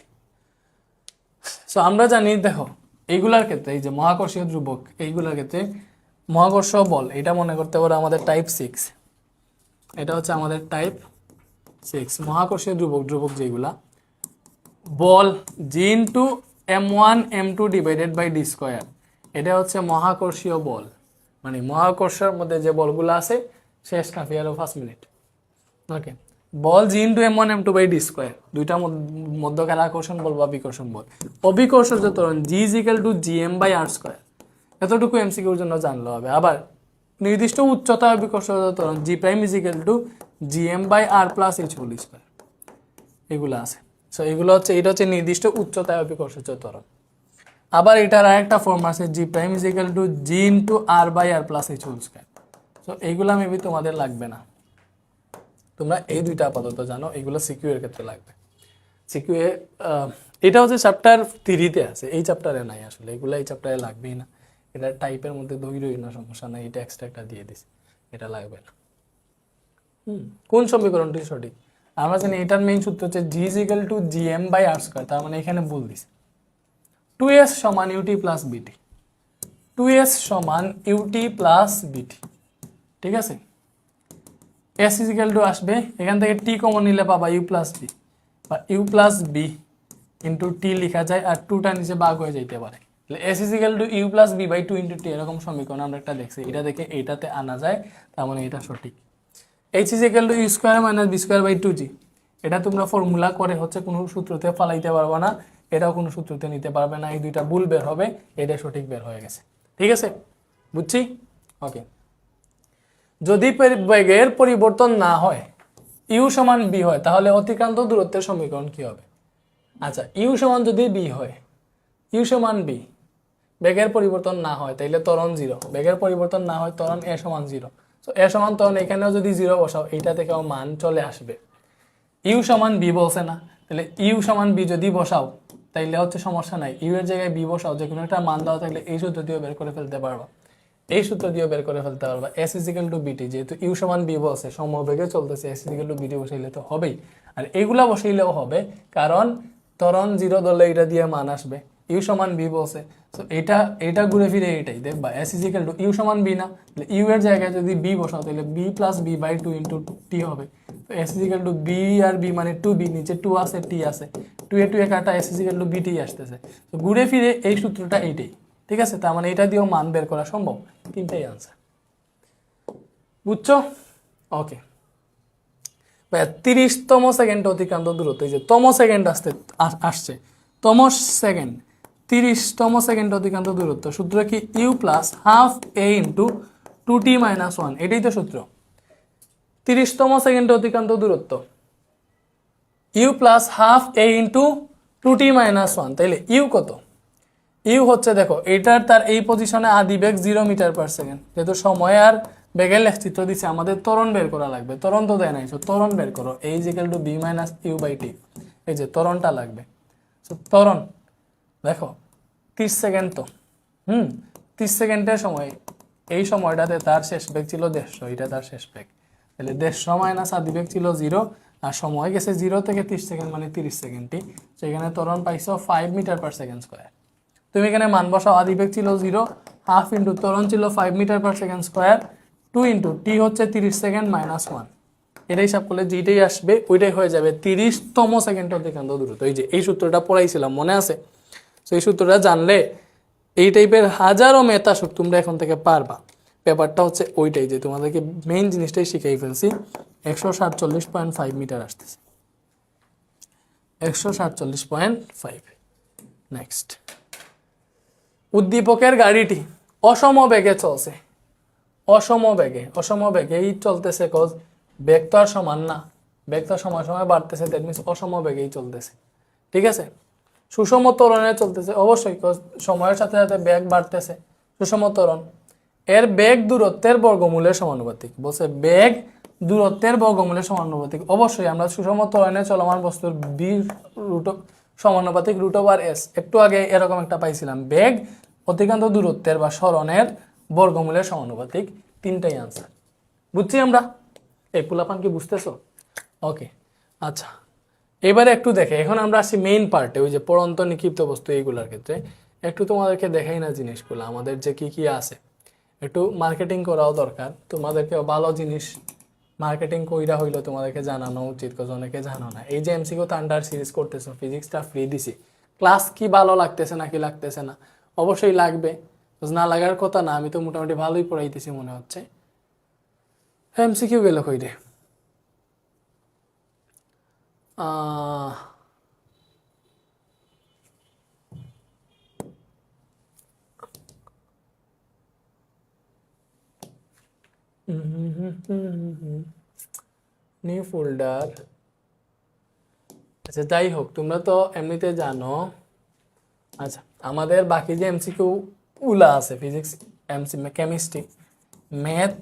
সো আমরা জানি, দেখো এইগুলার ক্ষেত্রে এই যে মহাকর্ষীয় ধ্রুবক, এইগুলার ক্ষেত্রে মহাকর্ষ বল, এটা মনে করতে পারো আমাদের টাইপ 6, এটা হচ্ছে আমাদের টাইপ 6 মহাকর্ষীয় ধ্রুবক, ধ্রুবক যেগুলা বল G into m1 m2 divided by d square, এটা হচ্ছে মহাকর্ষীয় বল, মানে মহাকর্ষের মধ্যে যে বলগুলো আছে, শেষ না ফিয়ারও 5 মিনিট। ওকে, বল G into m1 m2 by d square, দুইটা মধ্যকার আকর্ষণ বল বা বিকর্ষণ বল। অবিকর্ষজ ত্বরণ g is equal to gm by r square, এতটুকু এমসিকিউর জন্য জানলে হবে। আবার নির্দিষ্ট উচ্চতা অবিকর্ষজ ত্বরণ g prime is equal to gm by r plus h whole square, এগুলো আছে। সো এগুলো হচ্ছে, এটা হচ্ছে নির্দিষ্ট উচ্চতায় অবিকর্ষজ ত্বরণ। আবার এটার আরেকটা ফর্ম আছে g prime is equal to g into r by r plus h whole square. So এইগুলা মেবি তোমাদের লাগবে না, তোমরা এই দুইটা আপাতত জানো, এগুলো সিকিউ এর ক্ষেত্রে লাগবে। সিকিউ এ এটা হচ্ছে চ্যাপ্টার 3-তে আছে, এই চ্যাপ্টারে নাই আসলে, এগুলো এই চ্যাপ্টারে লাগবেই না। এটা টাইপের মধ্যে দৈরই না, সমস্যা নাই, এটা এক্সট্রা একটা দিয়ে দিছি, এটা লাগবে না। কোন সমীকরণটি সঠিক? আমরা জানি এটার মেইন সূত্র হচ্ছে g is equal to gm by r square, তার মানে এখানে ভুল দিছে। 2s সমান ইউটি প্লাস বিটি, 2s সমান ইউটি প্লাস বিটি, ঠিক আছে। s ইজ ইকুয়াল টু আসবে, এখান থেকে t কমন নিলে পাবা u প্লাস বি, বা u plus B into T লেখা যায়, আর 2টা নিচে ভাগ হয়ে যাইতে পারে। s is equal to u plus B by 2 into t, এরকম সমীকরণ আমরা একটা দেখছি, এটা দেখে এইটাতে আনা যায়, তার মানে এটা সঠিক। h is equal to you square minus V square by 2g, এটা তোমরা ফর্মুলা করে হচ্ছে কোনো সূত্রতে ফালাইতে পারবে না, এটাও কোনো সূত্রতে নিতে পারবে না, এই দুইটা ভুল বের হবে, এটা সঠিক বের হয়ে গেছে। ঠিক আছে, বুঝছি? ওকে, যদি বেগের পরিবর্তন না হয়, ইউ সমান বি হয়, তাহলে অতিক্রান্ত দূরত্বের সমীকরণ কি হবে? আচ্ছা, ইউ সমান যদি বি হয়, ইউ সমান বি, বেগের পরিবর্তন না হয় তাইলে ত্বরণ 0, বেগের পরিবর্তন না হয় ত্বরণ এ সমান 0। সো এ সমান ত্বরণ এখানেও যদি 0 বসাও, এইটা থেকেও মান চলে আসবে। ইউ সমান বি বলছে না, তাহলে ইউ সমান বি যদি বসাও তাইলে হচ্ছে সমস্যা নাই, ইউ এর জায়গায় বি বসাও, যে কোনো একটা মান দাও থাকলে এই সূত্র দিয়েও বের করে ফেলতে পারবা, এই সূত্র দিয়েও বের করে ফেলতে পারবা। এস ইজ ইকুয়াল টু বিটি, যেহেতু ইউ সমান বি বলছে, সমবেগে চলতেছে, এস ইজ ইকুয়াল টু বিটি বসাইলে তো হবেই, আর এগুলা বসাইলেও হবে, কারণ ত্বরণ 0 ধরলে এটা দিয়ে মান আসবে, ইউ সমান বি বলছে। সো এটা ঘুরে ফিরে এইটাই দেখবা, s is equal to u সমান বি না, তাহলে ইউ এর জায়গায় যদি বি বসাও তাহলে v plus B by 2 into t হবে। তো s is equal to v আর বি মানে 2b, নিচে 2 আছে, টি আছে, 2 এ কাটা, এস ইজ ইকুয়াল টু বিটি আসতেছে। তো ঘুরে ফিরে এই সূত্রটা এইটাই, ঠিক আছে। তার মানে এটা দিয়েও মান বের করা সম্ভব, তিনটাই আনসার, বুঝছো? ওকে, 30তম সেকেন্ড অতিক্রান্ত দূরত্ব, এই যে তম সেকেন্ড আসছে, তম সেকেন্ড, 30তম সেকেন্ড অতিক্রান্ত দূরত্ব, সূত্র কি? U plus half A into 2t minus 1, এটাই তো সূত্র। 30তম সেকেন্ড অতিক্রান্ত দূরত্ব U plus half A into 2t minus 1, তাইলে ইউ কত? ইউ হচ্ছে, দেখো এটার তার এই পজিশনে আদি বেগ 0 মিটার পার সেকেন্ড, যেহেতু সময় আর বেগের লেখচিত্র দিচ্ছে, আমাদের ত্বরণ বের করা লাগবে, ত্বরণ তো দেয় নাই, ত্বরণ বের করো, a is equal to B minus you by টি, এই যে ত্বরণটা লাগবে। ত্বরণ দেখো 30 সেকেন্ড, তো 30 সেকেন্ডের সময়, এই সময়টাতে তার শেষ বেগ ছিল 150, এটা তার শেষ বেগ, তাহলে 150 মাইনাস আদি বেগ ছিল 0, আর সময় গেছে 0 থেকে 30 সেকেন্ড মানে 30 সেকেন্ডই, সেখানে ত্বরণ পাইছো 5 মিটার পার সেকেন্ড স্কোয়ার। তুমি এখানে মান বসাও, আদি বেগ ছিল 0, হাফ ইন্টু ত্বরণ ছিল 5 metre per second square, 2 into t হচ্ছে 30 সেকেন্ড মাইনাস 1, এটা হিসাব করলে যেটাই আসবে ওইটাই হয়ে যাবে 30তম সেকেন্ড অতিক্রান্ত দূরত্ব। এই যে এই সূত্রটা পড়াইছিলাম, মনে আছে? তো এই সূত্রটা জানলে এই টাইপের হাজারো ম্যাথ আসুক তোমরা এখন থেকে পারবা। ব্যাপারটা হচ্ছে ওইটাই, যে তোমাদেরকে মেইন জিনিসটাই শিখাই ফেলছি। 147.5 মিটার আসতেছে, 147.5। নেক্সট, উদ্দীপকের গাড়িটি অসম বেগে চলছে, অসম বেগেই চলতেছে, কজ বেগ তো আর সমান না, বেগ তো সময় সময় বাড়তেছে, দ্যাট মিনস অসম বেগেই চলতেছে, ঠিক আছে। সুষম ত্বরণে চলতেছে, অবশ্যই সময়ের সাথে সাথে বেগ বাড়তেছে, সুষম ত্বরণ। এর বেগ দূরত্বের বর্গমূলের সমানুপাতিক, বলছে বেগ দূরত্বের বর্গমূলের সমানুপাতিক। অবশ্যই আমরা সুষম ত্বরণে চলমান বস্তুর বি রুট সমানুপাতিক √s। একটু আগে এরকম একটা পাইছিলাম, বেগ অতিক্রান্ত দূরত্বের বা সরণের বর্গমূলের সমানুপাতিক, তিনটাই আনসার। বুঝছি আমরা? এই পোলাপান কি বুঝতেছো? ওকে, আচ্ছা এবারে একটু দেখে, এখন আমরা আসি মেইন পার্টে, ওই যে পড়ন্ত নিক্ষিপ্ত বস্তু এইগুলোর ক্ষেত্রে একটু তোমাদেরকে দেখাই না জিনিসগুলো আমাদের যে কি কি আছে। একটু মার্কেটিং করাও দরকার, তোমাদেরকে ভালো জিনিস মার্কেটিং কইরা হইলো তোমাদেরকে জানানো উচিত, কারণ অনেকে জানো না। এই যে এমসিকিউ থান্ডার সিরিজ করতেছো, ফিজিক্সটা ফ্রি দিছি, ক্লাস কি ভালো লাগতেছে নাকি লাগতেছে না? অবশ্যই লাগবে, না লাগার কথা না, আমি তো মোটামুটি ভালোই পড়াইতেছি মনে হচ্ছে। এমসিকিউ গেল কই রে? New folder. আচ্ছা যাই হোক, তোমরা তো এমনিতে জানো। আচ্ছা আমাদের বাকি যে এমসিকিউ গুলা আছে, physics, chemistry, math,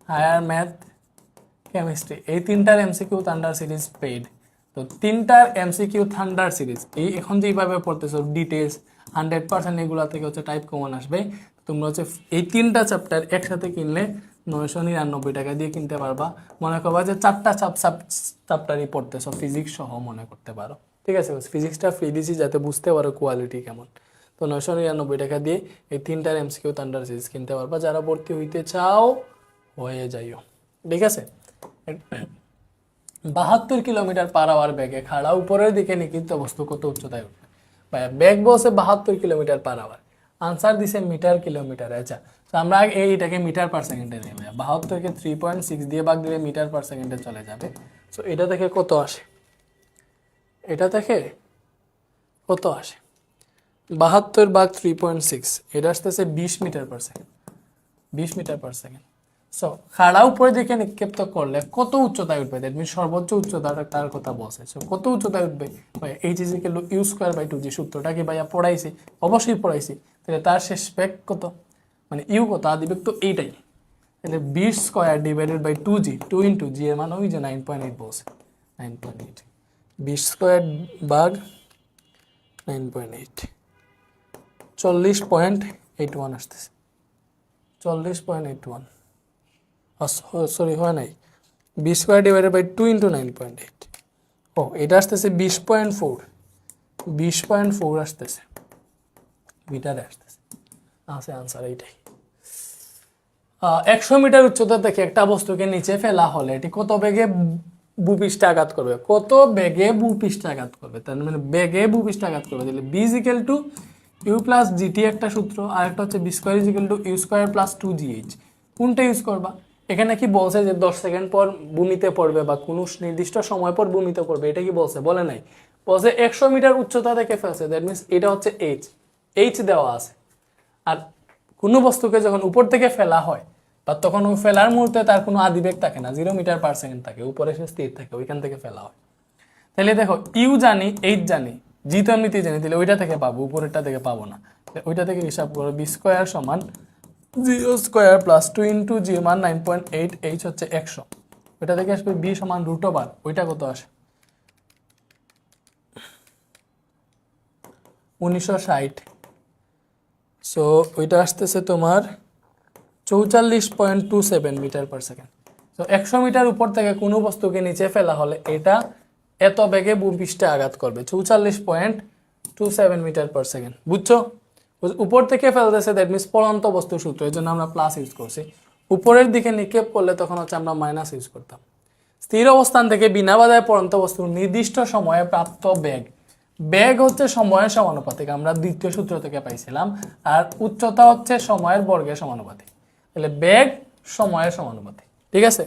higher math, chemistry, এই তিনটার এমসিকিউ থান্ডার সিরিজ পেইড। তো তিনটার এমসিকিউ থান্ডার সিরিজ এই এখন যেভাবে পড়তেছো ডিটেলস 100% এগুলা থেকে হচ্ছে টাইপ কমন আসবে। তোমরা হচ্ছে এই তিনটা চ্যাপ্টার একসাথে কিনলে 999 টাকা দিয়ে কিনতে পারবা। মনে করবা যে চারটা চ্যাপ্টারই পড়তেছো ফিজিক্স সহ মনে করতে পারো, ঠিক আছে? ফিজিক্সটা ফ্রি দিছি যাতে বুঝতে পারো কোয়ালিটি কেমন। তো 999 টাকা দিয়ে এই তিনটার এমসিকিউ থান্ডার সিরিজ কিনতে পারবা। যারা ভর্তি হইতে চাও হয়ে যাইও, ঠিক আছে? 72 কিলোমিটার পার আওয়ার বেগে খাড়া উপরের দিকে নিক্ষিপ্ত বস্তু কত উচ্চতায় উঠবে? ভাইয়া বেগ বলছে 72 কিলোমিটার পার আওয়ার, আনসার দিছে মিটার কিলোমিটার। আচ্ছা তো আমরা এইটাকে মিটার পার সেকেন্ডে নেই ভাইয়া, 72কে 3.6 দিয়ে ভাগ দিলে মিটার পার সেকেন্ডে চলে যাবে। সো এটা থেকে কত আসে? এটা থেকে কত আসে? 72 ভাগ 3.6, এটা আসতেছে 20 metre per second, 20 metre per second. So খাড়া উপরে দিকে নিক্ষেপ্ত করলে কত উচ্চতায় উঠবে? দ্যাট মিনস সর্বোচ্চ উচ্চতা তার কথা বলছে। সো কত উচ্চতায় উঠবে ভাই? H is equal to U square by 2g। সূত্রটা কি ভাইয়া পড়াইছি? অবশ্যই পড়াইছি। তাহলে তার শেষ বেগ কত, মানে ইউ কত, আদিবেগ তো এইটাই। তাহলে 20 square divided by 2g, 2 into g এর মান ওই যে 9.8 বলছে, 9.8। 20 স্কয়ার ভাগ 9.8, 40.81 আসতেছে, 40.81। সরি হয় নাই, 20 স্কয়ার ডিভাইডেড বাই 2 ইন্টু 9.8। ও এটা আসতেছে 20.4, 20.4 আসতেছে, মিটারে আসতেছে। আছে আনসার এইটাই। 100 মিটার উচ্চতা থেকে একটা বস্তুকে নিচে ফেলা হলে এটি কত বেগে ভূপৃষ্ঠে আঘাত করবে? কত বেগে ভূপৃষ্ঠে আঘাত করবে, তার মানে বেগে ভূপৃষ্ঠে আঘাত করবে। তাহলে V is equal to you plus G T একটা সূত্র, আর একটা হচ্ছে V square is equal to U square plus 2gh। কোনটা ইউজ করবা? এখানে কি বলছে যে 10 সেকেন্ড পর ভূমিতে পড়বে বা কোনো নির্দিষ্ট সময় পর ভূমিতে পড়বে? এটা কি বলছে? বলে নাই। বলছে 100 মিটার উচ্চতা থেকে ফেলছে, দ্যাট মিনস এটা হচ্ছে এইচ দেওয়া আছে। আর কোনো বস্তুকে যখন উপর থেকে ফেলা হয় বা তখন ওই ফেলার মুহূর্তে তার কোনো আদিবেগ থাকে না, 0 মিটার পার সেকেন্ড থাকে, উপরে সে স্থির থাকে, ওইখান থেকে ফেলা হয়। তাহলে দেখো ইউ জানি, এইচ জানি, জি তো এমনিতেই জানি, তাহলে ওইটা থেকে পাবো, উপরেরটা থেকে পাবো না। ওইটা থেকে হিসাব করো, বি স্কোয়ার সমান 0 স্কোয়ার প্লাস 2 ইন্টু জি মান 9.8, এইচ হচ্ছে 100, ওইটা থেকে আসবে বি সমান √, ওইটা কত আসে? 1960। সো ওইটা আসতেছে তোমার 44.27 মিটার পার সেকেন্ড। তো 100 মিটার উপর থেকে কোনো বস্তুকে নিচে ফেলা হলে এটা এত বেগে ভূপৃষ্ঠে আঘাত করবে, 44.27 মিটার পার সেকেন্ড। বুঝছো? উপর থেকে ফেলতেছে, দ্যাট মিনস পড়ন্ত বস্তুর সূত্র, এই জন্য আমরা প্লাস ইউজ করছি। উপরের দিকে নিক্ষেপ করলে তখন হচ্ছে আমরা মাইনাস ইউজ করতাম। স্থির অবস্থান থেকে বিনা বাধায় পড়ন্ত বস্তুর নির্দিষ্ট সময়ে প্রাপ্ত বেগ, বেগ হচ্ছে সময়ের সমানুপাতিক, আমরা দ্বিতীয় সূত্র থেকে পাইছিলাম। আর উচ্চতা হচ্ছে সময়ের বর্গের সমানুপাতিক। তাহলে বেগ সময়ের সমানুপাতিক, ঠিক আছে?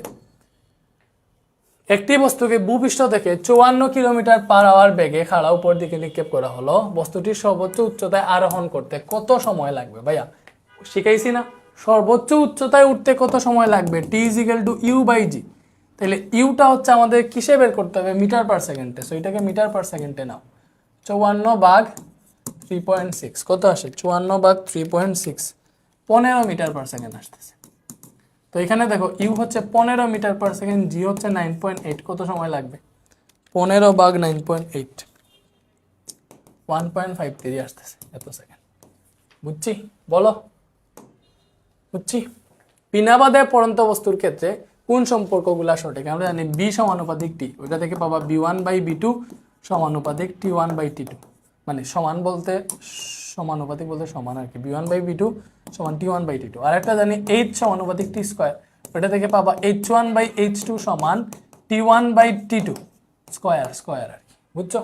একটি বস্তুকে ভূপৃষ্ঠ থেকে 54 কিলোমিটার পার আওয়ার বেগে খাড়া উপর দিকে নিক্ষেপ করা হলো, বস্তুটির সর্বোচ্চ উচ্চতায় আরোহণ করতে কত সময় লাগবে? ভাইয়া শিখাইছি না, সর্বোচ্চ উচ্চতায় উঠতে কত সময় লাগবে? T is equal to u by g. তাহলে ইউটা হচ্ছে আমাদের কিসে বের করতে হবে? মিটার পার সেকেন্ডে। সো এটাকে মিটার পার সেকেন্ডে নাও, 54 ভাগ 3.6 কত আসে? 54 ভাগ 3.6, 15 মিটার পার সেকেন্ড আসতেছে। তো এখানে দেখো ইউ হচ্ছে 15 মিটার পার সেকেন্ড, জি হচ্ছে 9.8, কত সময় লাগবে? 15 ভাগ 9.8, 1.53 আসতেছে এত সেকেন্ড। বুঝছি? বলো, বুঝছি? বিনাবাদে পড়ন্ত বস্তুর ক্ষেত্রে কোন সম্পর্কগুলা সঠিক? আমরা জানি বি সমানুপাতিক টি, ওইটা থেকে পাবা b1/b2 সমানুপাতিক t1/t2, মানে সমান বলতে সমানুপাতিক বলতে সমান আর কি, b1/b2 সমান t1/t2। আর একটা জানি h সমানুপাতিক t স্কয়ার, ওইটা থেকে পাবা h1/h2 সমান t1/t2 স্কয়ার স্কয়ার আর কি। বুঝছো?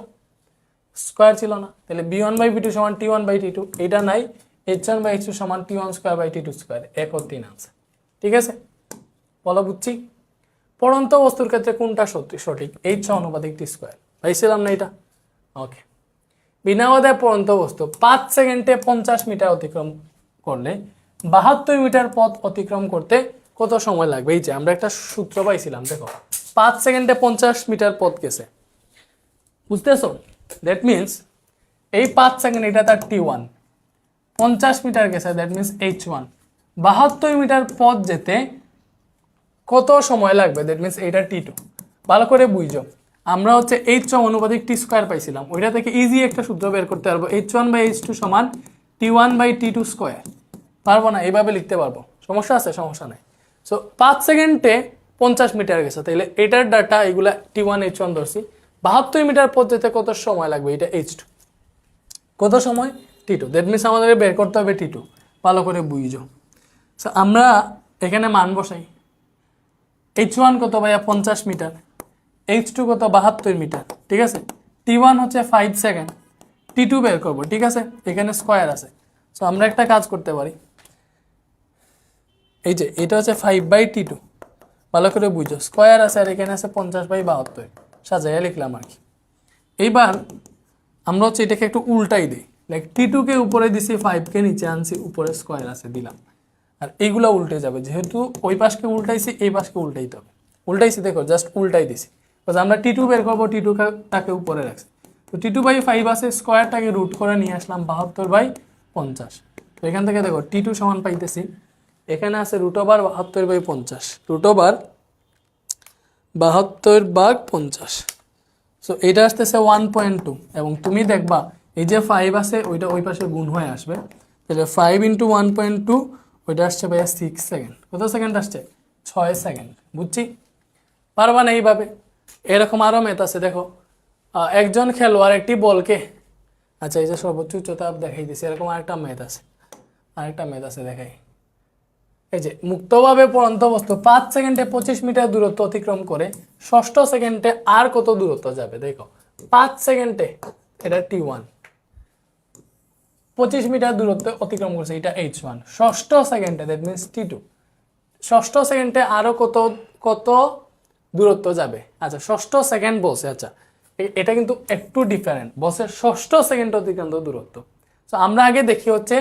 স্কয়ার ছিল না, তাহলে b1/b2 সমান t1/t2, এটা নাই, h1/h2 সমান t1 স্কয়ার/t2 স্কয়ার, 1 ও 3 আনসার। ঠিক আছে, বলো, বুঝছি? পড়ন্ত বস্তুর ক্ষেত্রে কোনটা সঠিক? h সমানুপাতিক t স্কয়ার, পাইছিলাম না এটা? ওকে। বিনাবাদে পড়ন্ত বস্তু 5 সেকেন্ডে 50 মিটার অতিক্রম করলে 72 মিটার পথ অতিক্রম করতে কত সময় লাগবে? এই যে আমরা একটা সূত্র পাইছিলাম, দেখো 5 সেকেন্ডে 50 মিটার পথ গেছে, বুঝতেছো? দ্যাট মিনস এই 5 সেকেন্ড, এটা তার t1, 50 মিটার গেছে, দ্যাট মিনস h1। 72 মিটার পথ যেতে কত সময় লাগবে? দ্যাট মিনস এইটা t2। ভালো করে বুঝো, আমরা হচ্ছে h সমানুপাতিক t স্কয়ার পাইছিলাম, ওইটা থেকে ইজি একটা সূত্র বের করতে পারবো, h1/h2 সমান t1/t2 স্কয়ার। পারবো না? এইভাবে লিখতে পারবো, সমস্যা আছে? সমস্যা নাই। সো 5 সেকেন্ডে 50 মিটার গেছে, তাইলে এটার ডাটা এগুলা t1 h1 ধরছি, 72 মিটার পথ যেতে কত সময় লাগবে? এটা h2, কত সময়? t2। দ্যাট মিনস আমাদের বের করতে হবে t2। ভালো করে বুঝো। সো আমরা এখানে মান বসাই, h1 কত ভাইয়া? 50 মিটার, h2 কত? 72 মিটার, ঠিক আছে? t1 হচ্ছে 5 সেকেন্ড, t2 বের করবো, ঠিক আছে? এখানে স্কয়ার আছে, সো আমরা একটা কাজ করতে পারি, এই যে এটা হচ্ছে 5/t2, ভালো করে বুঝো, স্কয়ার আছে আর এখানে আছে 50/72, সাজাইয়া লিখলাম আর কি। এইবার আমরা হচ্ছে এটাকে একটু উল্টাই দিই, লাইক t2 কে উপরে দিছি, 5 কে নিচে আনছি, উপরে স্কয়ার আছে দিলাম, আর এইগুলা উল্টে যাবে, যেহেতু ওই পাশকে উল্টাইছি এই পাশকে উল্টাইতে হবে। উল্টাইছি, দেখো জাস্ট উল্টাই দিছি, আমরা t2 বের করবো, t2 টাকে উপরে রাখছি, তো t2/5 আছে, স্কয়ারটাকে রুট করে নিয়ে আসলাম 72/50। তো এখান থেকে দেখো t2 সমান পাইতেছি, এখানে আছে √72/50, √72/50। সো এটা আসতেছে 1.2, এবং তুমি দেখবা এই যে 5 আছে ওইটা ওই পাশে গুণ হয়ে আসবে, তাহলে 5 × 1.2, ওইটা আসছে ভাইয়া 6 সেকেন্ড। কত সেকেন্ড আসছে? 6 সেকেন্ড। বুঝছি? পারবা না এইভাবে? এরকম আরও ম্যাথ আছে, দেখো একজন খেলোয়াড় একটি বলকে, আচ্ছা এই যে সর্বোচ্চ উচ্চতা দেখাই দিছি, এরকম আরেকটা ম্যাথ আছে, দেখাই। এই যে মুক্তভাবে পড়ন্ত বস্তু 5 সেকেন্ডে 25 মিটার দূরত্ব অতিক্রম করে 6ষ্ঠ সেকেন্ডে আর কত দূরত্ব যাবে? দেখো 5 সেকেন্ডে এটা t1, 25 মিটার দূরত্ব অতিক্রম করছে, এটা h1, 6ষ্ঠ সেকেন্ডে দ্যাট মিনস t2, 6ষ্ঠ সেকেন্ডে আরো কত দূরত্ব যাবে? আচ্ছা 6ষ্ঠ সেকেন্ড বলছে, আচ্ছা এটা কিন্তু একটু ডিফারেন্ট, বলছে 6ষ্ঠ সেকেন্ড অতিক্রান্ত দূরত্ব। তো আমরা আগে দেখি হচ্ছে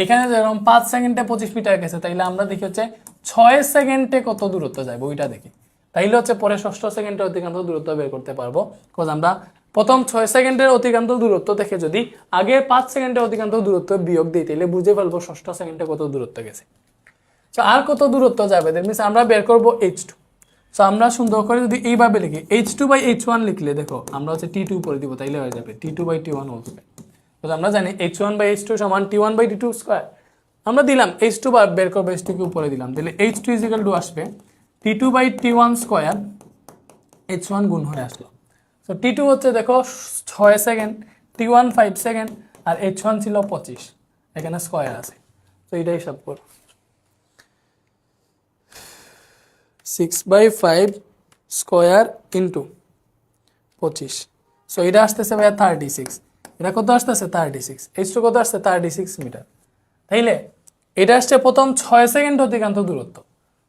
এখানে যেরকম 5 সেকেন্ডে 25 মিটার গেছে, তাইলে আমরা দেখি হচ্ছে 6 সেকেন্ডে কত দূরত্ব যাবে ওইটা দেখি, তাইলে হচ্ছে পরে 6ষ্ঠ সেকেন্ডে অতিক্রান্ত দূরত্ব বের করতে পারবো। বিকজ আমরা প্রথম 6 সেকেন্ডের অতিক্রান্ত দূরত্ব দেখে যদি আগে 5 সেকেন্ডের অতিক্রান্ত দূরত্ব বিয়োগ দিই, তাহলে বুঝে ফেলবো 6ষ্ঠ সেকেন্ডে কত দূরত্ব গেছে। সো আর কত দূরত্ব যাবে, দ্যাট মিনস আমরা বের করবো h2। সো আমরা সুন্দর করে যদি এইভাবে লিখি, h2/h1 লিখলে দেখো আমরা হচ্ছে t2 উপরে দিব, তাইলে হয়ে যাবে t2/t1 হোল স্কয়ার। তো আমরা জানি h1/h2 সমান t1/t2 স্কয়ার, আমরা দিলাম h2 বের করবো, h2 কে উপরে দিলাম, তাহলে h2 আসবে t2/t1 স্কয়ার, h1 গুণ হয়ে আসলো। সো t2 হচ্ছে দেখো 6 সেকেন্ড, t1 5 সেকেন্ড, আর h1 ছিল 25, এখানে স্কয়ার আছে, তো এটাই হিসাব করো, 6/5 স্কয়ার ইন্টু 25। সো এটা আসতেছে ভাইয়া 36, এটা কত আসতেছে? 36। h2 কত আসছে? 36 মিটার। তাইলে এটা আসছে প্রথম 6 সেকেন্ড অতিক্রান্ত দূরত্ব,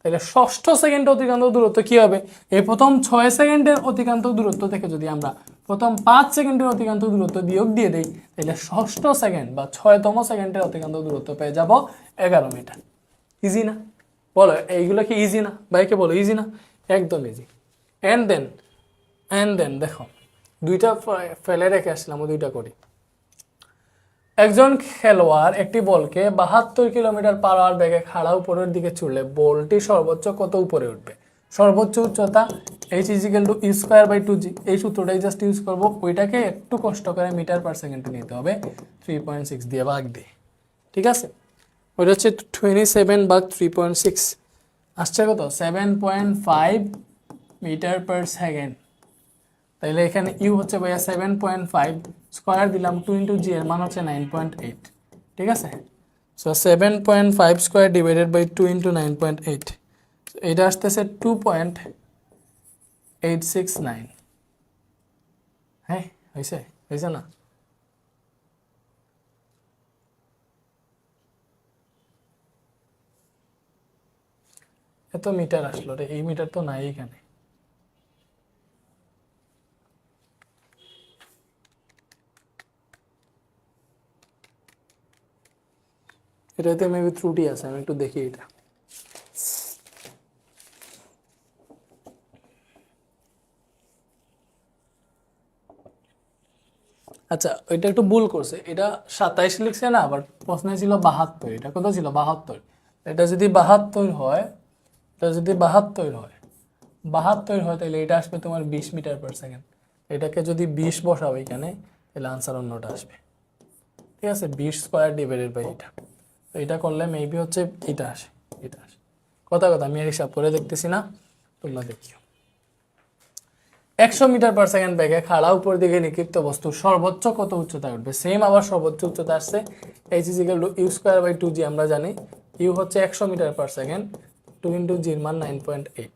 তাহলে 6ষ্ঠ সেকেন্ড অতিক্রান্ত দূরত্ব কি হবে? এই প্রথম 6 সেকেন্ডের অতিক্রান্ত দূরত্ব থেকে যদি আমরা প্রথম 5 সেকেন্ডের অতিক্রান্ত দূরত্ব বিয়োগ দিয়ে দেই, তাহলে 6ষ্ঠ সেকেন্ড বা 6তম সেকেন্ডের অতিক্রান্ত দূরত্ব পেয়ে যাব 11 মিটার। ইজি না? বলো এইগুলো কি ইজি না? ভাইকে বলো ইজি না? একদম ইজি। এন্ড দেন দেখো দুইটা ফেলে রেখে আসলাম, দুইটা করি। একজন খেলোয়াড় একটি বলকে 72 কিলোমিটার পার আওয়ার বেগে খাড়া উপরের দিকে ছুড়লে বলটি সর্বোচ্চ কত উপরে উঠবে? সর্বোচ্চ উচ্চতা h is equal to you square by 2g, এই সূত্রটাই জাস্ট ইউজ করব। ওইটাকে একটু কষ্ট করে মিটার পার সেকেন্ডে নিতে হবে 3.6 দিয়ে ভাগ দিয়ে, ঠিক আছে। ওইটা হচ্ছে 27 ভাগ 3.6 আসছে কত 7.5 মিটার পার সেকেন্ড। তাইলে এখানে ইউ হচ্ছে ভাইয়া 7.5, স্কোয়ার দিলাম 2 ইন্টু জি এর মান হচ্ছে 9.8, ঠিক আছে। So 7.5 square divided by 2 into 9.8, এটা আসতেছে 2.869। হ্যাঁ হয়েছে, হয়েছে না? এত মিটার আসলো রে, এই মিটার তো নাই এখানে। এটাতে মেবি ত্রুটি আছে, আমি একটু দেখি এটা। আচ্ছা ওইটা একটু ভুল করছে, এটা 27 লিখছে না, আবার প্রশ্নে ছিল 72, এটা কত ছিল 72। এটা যদি 72 হয়, এটা যদি 72 হয়, 72 হয় তাহলে এটা আসবে তোমার 20 মিটার পার সেকেন্ড। এটাকে যদি 20 বসাও এখানে, তাহলে আনসার অন্যটা আসবে, ঠিক আছে। 20 স্কোয়ার ডিভাইডেড বাই এটা, তো এটা করলে মেবি হচ্ছে এটা আসে, এটা আসে। কথা আমি আর হিসাব করে দেখতেছি না, তোমরা দেখিও। 100 মিটার পার সেকেন্ড বেগে খাড়া উপর দিকে নিক্ষিপ্ত বস্তু সর্বোচ্চ কত উচ্চতায় উঠবে? সেম আবার সর্বোচ্চ উচ্চতা আসছে h is equal to you square by 2g। আমরা জানি ইউ হচ্ছে 100 মিটার পার সেকেন্ড, 2 ইন্টু জির মান 9.8,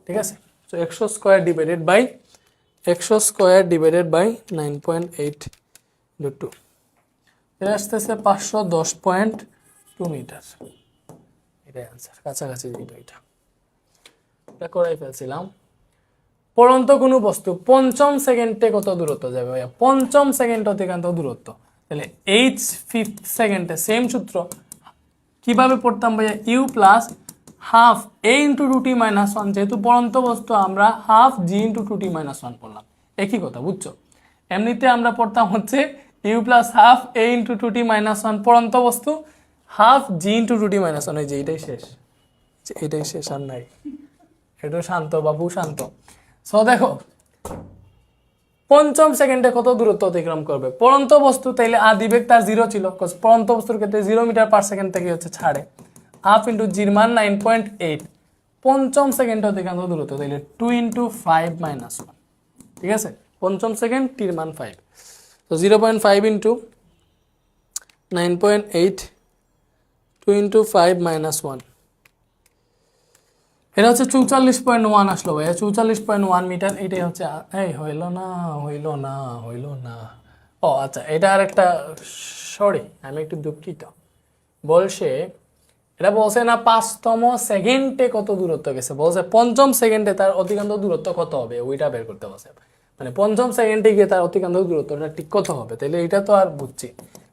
ঠিক আছে। তো 100 স্কোয়ার ডিভাইডেড বাই 9.8 ইন্টু 2, এটা আসতেছে 510.2 মিটার। এটাই আনসার, কাছাকাছি যেটা এটা করাই ফেলছিলাম। পরন্ত কোনো বস্তু 5ম সেকেন্ডে কত দূরত্ব যাবে ভাইয়া? 5ম সেকেন্ড অতিক্রান্ত দূরত্ব, তাহলে h 5th সেকেন্ডে সেম সূত্র কিভাবে পড়তাম ভাইয়া? U plus half a into 2t minus 1, যেহেতু পরন্ত বস্তু আমরা half g into 2t minus 1 পড়লাম, একই কথা, বুঝছো? এমনিতে আমরা পড়তাম হচ্ছে U plus half a into 2t minus 1 পরন্ত বস্তু, half g into 2t minus 1, এই যে এটাই শেষ, এটাই শেষ, আর নাই। একটু শান্ত বাবু, শান্ত। সো দেখো 5ম সেকেন্ডে কত দূরত্ব অতিক্রম করবে পরন্ত বস্তু, তাইলে আদিবেগ তার 0 ছিল, পরন্ত বস্তুর ক্ষেত্রে 0 মিটার পার সেকেন্ড থেকে হচ্ছে ছাড়ে, হাফ ইন্টু জির মান 9.8, 5ম সেকেন্ডে অতিক্রান্ত দূরত্ব, তাইলে 2 ইন্টু 5 মাইনাস 1, ঠিক আছে। 5ম সেকেন্ড, টির মান 5, তো 0.5 ইন্টু 9.8, 2 ইন্টু 5 মাইনাস 1, এটা হচ্ছে 44.1 আসলো ভাইয়া, 44.1 মিটার। এটাই হচ্ছে, এই হইল না, হইল না, হইল না। ও আচ্ছা, এটা আর একটা, সরি আমি একটু দুঃখিত। বলছে এটা বলছে না 5তম সেকেন্ডে কত দূরত্ব গেছে, বলছে 5ম সেকেন্ডে তার অতিক্রান্ত দূরত্ব কত হবে, ওইটা বের করতে বলছে। মানে 5ম সেকেন্ডে গিয়ে তার অতিক্রান্ত দূরত্বটা ঠিক কত হবে, তাহলে এটা তো আর বুঝছি,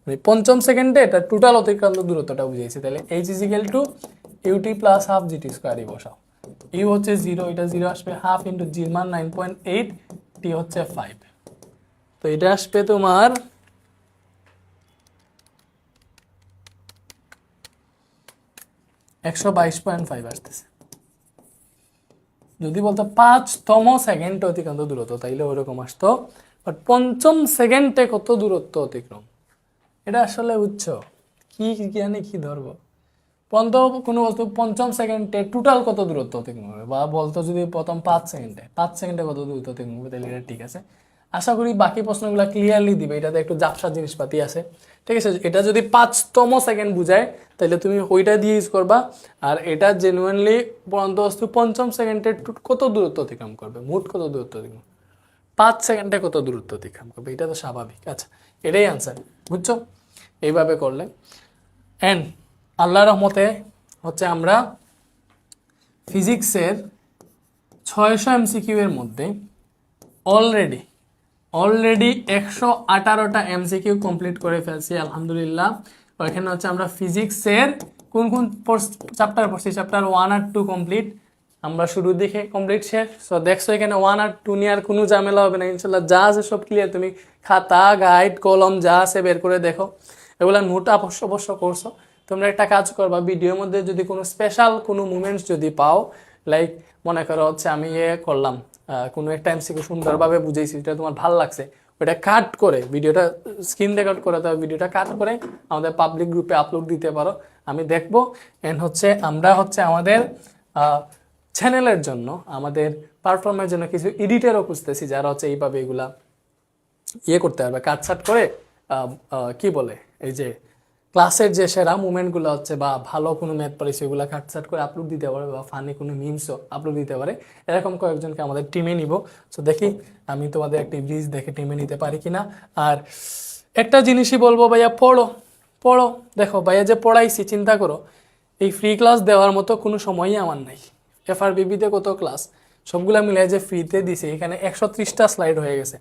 মানে 5ম সেকেন্ডে এটা টোটাল অতিক্রান্ত দূরত্বটা বুঝিয়েছি। তাহলে h is equal to UT plus half g t স্কোয়ারই বসাও। ইউ হচ্ছে 0, এটা 0 আসবে, হাফ ইন্টু জির মান 9.8, টি হচ্ছে 5, তো এটা আসবে তোমার 122.5 আসতেছে। যদি বলতো 5তম সেকেন্ডে অতিক্রান্ত দূরত্ব, তাইলে ওইরকম আসতো, বাট 5ম সেকেন্ডে কত দূরত্ব অতিক্রম, এটা আসলে বুঝছো কি জ্ঞানে কি ধরবো? পরন্ত কোনো বস্তু 5ম সেকেন্ডে টোটাল কত দূরত্ব অতিক্রম করবে, বা বলতো যদি প্রথম 5 সেকেন্ডে কত দূরত্ব অতিক্রম করবে, তাহলে এটা ঠিক আছে। আশা করি বাকি প্রশ্নগুলো ক্লিয়ারলি দিবে, এটাতে একটু জাপসা জিনিসপাতি আছে, ঠিক আছে। এটা যদি 5তম সেকেন্ড বুঝায় তাহলে তুমি ওইটা দিয়ে ইউজ করবা, আর এটা জেনুইনলি পরন্ত বস্তু 5ম সেকেন্ডে কত দূরত্ব অতিক্রম করবে, মোট কত দূরত্ব অতিক্রম, 5 সেকেন্ডে কত দূরত্ব অতিক্রম করবে, এটা তো স্বাভাবিক। আচ্ছা এটাই আনসার, বুঝছো? এইভাবে করলে অ্যান্ড আল্লাহর রহমতে হচ্ছে আমরা ফিজিক্সের 600 এমসিকিউ এর মধ্যে অলরেডি 118টা এমসিকিউ কমপ্লিট করে ফেলছি আলহামদুলিল্লাহ। ওইখানে হচ্ছে আমরা ফিজিক্সের কোন কোন চ্যাপ্টার পড়ছি, চ্যাপ্টার 1 আর 2 কমপ্লিট, আমরা শুরু দেখে কমপ্লিট শেষ। সো দেখছো এখানে 1 আর 2 নিয়ে আর কোনো ঝামেলা হবে না ইনশাল্লাহ, যা আছে সব ক্লিয়ার। তুমি খাতা গাইড কলম যা আছে বের করে দেখো, এগুলো নোট অবশ্য করছো। তোমরা একটা কাজ করবা, ভিডিওর মধ্যে যদি কোনো স্পেশাল কোনো মুভমেন্টস যদি পাও, লাইক মনে করো হচ্ছে আমি করলাম কোনো একটা এমসিকিউ সুন্দরভাবে বুঝাইছি, যেটা তোমার ভালো লাগছে, ওটা কাট করে ভিডিওটা স্ক্রিন রেকর্ড করে দেওয়া, ভিডিওটা কাট করে আমাদের পাবলিক গ্রুপে আপলোড দিতে পারো, আমি দেখবো। এন্ড হচ্ছে আমরা হচ্ছে আমাদের চ্যানেলের জন্য, আমাদের পারফরমের জন্য কিছু এডিটারও খুঁজতেছি যারা হচ্ছে এইভাবে এগুলা করতে পারবে, কাটছাট করে কি বলে এই যে ক্লাসের যে সেরা মুভমেন্টগুলো হচ্ছে বা ভালো কোনো ম্যাথ পড়ে সেগুলো কাটছাট করে আপলোড দিতে পারে, বা ফানি কোনো মিমসও আপলোড দিতে পারে। এরকম কয়েকজনকে আমাদের টিমে নিব। সো দেখি আমি তোমাদের একটা ব্রিজ দেখে টিমে নিতে পারি কিনা। আর একটা জিনিসই বলবো, ভাইয়া পড়ো পড়ো। দেখো ভাইয়া যে পড়াইছি, চিন্তা করো এই ফ্রি ক্লাস দেওয়ার মতো কোনো সময়ই আমার নাই। এফআরবিবিতে কত ক্লাস, সবগুলা মিলাই যে ফ্রিতে দিছে, এখানে 130টা স্লাইড হয়ে গেছে।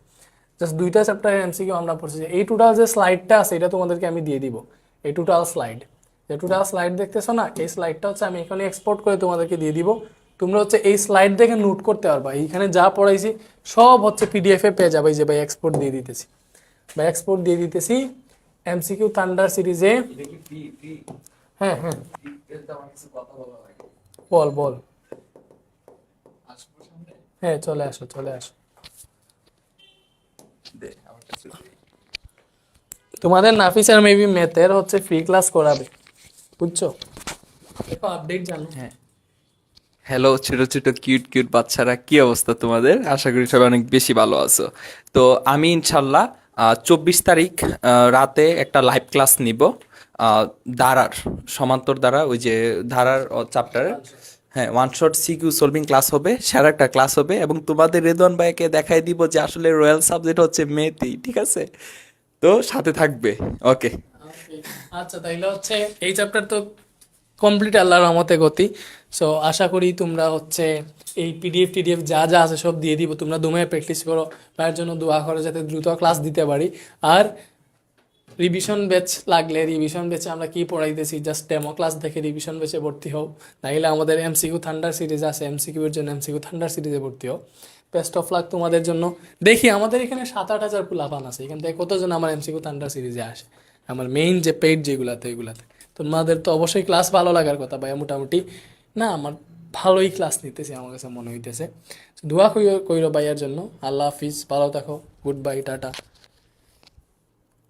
জাস্ট 2টা চ্যাপ্টারের এমসিকিউ আমরা পড়ছি। এই টোটাল যে স্লাইডটা আছে এটা তোমাদেরকে আমি দিয়ে দিব। এই টোটাল স্লাইড, যে টোটাল স্লাইড দেখতেছো না, এই স্লাইডটা হচ্ছে আমি এখানে এক্সপোর্ট করে তোমাদেরকে দিয়ে দিব। তোমরা হচ্ছে এই স্লাইড দেখে নোট করতে পারবা, এইখানে যা পড়াইছি সব হচ্ছে পিডিএফ এ পেয়ে যাবে। যে ভাই এক্সপোর্ট দিয়ে দিতেছি, ভাই এক্সপোর্ট দিয়ে দিতেছি এমসিকিউ থান্ডার সিরিজে। হ্যাঁ হ্যাঁ, বল বল। হ্যাঁ চলে আসো চলে আসো। তোমাদের নাফিসার মেবি ম্যাথের হচ্ছে ফ্রি ক্লাস করাবে, বুঝছো? দেখো আপডেট জানো। হ্যাঁ, হ্যালো ছোট ছোট কিউট কিউট বাচ্চারা, কি অবস্থা তোমাদের? আশা করি সবাই অনেক বেশি ভালো আছো। তো আমি ইনশাল্লাহ 24 তারিখ রাতে একটা লাইভ ক্লাস নিব ধারার, সমান্তর ধারা, ওই যে ধারার চ্যাপ্টারের। হ্যাঁ, one shot CQ solving class হবে, সেরা একটা ক্লাস হবে, এবং তোমাদের রেদওয়ান ভাইকে দেখাই দিব যে আসলে রয়্যাল সাবজেক্ট হচ্ছে মেথই, ঠিক আছে? তো সাথে থাকবে, ওকে? আচ্ছা তাইলে হচ্ছে এই চ্যাপ্টার তো কমপ্লিট আল্লাহর রহমতে গতি। সো আশা করি তোমরা হচ্ছে এই পিডিএফ টিডিএফ যা যা আছে সব দিয়ে দিব। তোমরা দমে প্র্যাকটিস করো, তার জন্য দোয়া করো যাতে দ্রুত ক্লাস দিতে পারি। আর রিভিশন ব্যাচ লাগলে, রিভিশন ব্যাচে আমরা কি পড়াইতেছি জাস্ট ডেমো ক্লাস দেখে রিভিশন ব্যাচে ভর্তি হও। নাহলে আমাদের এমসিকিউ থান্ডার সিরিজ আছে, এমসিকিউ এর জন্য এমসিকিউ থান্ডার সিরিজে ভর্তি হও। বেস্ট অফ লাক তোমাদের জন্য। দেখি আমাদের এখানে 7-8 হাজার পোলাপান আছে, এখান থেকে কতজন আমার এমসিকিউ থান্ডার সিরিজে আসে, আমার মেইন যে পেইড যেগুলাতে ওইগুলাতে। তোমাদের তো অবশ্যই ক্লাস ভালো লাগার কথা ভাইয়া, মোটামুটি না আমার ভালোই ক্লাস নিতেছি আমার কাছে মনে হইতেছে। দোয়া কইরো ভাইয়ার জন্য। আল্লাহ হাফিজ, ভালো থাকো, গুড বাই, টাটা।